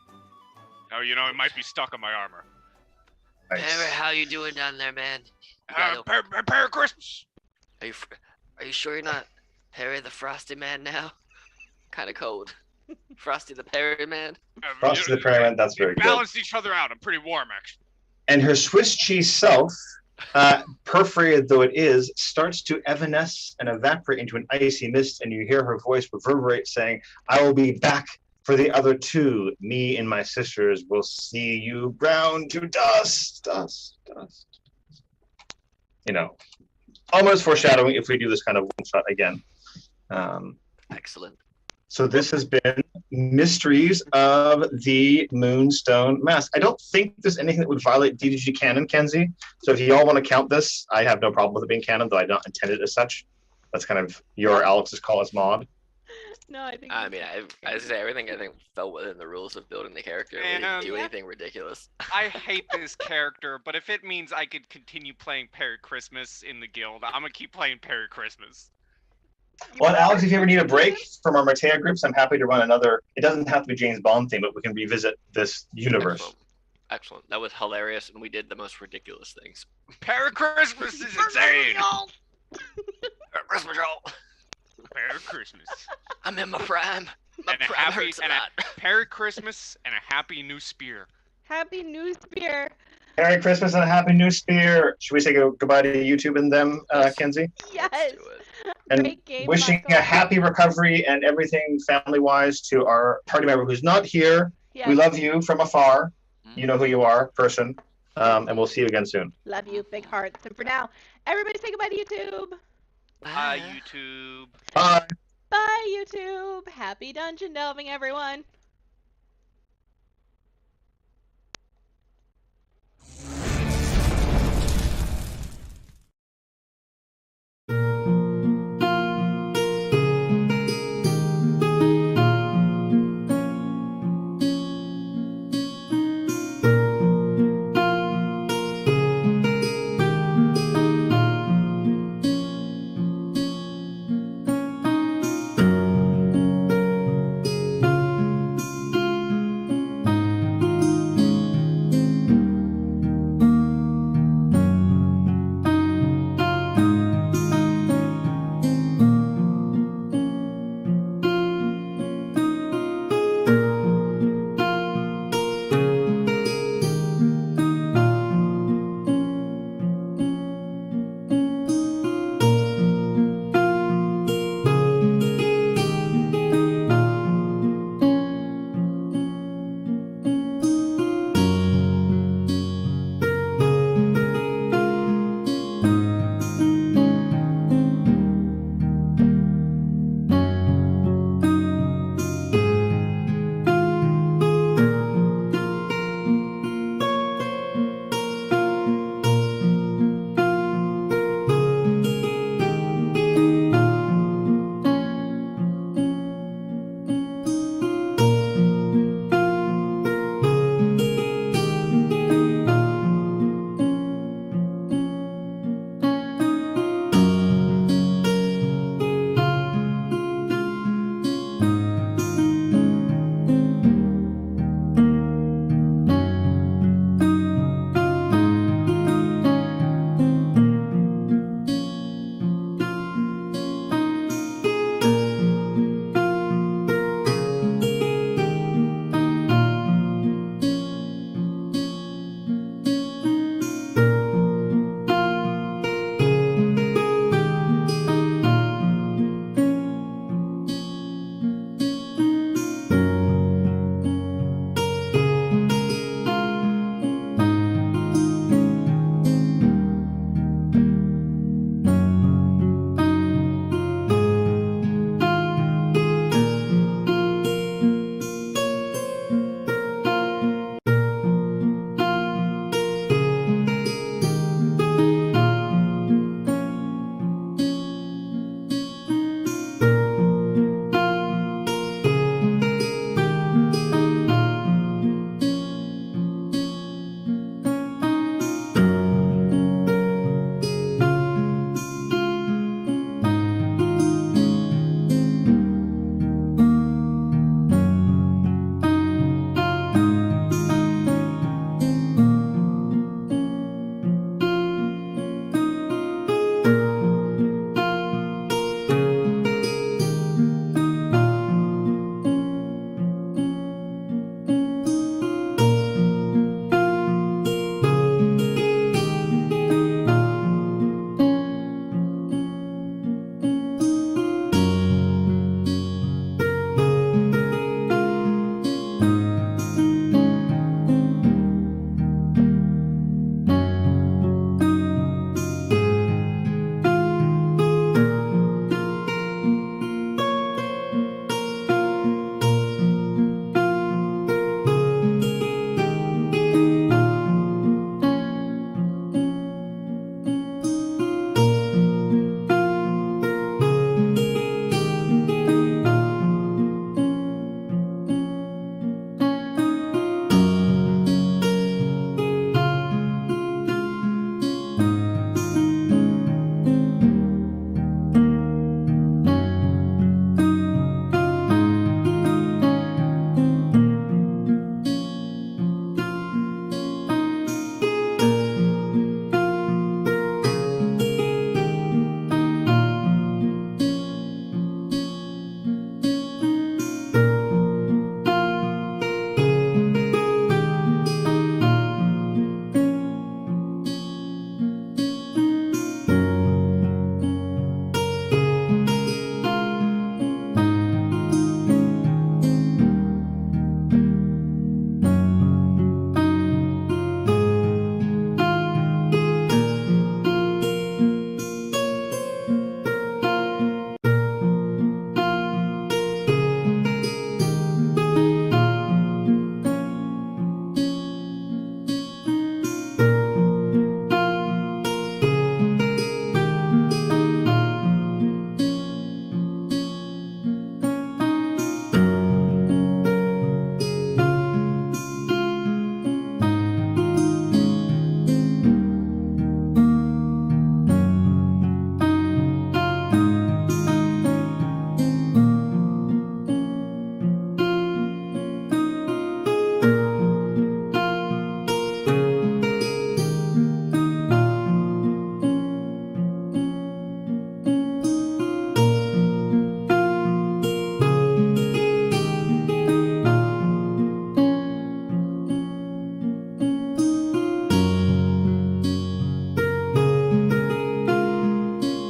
Oh, you know, it might be stuck on my armor. Perry, Nice. how you doing down there, man? You gotta- Merry Christmas. Are you sure you're not Perry the Frosty Man now? Kind of cold. Frosty the Perry Man. Frosty the Prairie Man, that's very good. Balanced each other out. I'm pretty warm, actually. And her Swiss cheese self, perforated though it is, starts to evanesce and evaporate into an icy mist, and you hear her voice reverberate saying, I will be back for the other two. Me and my sisters will see you ground to dust, dust, dust. You know, almost foreshadowing if we do this kind of one shot again. Excellent. So this has been Mysteries of the Moonstone Mask. I don't think there's anything that would violate DDG canon, Kenzie. So if you all want to count this, I have no problem with it being canon, though I don't intend it as such. That's kind of your Alex's call as mod. No, I think. I mean, I say everything I think fell within the rules of building the character. We didn't And- do Yeah. anything ridiculous. I hate this character, but if it means I could continue playing Merry Christmas in the guild, I'm gonna keep playing Merry Christmas. Well, Alex, if you ever need a break from our Matea groups, I'm happy to run another. It doesn't have to be James Bond theme, but we can revisit this universe. Excellent. Excellent. That was hilarious, and we did the most ridiculous things. Merry Christmas is insane! Christmas, y'all. Merry Christmas. I'm in my prime. My And a prime happy- hurts a and a- lot. Merry Christmas and a happy new spear. Happy New Spear. Merry Christmas and a Happy New Spear. Should we say goodbye to YouTube and them, Yes. Kenzie? Yes. Let's do it. And Great game, wishing Michael. a happy recovery and everything family-wise to our party member who's not here. Yeah. We love you from afar. Mm-hmm. You know who you are, person. And we'll see you again soon. Love you, big hearts. And for now, everybody say goodbye to YouTube. Bye, YouTube. Bye. Bye, YouTube. Happy dungeon delving, everyone.